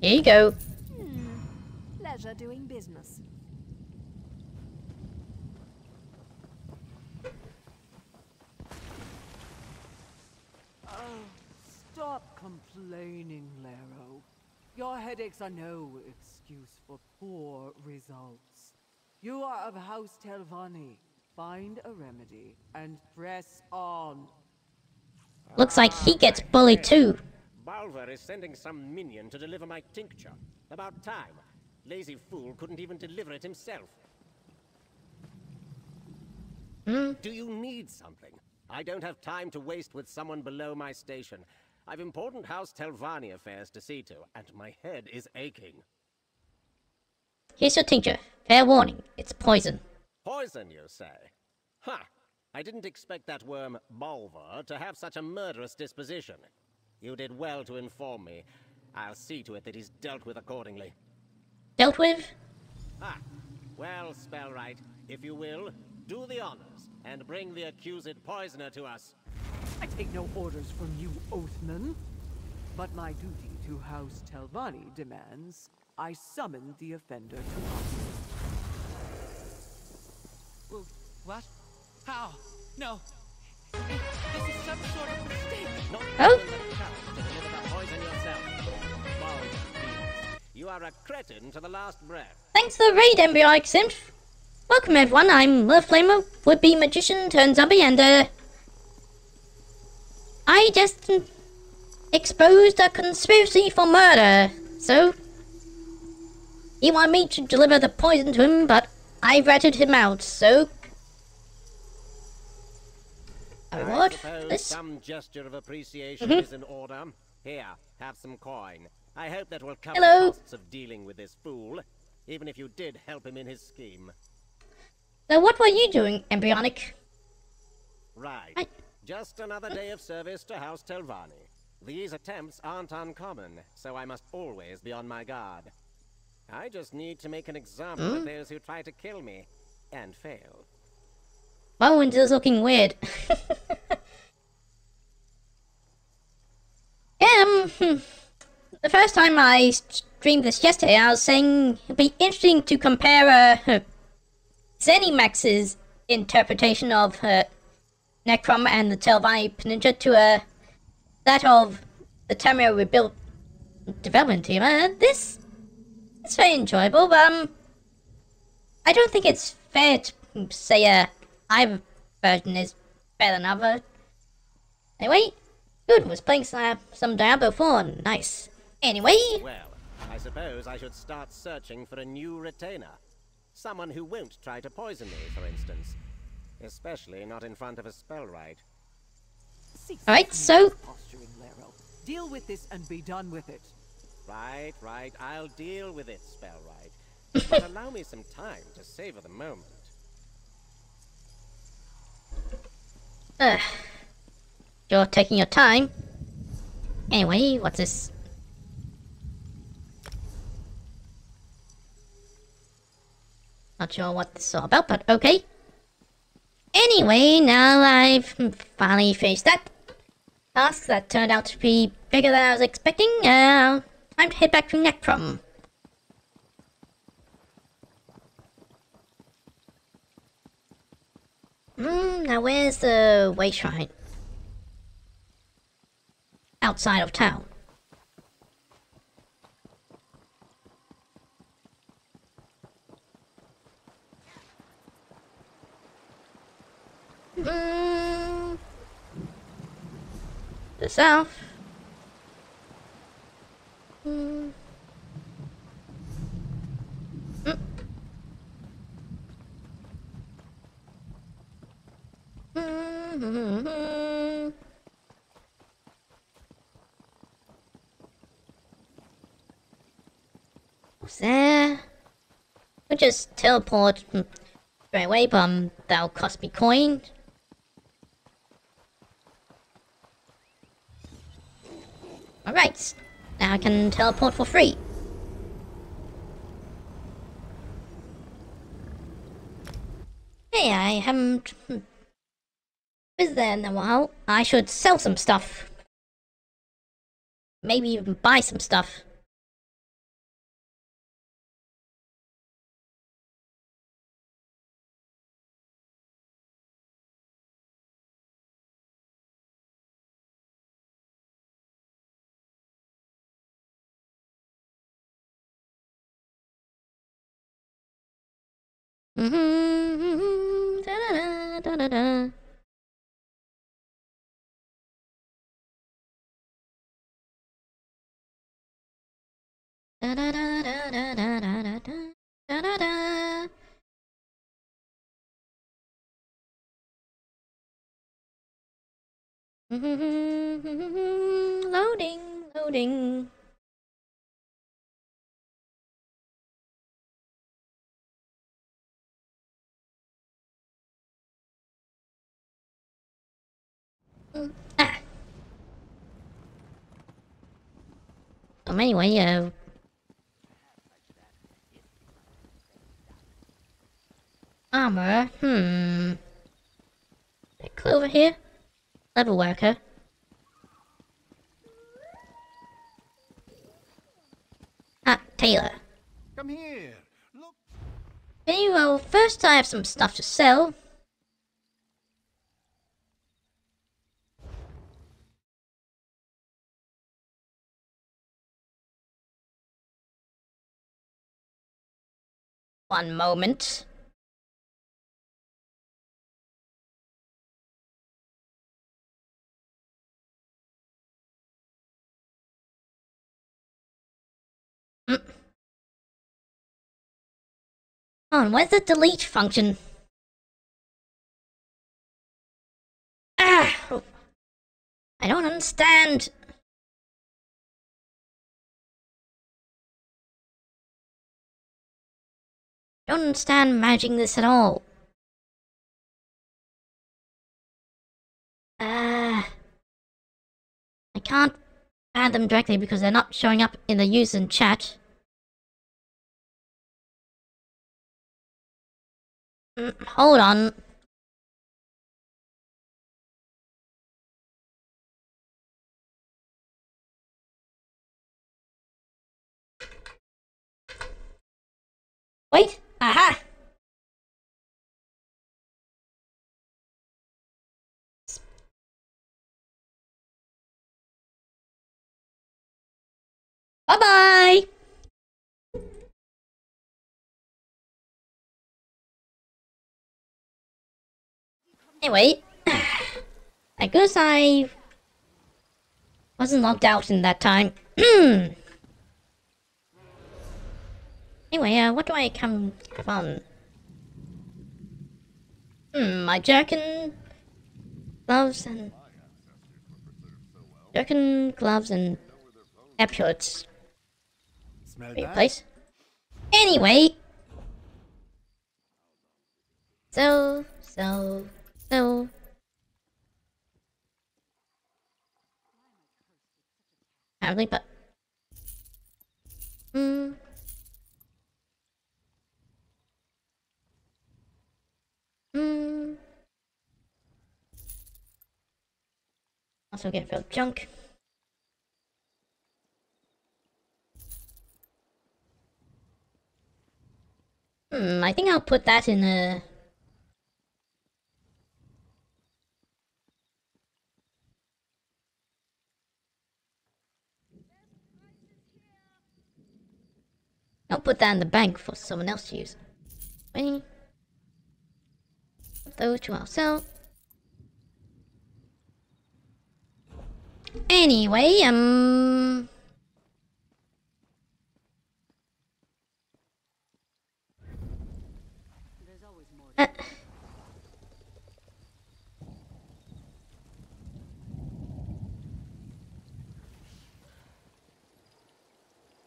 Here you go. Pleasure doing business. Oh, stop complaining, Laro. Your headaches are no excuse for poor results. You are of House Telvanni. Find a remedy and press on. Looks like he gets bullied too. Balver is sending some minion to deliver my tincture. About time. Lazy fool couldn't even deliver it himself. Do you need something? I don't have time to waste with someone below my station. I've important House Telvanni affairs to see to, and my head is aching. Here's your tincture. Fair warning, it's poison. Poison, you say? Ha! I didn't expect that worm, Bulver, to have such a murderous disposition. You did well to inform me. I'll see to it that he's dealt with accordingly. Dealt with? Ah, well, Spellright, if you will, do the honors, and bring the accused poisoner to us. I take no orders from you, Oathman. But my duty to House Telvanni demands I summon the offender to us. What? How? No. This is some sort of mistake. Not Oh? to deliver the poison yourself. You are a cretin to the last breath. Thanks for the raid, Embryonic Synth. Welcome everyone, I'm Flamer, would-be magician turned zombie, and I just exposed a conspiracy for murder. So, he wanted me to deliver the poison to him, but I ratted him out, so... A reward? I suppose This? some gesture of appreciation Mhm. is in order. Here, have some coin. I hope that will cover Hello. the costs of dealing with this fool, even if you did help him in his scheme. So what were you doing, Embryonic? Right. Just another day of service to House Telvanni. These attempts aren't uncommon, so I must always be on my guard. I just need to make an example of those who try to kill me, and fail. Bowen's is looking weird. The first time I streamed this yesterday, I was saying it'd be interesting to compare Zenimax's interpretation of Necrom and the Telvanni Peninsula to that of the Tamriel Rebuilt development team. This is very enjoyable, but I don't think it's fair to say either version is better than other. Anyway, good, was playing some Diablo 4, nice. Anyway... Well, I suppose I should start searching for a new retainer. Someone who won't try to poison me, for instance. Especially not in front of a spellwright. Alright, so... Posturing, Lero. Deal with this and be done with it. Right, I'll deal with it, spellwright. But allow me some time to savor the moment. You're taking your time. Anyway, what's this? Not sure what this is all about, but okay. Anyway, now I've finally finished that task that turned out to be bigger than I was expecting. Time to head back to Necrom. Now where's the way shrine? Outside of town. The south. What's there? We'll just teleport straight away, but that'll cost me coin. Alright, now I can teleport for free. Hey, I haven't been there in a while. I should sell some stuff. Maybe even buy some stuff. Da-da-da-da-da-da. Da-da-da-da-da-da-da-da. Loading, loading. Anyway, armor, Clue over here? Level worker. Ah, Taylor. Come here. Look. Okay, well, first I have some stuff to sell. One moment. Oh, where's the delete function? Ah! I don't understand. I don't understand managing this at all. I can't add them directly because they're not showing up in the user chat. Hold on. Wait! Aha! Bye-bye! Anyway, I guess I wasn't locked out in that time. Anyway, what do I come from? My jerkin, gloves, and jerkin, gloves, and epaulets. Smell Great that? place. Anyway, so. Apparently, but. Also get filled junk. I think I'll put that in a. I'll put that in the bank for someone else to use. 20. Those two I'll sell. Anyway,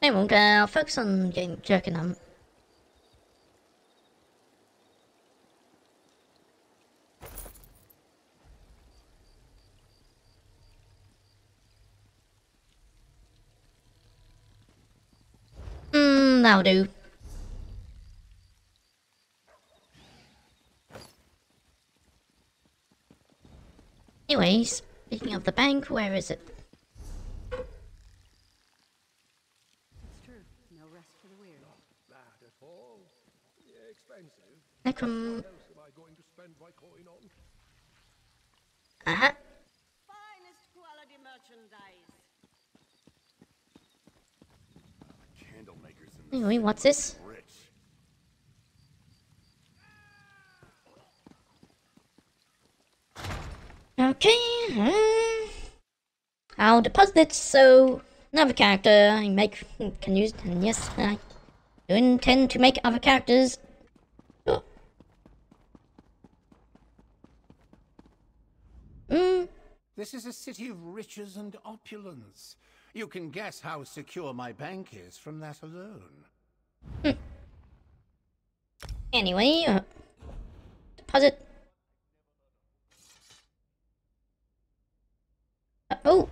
anyway, I'll focus on getting jerking them. That'll do. Anyways, speaking of the bank, where is it? It's true. No rest for the weary. Not bad at all. Yeah, expensive. Necrom. What else am I going to spend my coin on? Finest quality merchandise. Candle makers in the Anyway, what's this? rich. Okay. I'll deposit it so another character I make can use. And yes, I do intend to make other characters. Oh. This is a city of riches and opulence. You can guess how secure my bank is from that alone. Anyway, deposit. Oh!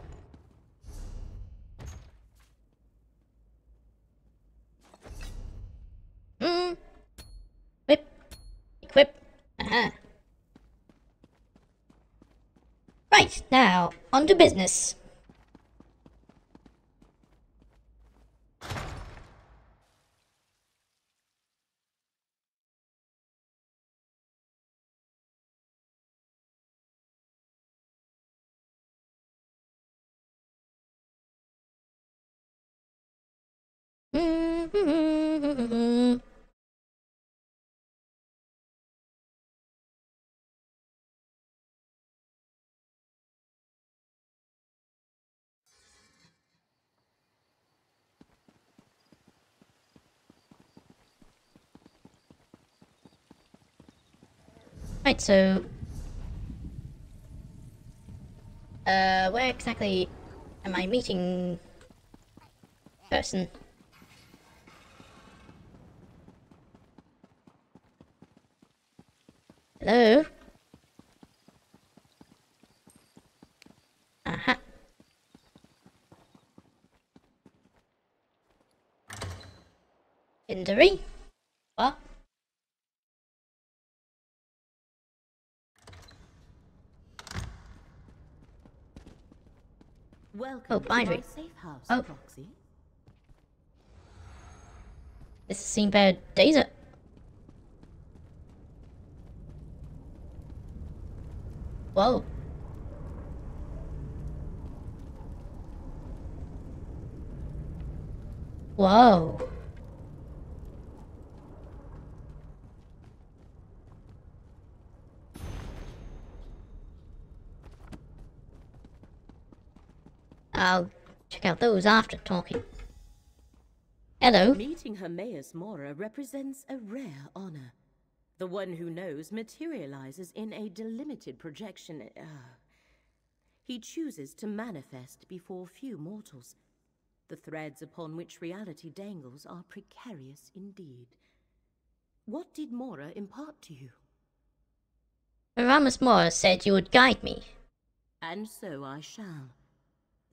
Equip. Equip. Aha. Right, now, on to business. Right, so... where exactly am I meeting... person? Hello? Aha. Injury? What? Welcome to bindery. my safe house, Oh. Proxy. This has seen bad days. Whoa. Whoa. I'll check out those after talking. Hello. Meeting Hermaeus Mora represents a rare honor. The one who knows materializes in a delimited projection. He chooses to manifest before few mortals. The threads upon which reality dangles are precarious indeed. What did Mora impart to you? Aramis Mora said you would guide me. And so I shall.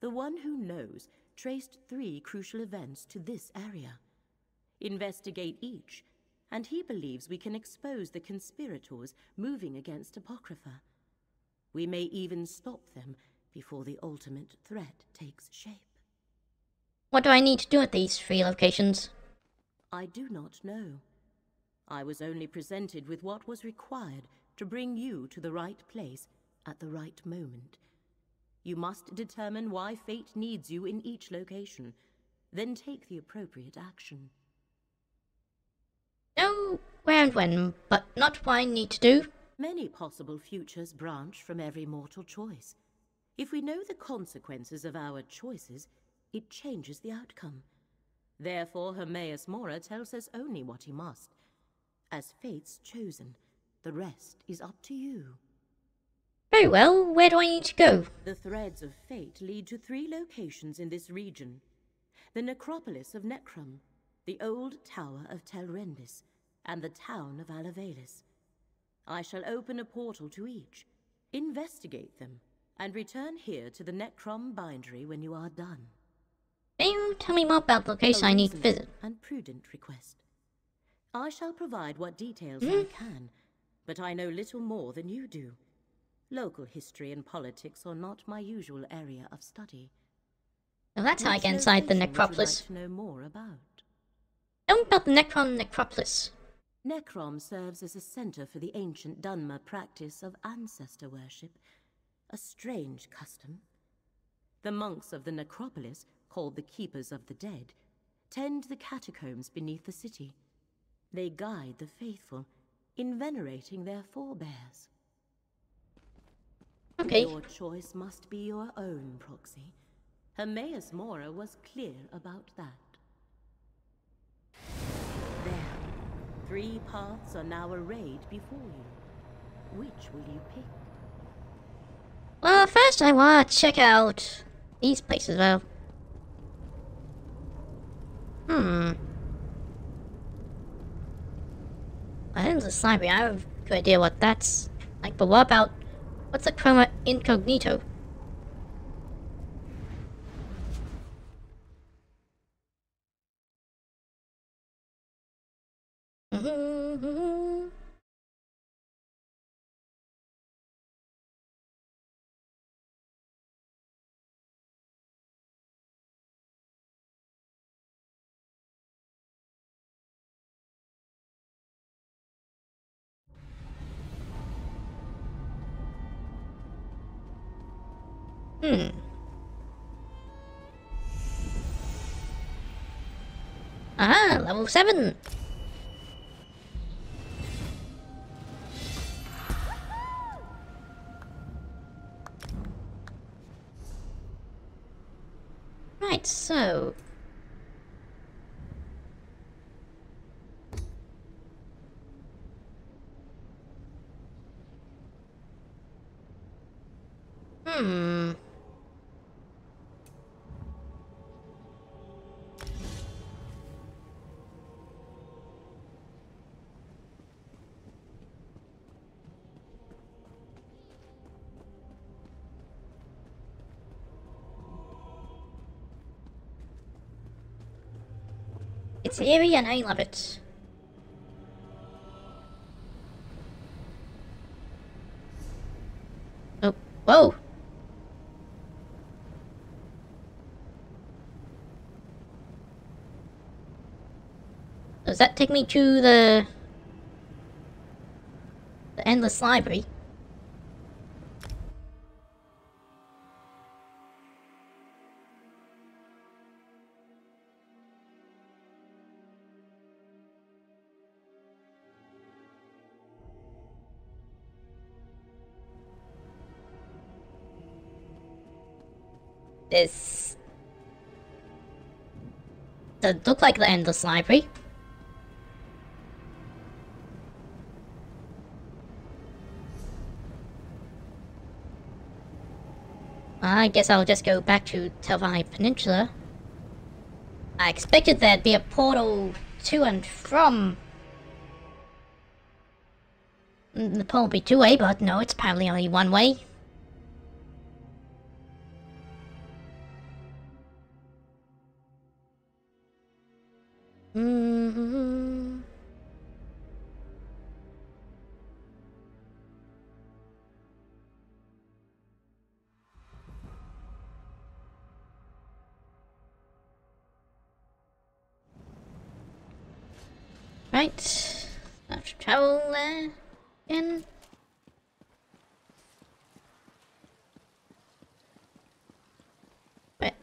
The one who knows traced 3 crucial events to this area. Investigate each, and he believes we can expose the conspirators moving against Apocrypha. We may even stop them before the ultimate threat takes shape. What do I need to do at these 3 locations? I do not know. I was only presented with what was required to bring you to the right place at the right moment. You must determine why fate needs you in each location, then take the appropriate action. No, where and when, but not what I need to do. Many possible futures branch from every mortal choice. If we know the consequences of our choices, it changes the outcome. Therefore, Hermaeus Mora tells us only what he must. As fate's chosen, the rest is up to you. Very well, where do I need to go? The threads of fate lead to 3 locations in this region. The necropolis of Necrom, the old tower of Telrendis, and the town of Alavelis. I shall open a portal to each, investigate them, and return here to the Necrom bindery when you are done. Can you tell me more about the location I need to visit? And prudent request. I shall provide what details I can, but I know little more than you do. Local history and politics are not my usual area of study. Well, that's how I get inside the necropolis. Would you like to know more about? Tell me about the Necron necropolis. Necrom serves as a center for the ancient Dunmer practice of ancestor worship, a strange custom. The monks of the necropolis, called the Keepers of the Dead, tend the catacombs beneath the city. They guide the faithful in venerating their forebears. Okay. Your choice must be your own, Proxy. Hermaeus Mora was clear about that. There, 3 paths are now arrayed before you. Which will you pick? Well, first I want to check out these places, well. This library, I have no idea what that's like, but what about... What's a chroma incognito? Ah, level 7. Right, so... It's eerie and I love it. Oh, whoa! Does that take me to the endless library? This doesn't look like the endless library. I guess I'll just go back to Telvanni Peninsula. I expected there'd be a portal to and from the portal be two-way, but no, it's apparently only one way. Right, I have to travel there again. Right.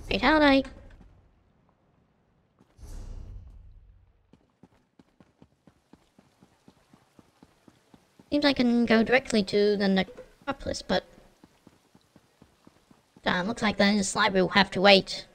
Fatality. Seems I can go directly to the necropolis, but damn, looks like the library will have to wait.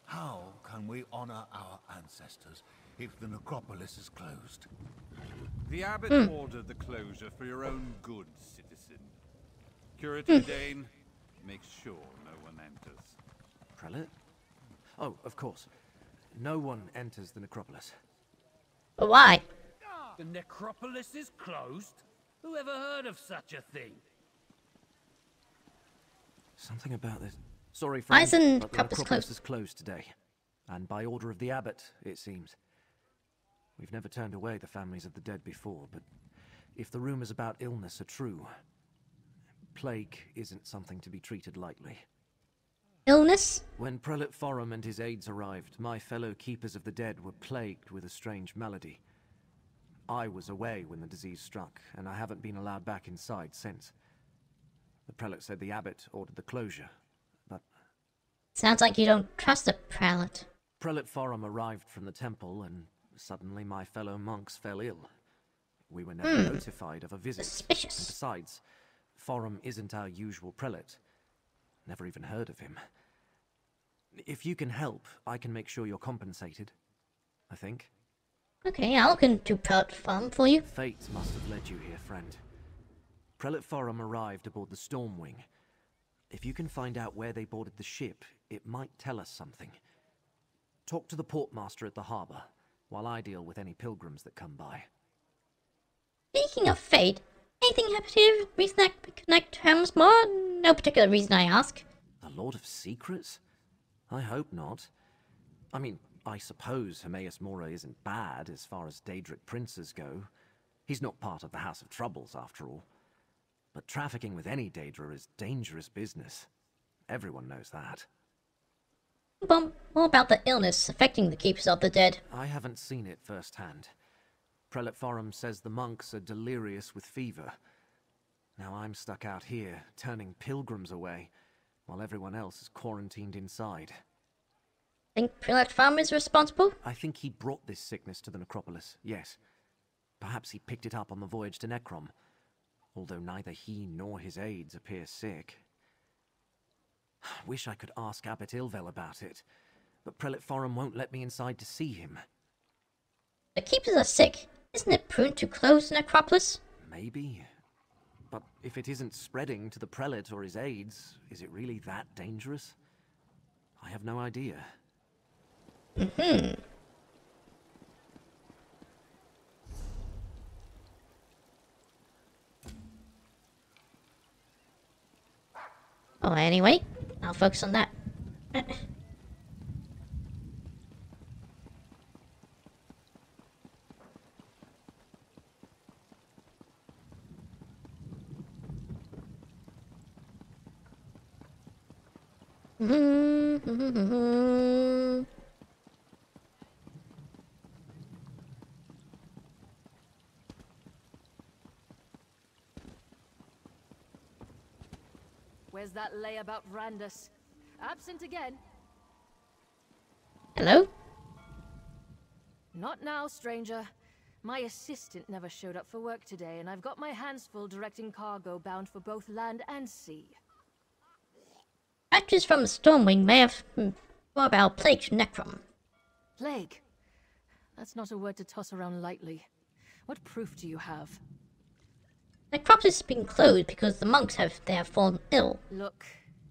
How can we honor our ancestors if the necropolis is closed? The abbot ordered the closure for your own good, citizen. Curator Dane, make sure no one enters. Prelate? Oh, of course. No one enters the necropolis. But why? The necropolis is closed? Who ever heard of such a thing? Something about this. Sorry, Why friend, isn't but the necropolis necropolis closed? is closed today. And by order of the abbot, it seems. We've never turned away the families of the dead before, but if the rumors about illness are true, plague isn't something to be treated lightly. Illness? When Prelate Forum and his aides arrived, my fellow keepers of the dead were plagued with a strange malady. I was away when the disease struck, and I haven't been allowed back inside since. The prelate said the abbot ordered the closure, but... Sounds like you don't trust the prelate. Prelate Forum arrived from the temple, and suddenly my fellow monks fell ill. We were never notified of a visit. Suspicious. And besides, Forum isn't our usual prelate. Never even heard of him. If you can help, I can make sure you're compensated. I think. Okay, I'll look into Prelate Farm for you. Fate must have led you here, friend. Prelate Forum arrived aboard the Stormwing. If you can find out where they boarded the ship, it might tell us something. Talk to the portmaster at the harbor, while I deal with any pilgrims that come by. Speaking of fate, anything happened here? Reason I could connect Helm's more? No particular reason I ask. The Lord of Secrets? I hope not. I mean, I suppose Hermaeus Mora isn't bad as far as Daedric princes go. He's not part of the House of Troubles, after all. But trafficking with any Daedra is dangerous business. Everyone knows that. Well, more about the illness affecting the Keepers of the Dead. I haven't seen it firsthand. Prelate Forum says the monks are delirious with fever. Now I'm stuck out here, turning pilgrims away, while everyone else is quarantined inside. Think Prelate Forum is responsible? I think he brought this sickness to the necropolis, yes. Perhaps he picked it up on the voyage to Necrom, although neither he nor his aides appear sick. Wish I could ask Abbot Ilvel about it, but Prelate Forum won't let me inside to see him. The Keepers are sick. Isn't it prudent to close the necropolis? Maybe. But if it isn't spreading to the prelate or his aides, is it really that dangerous? I have no idea. Oh, anyway, I'll focus on that. Where's that layabout Randus? Absent again. Hello? Not now, stranger. My assistant never showed up for work today, and I've got my hands full directing cargo bound for both land and sea. Actors from the Stormwing may have more about plague to Necrom. Plague? That's not a word to toss around lightly. What proof do you have? Necropolis has been closed because the monks have fallen ill. Look,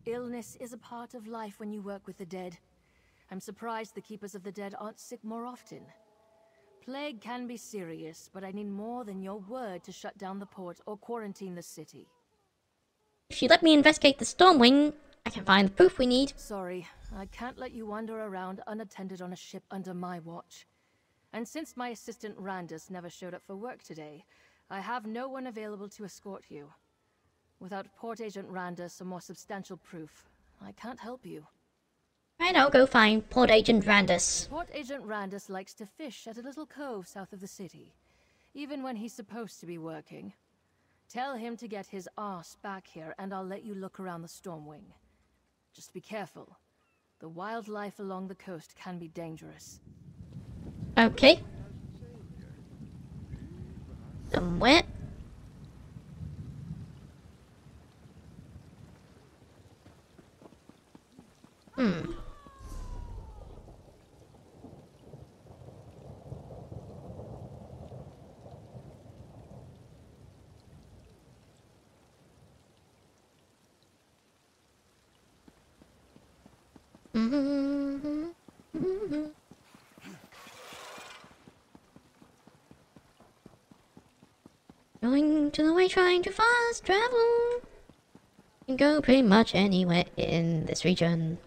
illness is a part of life when you work with the dead. I'm surprised the Keepers of the Dead aren't sick more often. Plague can be serious, but I need more than your word to shut down the port or quarantine the city. If you let me investigate the Stormwing, I can find the proof we need. Sorry, I can't let you wander around unattended on a ship under my watch. And since my assistant Randus never showed up for work today, I have no one available to escort you. Without Port Agent Randus or more substantial proof, I can't help you. Right, I'll go find Port Agent Randus. Port Agent Randus likes to fish at a little cove south of the city, even when he's supposed to be working. Tell him to get his arse back here, and I'll let you look around the Stormwing. Just be careful. The wildlife along the coast can be dangerous. Okay. Somewhere. Going to the way, trying to fast travel. You can go pretty much anywhere in this region.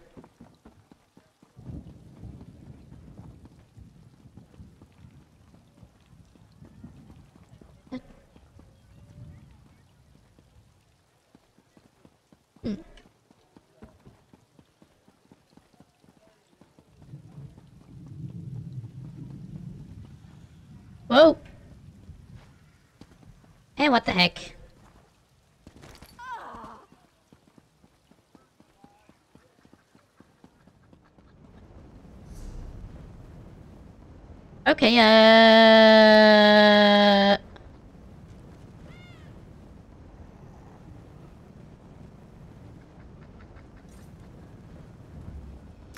Whoa! Hey, what the heck? Okay,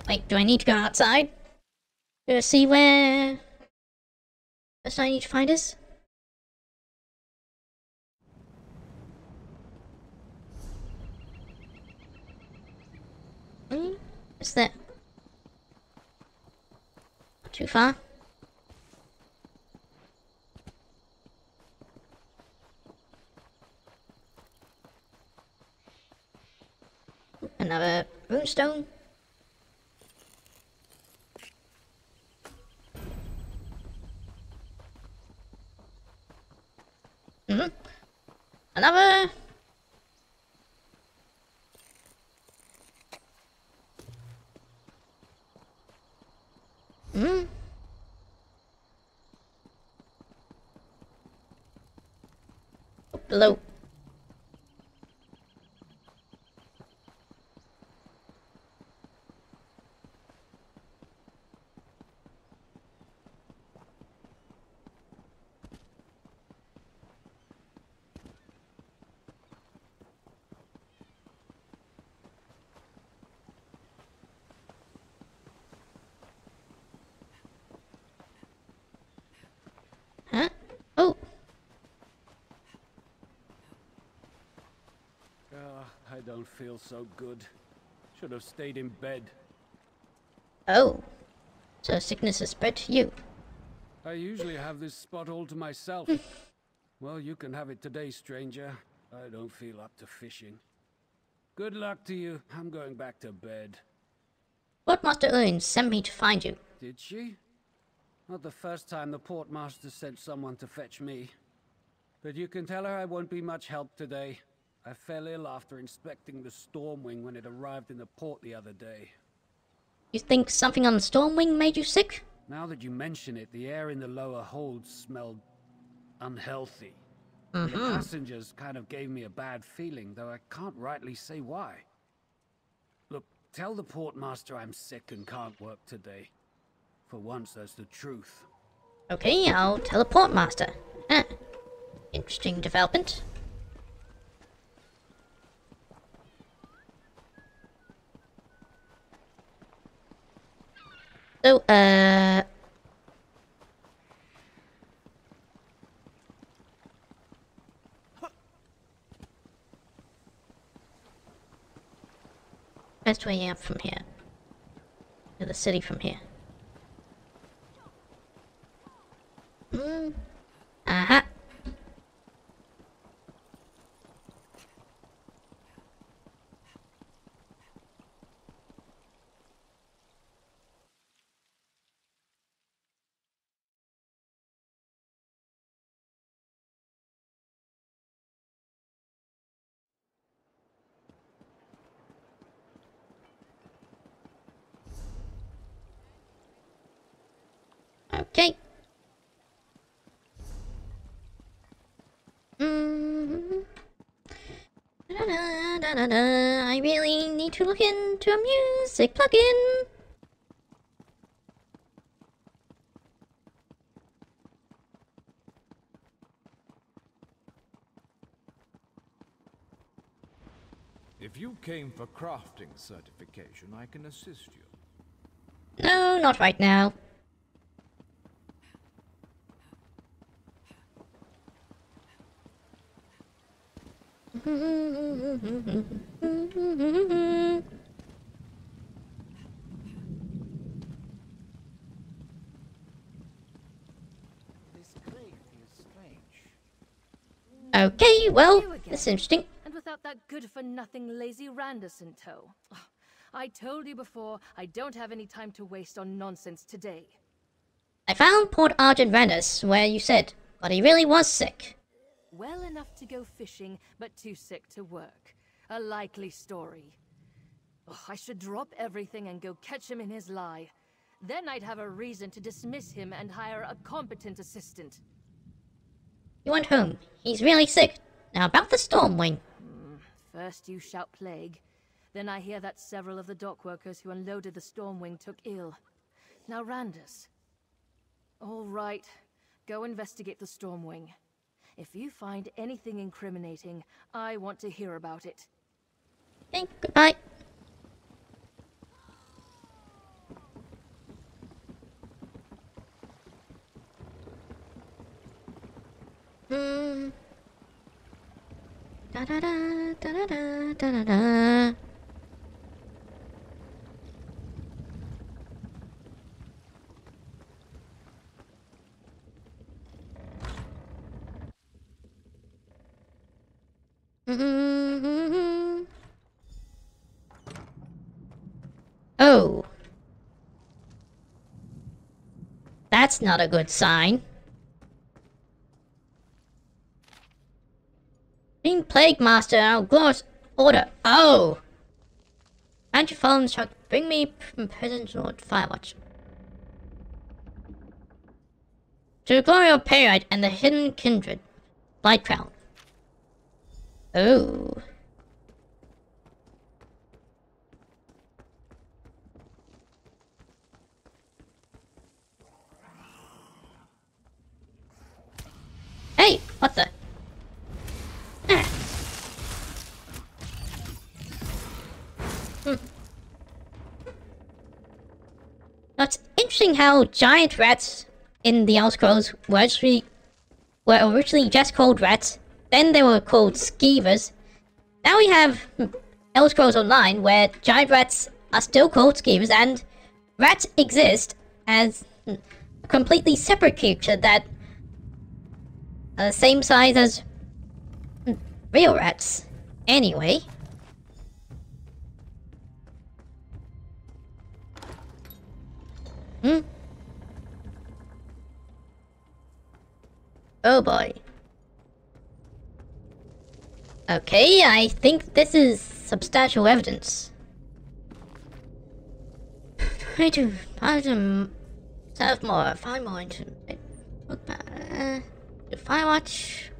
Wait, do I need to go outside? To see where... First I need to find us? Is that... Not too far? Another runestone. Another. Below. Huh? Oh. I don't feel so good. Should have stayed in bed. Oh. So sickness has spread to you. I usually have this spot all to myself. Well, you can have it today, stranger. I don't feel up to fishing. Good luck to you. I'm going back to bed. Portmaster Owen sent me to find you. Did she? Not the first time the portmaster sent someone to fetch me. But you can tell her I won't be much help today. I fell ill after inspecting the Stormwing when it arrived in the port the other day. You think something on the Stormwing made you sick? Now that you mention it, the air in the lower holds smelled unhealthy. Mm-hmm. The passengers kind of gave me a bad feeling, though I can't rightly say why. Look, tell the portmaster I'm sick and can't work today. For once, that's the truth. Okay, I'll tell the portmaster. Interesting development. So, best way up from here. To the city from here. Aha. Okay. I really need to look into a music plugin. If you came for crafting certification, I can assist you. No, not right now. Okay, well, this is interesting. And without that good-for-nothing lazy Randus in tow. I told you before, I don't have any time to waste on nonsense today. I found Port Argent Randus, where you said, but he really was sick. Well enough to go fishing, but too sick to work. A likely story. I should drop everything and go catch him in his lie. Then I'd have a reason to dismiss him and hire a competent assistant. You went home. He's really sick. Now about the Stormwing. First you shout plague. Then I hear that several of the dock workers who unloaded the Stormwing took ill. Now Randus. All right. Go investigate the Stormwing. If you find anything incriminating, I want to hear about it. Okay, goodbye. Hmm. Da da da da da da da da. Mm-hmm. Oh. That's not a good sign. Being Plague Master and Glorious Order. Oh! Can't you follow the truck? Bring me from President Lord Firewatch. To the glory of Period and the hidden kindred. Light Crown. Oh. Hey! What the? Now it's interesting how giant rats in the Elder Scrolls were originally just called rats, then they were called skeevers. Now we have Elder Scrolls Online where giant rats are still called skeevers and rats exist as a completely separate creature that are the same size as real rats. Anyway. Oh boy. Okay, I think this is substantial evidence. I to serve more, find more into Firewatch.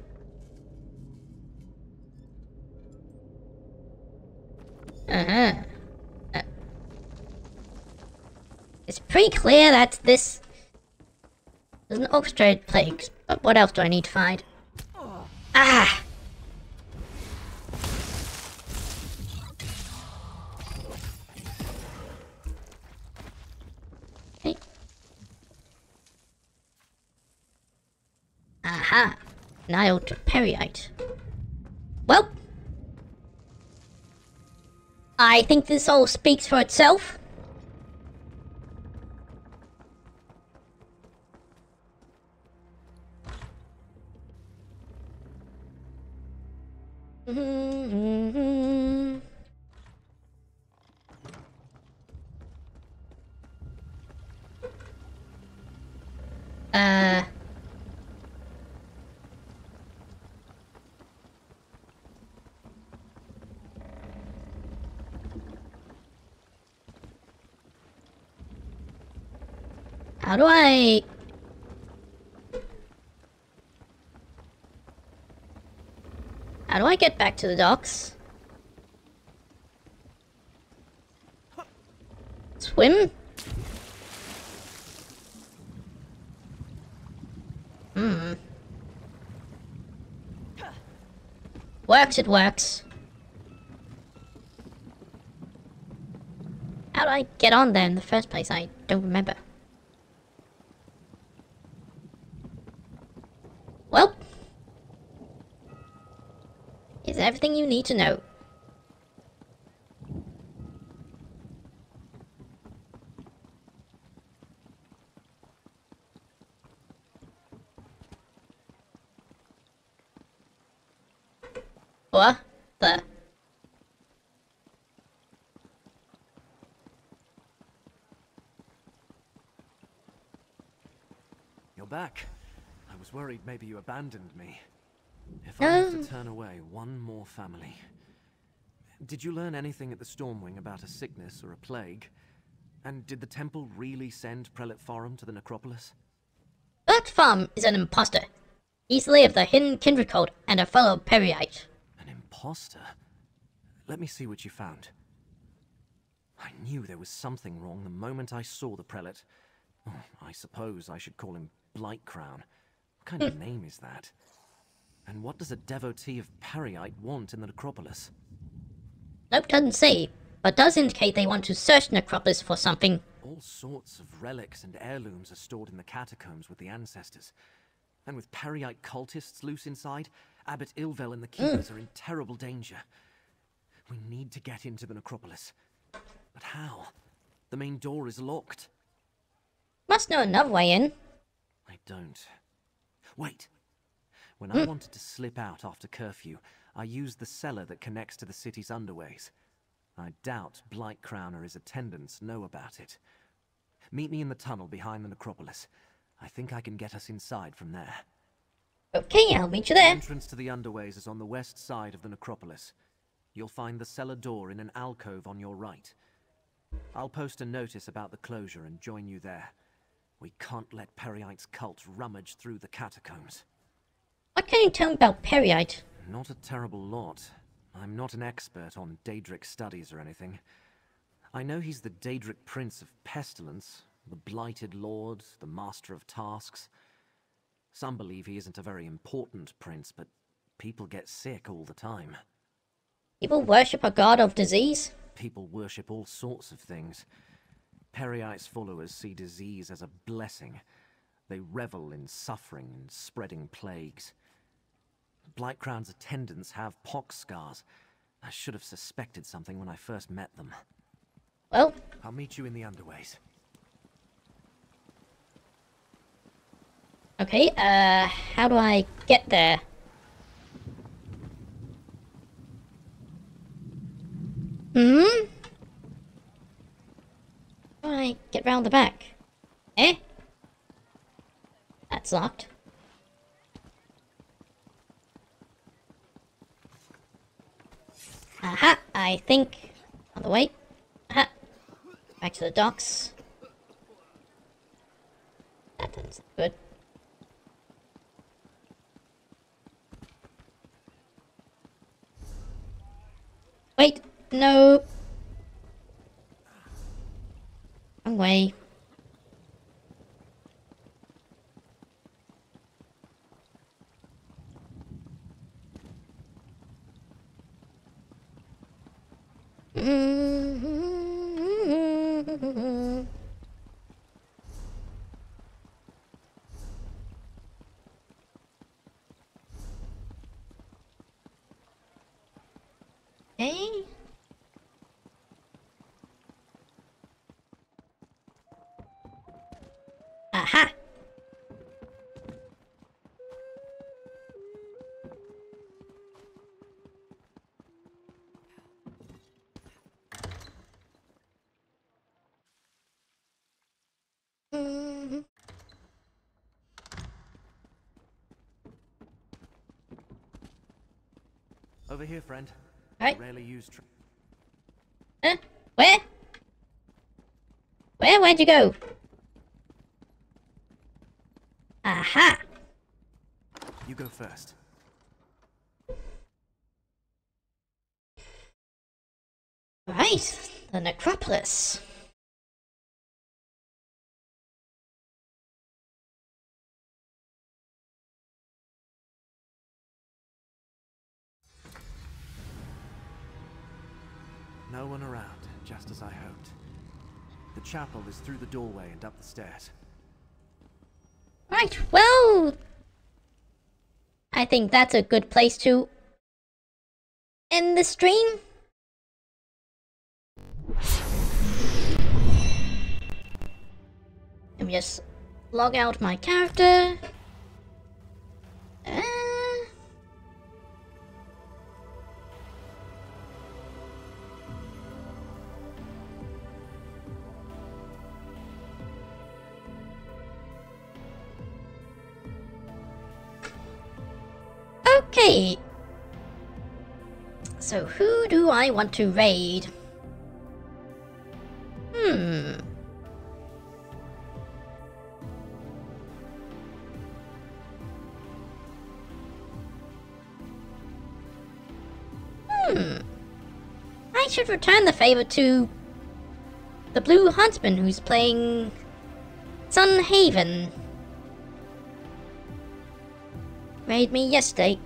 It's pretty clear that this is an orchestrated plague, but what else do I need to find? Ah! Okay. Aha! Nile to Periite. Well, I think this all speaks for itself. How do I... How do I get back to the docks? Swim? Works, it works. How do I get on there in the first place? I don't remember. Well, is everything you need to know. What the? You're back. I was worried maybe you abandoned me. If I have to turn away one more family. Did you learn anything at the Stormwing about a sickness or a plague? And did the temple really send Prelate Forum to the necropolis? Prelate Forum is an imposter. He's the leader of the hidden kindred cult and a fellow Periite. An imposter? Let me see what you found. I knew there was something wrong the moment I saw the prelate. Oh, I suppose I should call him Blightcrown. What kind of name is that? And what does a devotee of Periite want in the necropolis? Nope, doesn't say, but does indicate they want to search the necropolis for something. All sorts of relics and heirlooms are stored in the catacombs with the ancestors. And with Periite cultists loose inside, Abbot Ilvel and the Keepers are in terrible danger. We need to get into the necropolis. But how? The main door is locked. Must know another way in. I don't. Wait. When I wanted to slip out after curfew, I used the cellar that connects to the city's underways. I doubt Blightcrown or his attendants know about it. Meet me in the tunnel behind the necropolis. I think I can get us inside from there. Okay, I'll meet you there. The entrance to the underways is on the west side of the necropolis. You'll find the cellar door in an alcove on your right. I'll post a notice about the closure and join you there. We can't let Periite's cult rummage through the catacombs. What can you tell me about Periite? Not a terrible lot. I'm not an expert on Daedric studies or anything. I know he's the Daedric Prince of Pestilence, the Blighted Lord, the Master of Tasks. Some believe he isn't a very important prince, but people get sick all the time. People worship a god of disease? People worship all sorts of things. Periite's followers see disease as a blessing. They revel in suffering and spreading plagues. Blightcrown's attendants have pox scars. I should have suspected something when I first met them. Well, I'll meet you in the underways. Okay, how do I get there? How do I get round the back? Eh? That's locked. Aha! I think... on the way. Aha! Back to the docks. That doesn't sound good. Wait! No! Wrong way. Okay. Aha! Over here, friend. Right. Rarely used. Where? Where'd you go? Aha! You go first. Right, the necropolis. No one around, just as I hoped. The chapel is through the doorway and up the stairs. Right, well... I think that's a good place to end the stream. Let me just log out my character. Okay. So who do I want to raid? I should return the favor to the Blue Huntsman who's playing Sunhaven. Raid me yesterday.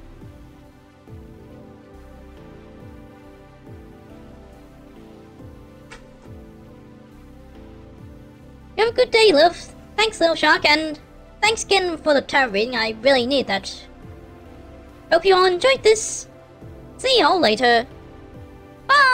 You have a good day, love. Thanks, little shark, and thanks again for the tarot reading, I really need that. Hope you all enjoyed this. See y'all later. Bye!